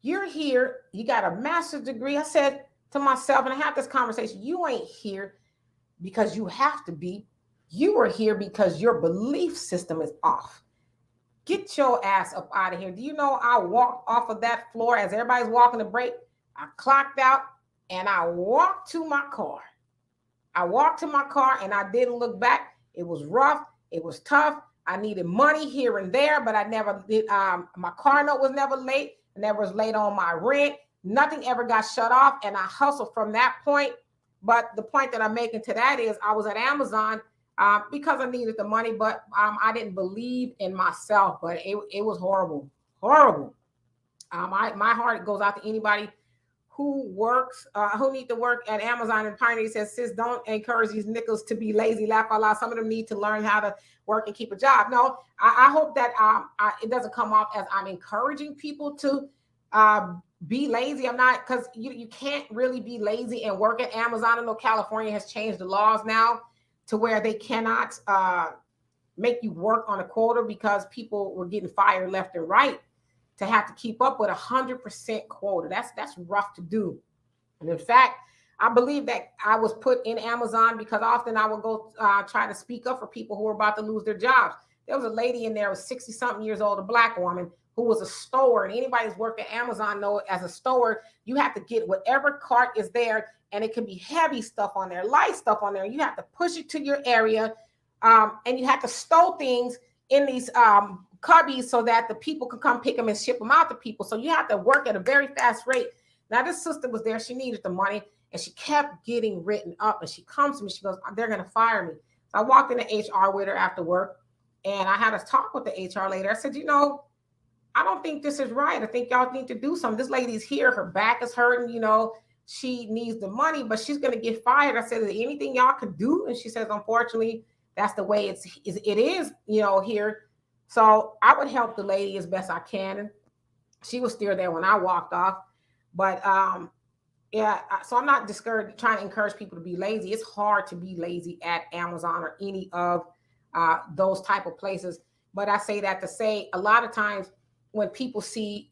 You're here. You got a master's degree. I said to myself, and I had this conversation, you ain't here because you have to be. You are here because your belief system is off. Get your ass up out of here. Do you know I walked off of that floor as everybody's walking to break? I clocked out and I walked to my car. And I didn't look back. It was rough. It was tough. I needed money here and there, but I never did. My car note was never late. I never was late on my rent. Nothing ever got shut off, and I hustled from that point. But the point that I'm making to that is I was at Amazon because I needed the money, but I didn't believe in myself. But it was horrible. My heart goes out to anybody who works, who need to work at Amazon. And Pioneer says, sis, don't encourage these nickels to be lazy, laugh out loud. Some of them need to learn how to work and keep a job. No, I hope that it doesn't come off as I'm encouraging people to be lazy. I'm not, because you can't really be lazy and work at Amazon. I know California has changed the laws now to where they cannot make you work on a quota because people were getting fired left and right to have to keep up with 100% quota. That's rough to do. And in fact, I believe that I was put in Amazon because often I would go try to speak up for people who were about to lose their jobs. There was a lady in there, was 60-something years old, a Black woman, who was a stower. And anybody who's worked at Amazon know as a stower, you have to get whatever cart is there, and it can be heavy stuff on there, light stuff on there. You have to push it to your area, and you have to stow things in these cubbies so that the people can come pick them and ship them out to people. So you have to work at a very fast rate. Now, this sister was there. She needed the money, and she kept getting written up. And she comes to me. She goes, they're going to fire me. So I walked into HR with her after work, and I had a talk with the HR lady. I said, I don't think this is right. I think y'all need to do something. This lady's here. Her back is hurting. She needs the money, but she's going to get fired. I said, is there anything y'all can do? And she says, unfortunately, that's the way it is, here. So I would help the lady as best I can. She was still there when I walked off. But yeah, so I'm not discouraged, trying to encourage people to be lazy. It's hard to be lazy at Amazon or any of those type of places. But I say that to say a lot of times when people see,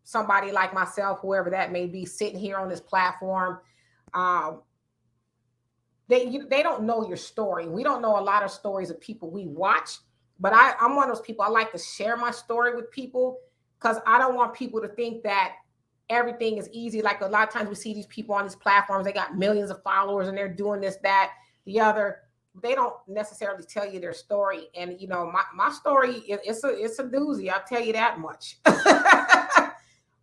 somebody like myself, whoever that may be, sitting here on this platform, um, they don't know your story. We don't know a lot of stories of people we watch, but I'm one of those people. I like to share my story with people because I don't want people to think that everything is easy. Like a lot of times we see these people on these platforms, they got millions of followers and they're doing this, that, the other. They don't necessarily tell you their story. And my story, it's a doozy. I'll tell you that much.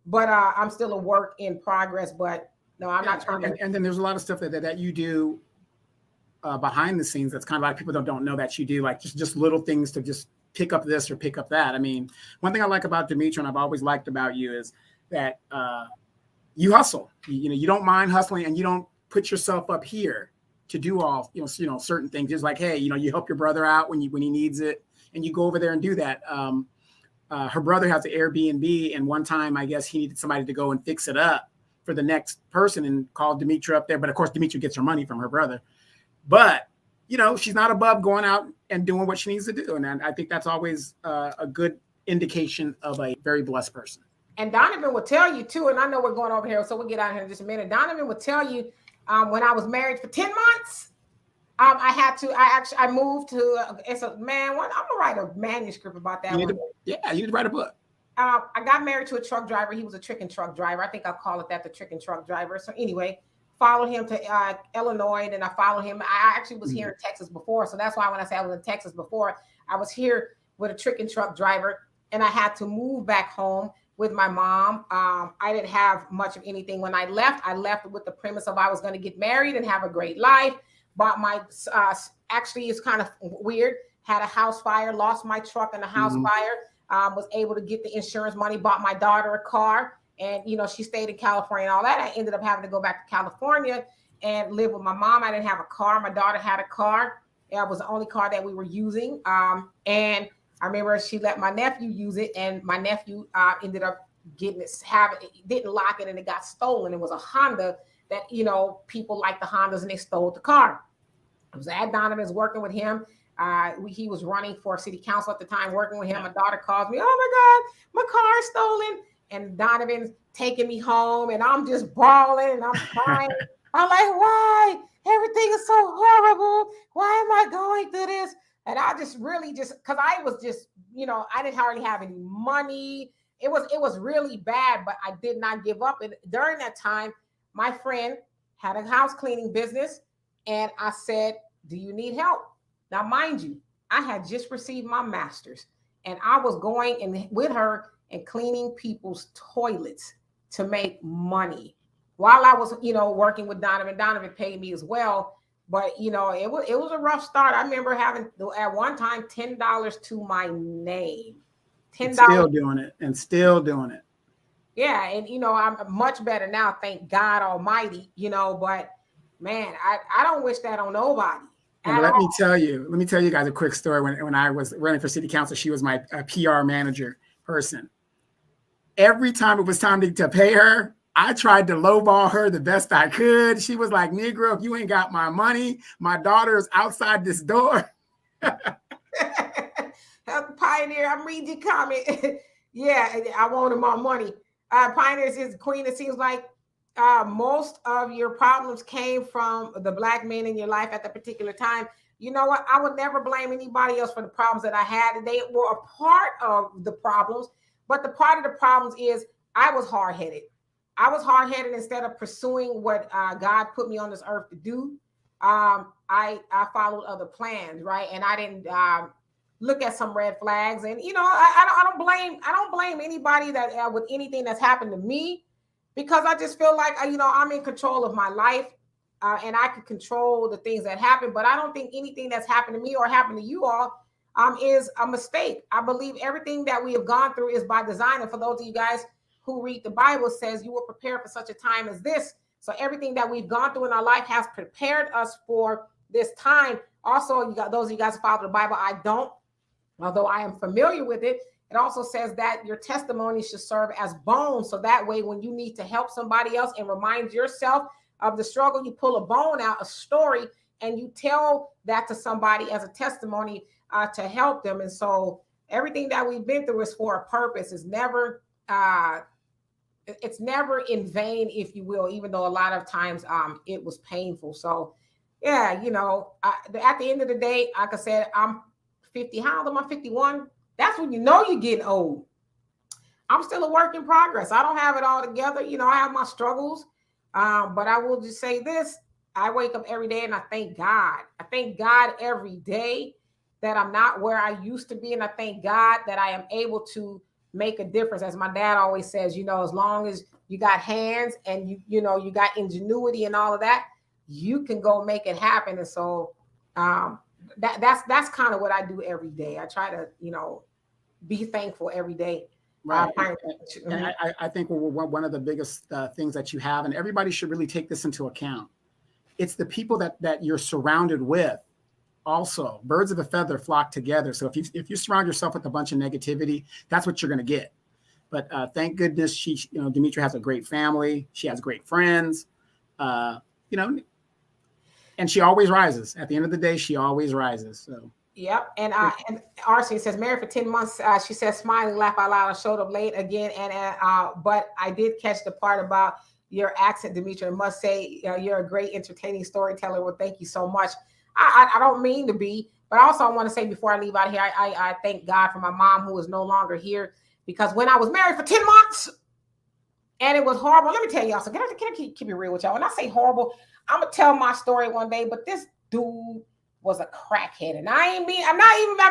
But I'm still a work in progress. But no, I'm not trying to. And then there's a lot of stuff that you do behind the scenes that's kind of a lot of people don't know that you do, like just little things to just pick up this or pick up that. I mean, one thing I like about Demetra, and I've always liked about you, is that you hustle. You don't mind hustling, and you don't put yourself up here to do all certain things. Just like, hey, you help your brother out when he needs it, and you go over there and do that. Her brother has an Airbnb, and one time I guess he needed somebody to go and fix it up for the next person, and called Demetra up there. But of course, Demetra gets her money from her brother. But she's not above going out and doing what she needs to do, and I think that's always a good indication of a very blessed person. And Donovan will tell you too, and I know we're going over here, so we'll get out here in just a minute. Donovan will tell you, when I was married for 10 months, I moved to, I'm gonna write a manuscript about that. You need to write a book. I got married to a truck driver. He was a chicken truck driver. I think I'll call it that, the chicken truck driver. So anyway, followed him to Illinois, and I followed him. I actually was here in Texas before. So that's why when I say I was in Texas before, I was here with a chicken truck driver, and I had to move back home with my mom. I didn't have much of anything when I left. I left with the premise of I was going to get married and have a great life. Bought my, actually it's kind of weird, had a house fire, lost my truck in the house fire, was able to get the insurance money, bought my daughter a car, and she stayed in California and all that. I ended up having to go back to California and live with my mom. I didn't have a car. My daughter had a car. It was the only car that we were using. And I remember she let my nephew use it, and my nephew ended up didn't lock it, and it got stolen. It was a Honda that, people like the Hondas, and they stole the car. It was at Donovan's, working with him. He was running for city council at the time, working with him. My daughter calls me, oh my God, my car is stolen. And Donovan's taking me home, and I'm just bawling and I'm crying. I'm like, why? Everything is so horrible. Why am I going through this? And I just really because I was just, I didn't hardly have any money. It was really bad, but I did not give up. And during that time, my friend had a house cleaning business, and I said, do you need help? Now, mind you, I had just received my master's, and I was going in with her and cleaning people's toilets to make money while I was, working with Donovan. Donovan paid me as well. But, it was a rough start. I remember having at one time $10 to my name. $10. Still doing it. Yeah. And, I'm much better now. Thank God Almighty, but man, I don't wish that on nobody. And let me tell you guys a quick story. When I was running for city council, she was my PR manager person. Every time it was time to pay her, I tried to lowball her the best I could. She was like, Negro, if you ain't got my money, my daughter is outside this door. Pioneer, I'm reading your comment. Yeah, I wanted my money. Pioneer is queen. It seems like most of your problems came from the Black men in your life at that particular time. You know what? I would never blame anybody else for the problems that I had. They were a part of the problems, but the part of the problems is I was hard-headed. I was hard-headed. Instead of pursuing what God put me on this earth to do, I followed other plans, right? And I didn't look at some red flags. And I don't blame anybody that with anything that's happened to me, because I just feel like I'm in control of my life, and I can control the things that happen. But I don't think anything that's happened to me or happened to you all is a mistake. I believe everything that we have gone through is by design. And for those of you guys who read the Bible, says you were prepared for such a time as this. So everything that we've gone through in our life has prepared us for this time. Also, those of you guys who follow the Bible, I don't, although I am familiar with it. It also says that your testimony should serve as bones. So that way, when you need to help somebody else and remind yourself of the struggle, you pull a bone out, a story, and you tell that to somebody as a testimony to help them. And so everything that we've been through is for a purpose. It's never in vain, if you will, even though a lot of times it was painful. So yeah, you know, at the end of the day, like I said, I'm 50. How old am I? 51. That's when you know you're getting old. I'm still a work in progress. I don't have it all together. You know, I have my struggles. But I will just say this. I wake up every day and I thank God. I thank God every day that I'm not where I used to be. And I thank God that I am able to make a difference. As my dad always says, you know, as long as you got hands and you got ingenuity and all of that, you can go make it happen. And so that's kind of what I do every day. I try to, you know, be thankful every day. Right. And I think one of the biggest things that you have, and everybody should really take this into account, it's the people that you're surrounded with. Also, birds of a feather flock together. So if you surround yourself with a bunch of negativity, that's what you're going to get. But thank goodness Demetra has a great family. She has great friends, and she always rises. At the end of the day, she always rises. So. Yep. And Arcee says, married for 10 months. She says, smiling, laugh out loud. I showed up late again. But I did catch the part about your accent, Demetra. I must say, you're a great entertaining storyteller. Well, thank you so much. I don't mean to be, but also I want to say before I leave out here, I thank God for my mom who is no longer here, because when I was married for 10 months and it was horrible, let me tell y'all, so can I keep it real with y'all? When I say horrible, I'm going to tell my story one day, but this dude was a crackhead. And I'm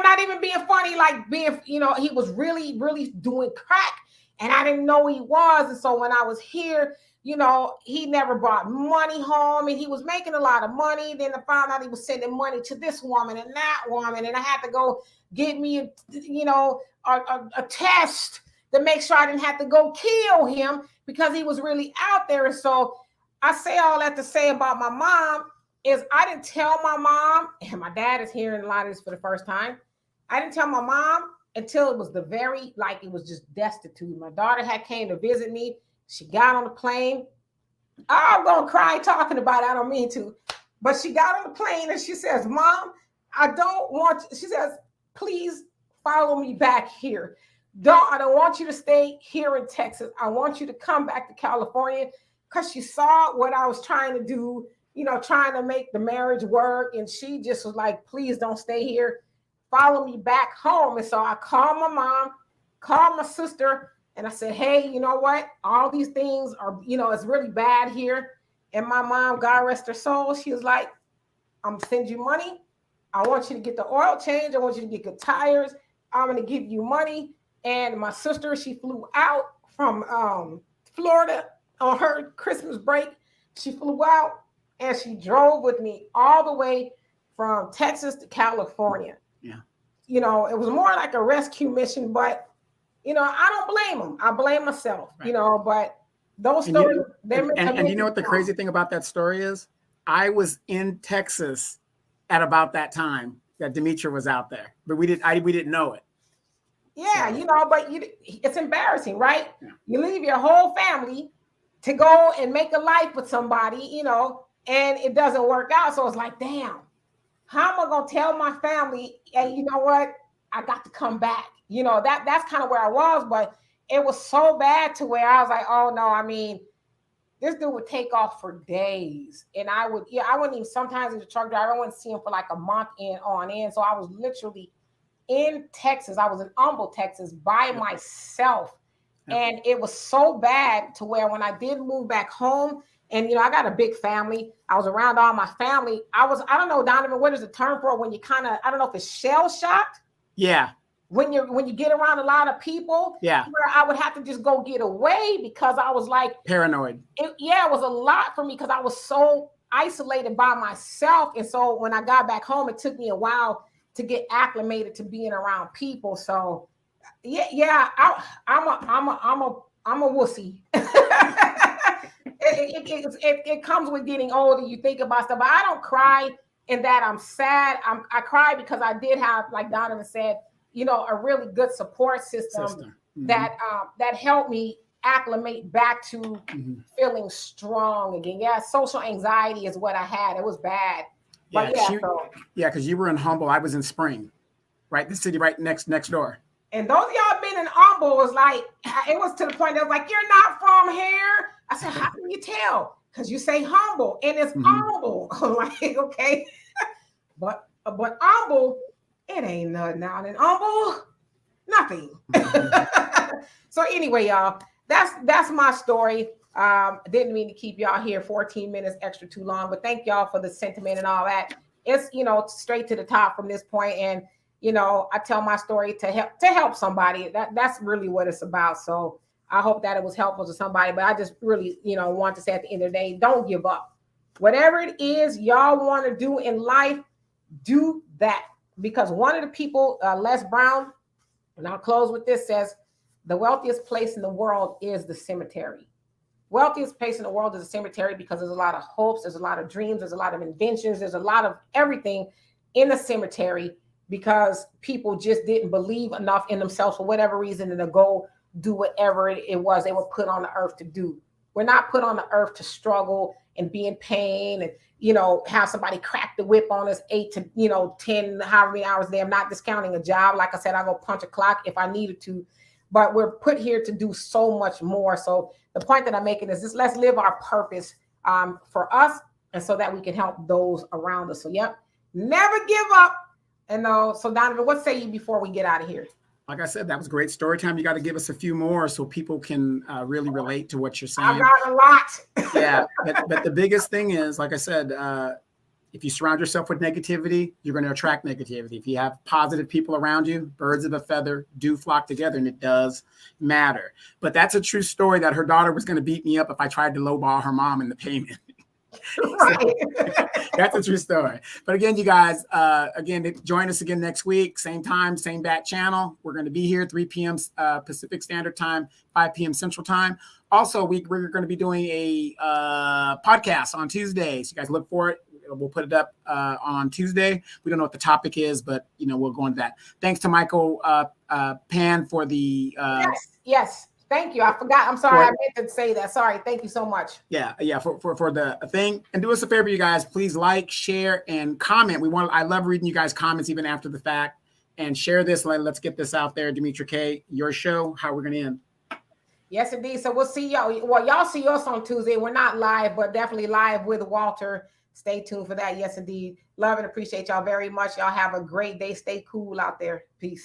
not even being funny, like being, he was really, really doing crack and I didn't know he was. And so when I was here, he never brought money home and he was making a lot of money. Then I found out he was sending money to this woman and that woman. And I had to go get me, a test to make sure I didn't have to go kill him because he was really out there. And so I say all that to say about my mom is I didn't tell my mom, and my dad is hearing a lot of this for the first time. I didn't tell my mom until it was it was just destitute. My daughter had came to visit me. She got on the plane. I'm going to cry talking about it. I don't mean to. But she got on the plane and she says, Mom, she says, please follow me back here. I don't want you to stay here in Texas. I want you to come back to California, because she saw what I was trying to do, trying to make the marriage work. And she just was like, please don't stay here. Follow me back home. And so I called my mom, called my sister, and I said, hey, you know what? All these things are, it's really bad here. And my mom, God rest her soul, she was like, I'm going to send you money. I want you to get the oil change. I want you to get good tires. I'm going to give you money. And my sister, she flew out from Florida on her Christmas break. She flew out and she drove with me all the way from Texas to California. Yeah. It was more like a rescue mission, but I don't blame them. I blame myself, right. But those stories. And you know what the crazy thing about that story is? I was in Texas at about that time that Demetra was out there, but we didn't know it. Yeah, so. But it's embarrassing, right? Yeah. You leave your whole family to go and make a life with somebody, and it doesn't work out. So it's like, damn, how am I going to tell my family, and you know what? I got to come back. That's kind of where I was, but it was so bad to where I was like, oh no, I mean, this dude would take off for days. And I wouldn't even, sometimes as a truck driver, I wouldn't see him for like a month on end. So I was literally in Texas. I was in Humble, Texas by myself. And it was so bad to where when I did move back home, and I got a big family, I was around all my family. I don't know, Donovan, what is the term for when you kind of, I don't know if it's shell shocked. Yeah. When you get around a lot of people, yeah, where I would have to just go get away because I was like paranoid. It was a lot for me because I was so isolated by myself. And so when I got back home, it took me a while to get acclimated to being around people. So I'm a wussy. It comes with getting older. You think about stuff, but I don't cry in that I'm sad. I cry because I did have, like Donovan said, a really good support system. that helped me acclimate back to feeling strong again. Yeah, social anxiety is what I had. It was bad. But because you were in Humble, I was in Spring, right? The city right next door. And those of y'all been in Humble was like, it was to the point that was like, you're not from here. I said, how can you tell? Because you say Humble and it's Humble. I'm like, okay. but Humble, it ain't nothing out in Humble. Nothing. So anyway, y'all, that's my story. Didn't mean to keep y'all here 14 minutes extra too long, but thank y'all for the sentiment and all that. It's straight to the top from this point, and I tell my story to help somebody. That's really what it's about. So I hope that it was helpful to somebody. But I just really want to say at the end of the day, don't give up. Whatever it is y'all want to do in life, do that. Because one of the people, Les Brown, and I'll close with this, says the wealthiest place in the world is the cemetery. Wealthiest place in the world is the cemetery because there's a lot of hopes, there's a lot of dreams, there's a lot of inventions, there's a lot of everything in the cemetery because people just didn't believe enough in themselves for whatever reason and to go do whatever it was they were put on the earth to do. We're not put on the earth to struggle and be in pain and have somebody crack the whip on us 8 to 10, however many hours a day. I'm not discounting a job. Like I said, I'll go punch a clock if I needed to, but we're put here to do so much more. So the point that I'm making is just let's live our purpose for us and so that we can help those around us. So never give up. And so Donovan, what say you before we get out of here? Like I said, that was great story time. You got to give us a few more so people can really relate to what you're saying. I got a lot. Yeah, but the biggest thing is, like I said, if you surround yourself with negativity, you're going to attract negativity. If you have positive people around you, birds of a feather do flock together, and it does matter. But that's a true story that her daughter was going to beat me up if I tried to lowball her mom in the payment. Right. That's a true story. But again, you guys, join us again next week. Same time, same bat channel. We're going to be here 3 p.m. Pacific Standard Time, 5 p.m. Central Time. Also, we're going to be doing a podcast on Tuesday. So you guys look for it. We'll put it up on Tuesday. We don't know what the topic is, but we'll go into that. Thanks to Michael Pan for the yes. Thank you. I forgot. I'm sorry. I meant to say that. Sorry. Thank you so much. Yeah. For the thing. And do us a favor, you guys. Please like, share, and comment. I love reading you guys' comments even after the fact. And share this. Let's get this out there. Demetra K, your show. How we're going to end. Yes, indeed. So we'll see y'all. Well, y'all see us on Tuesday. We're not live, but definitely live with Walter. Stay tuned for that. Yes, indeed. Love and appreciate y'all very much. Y'all have a great day. Stay cool out there. Peace.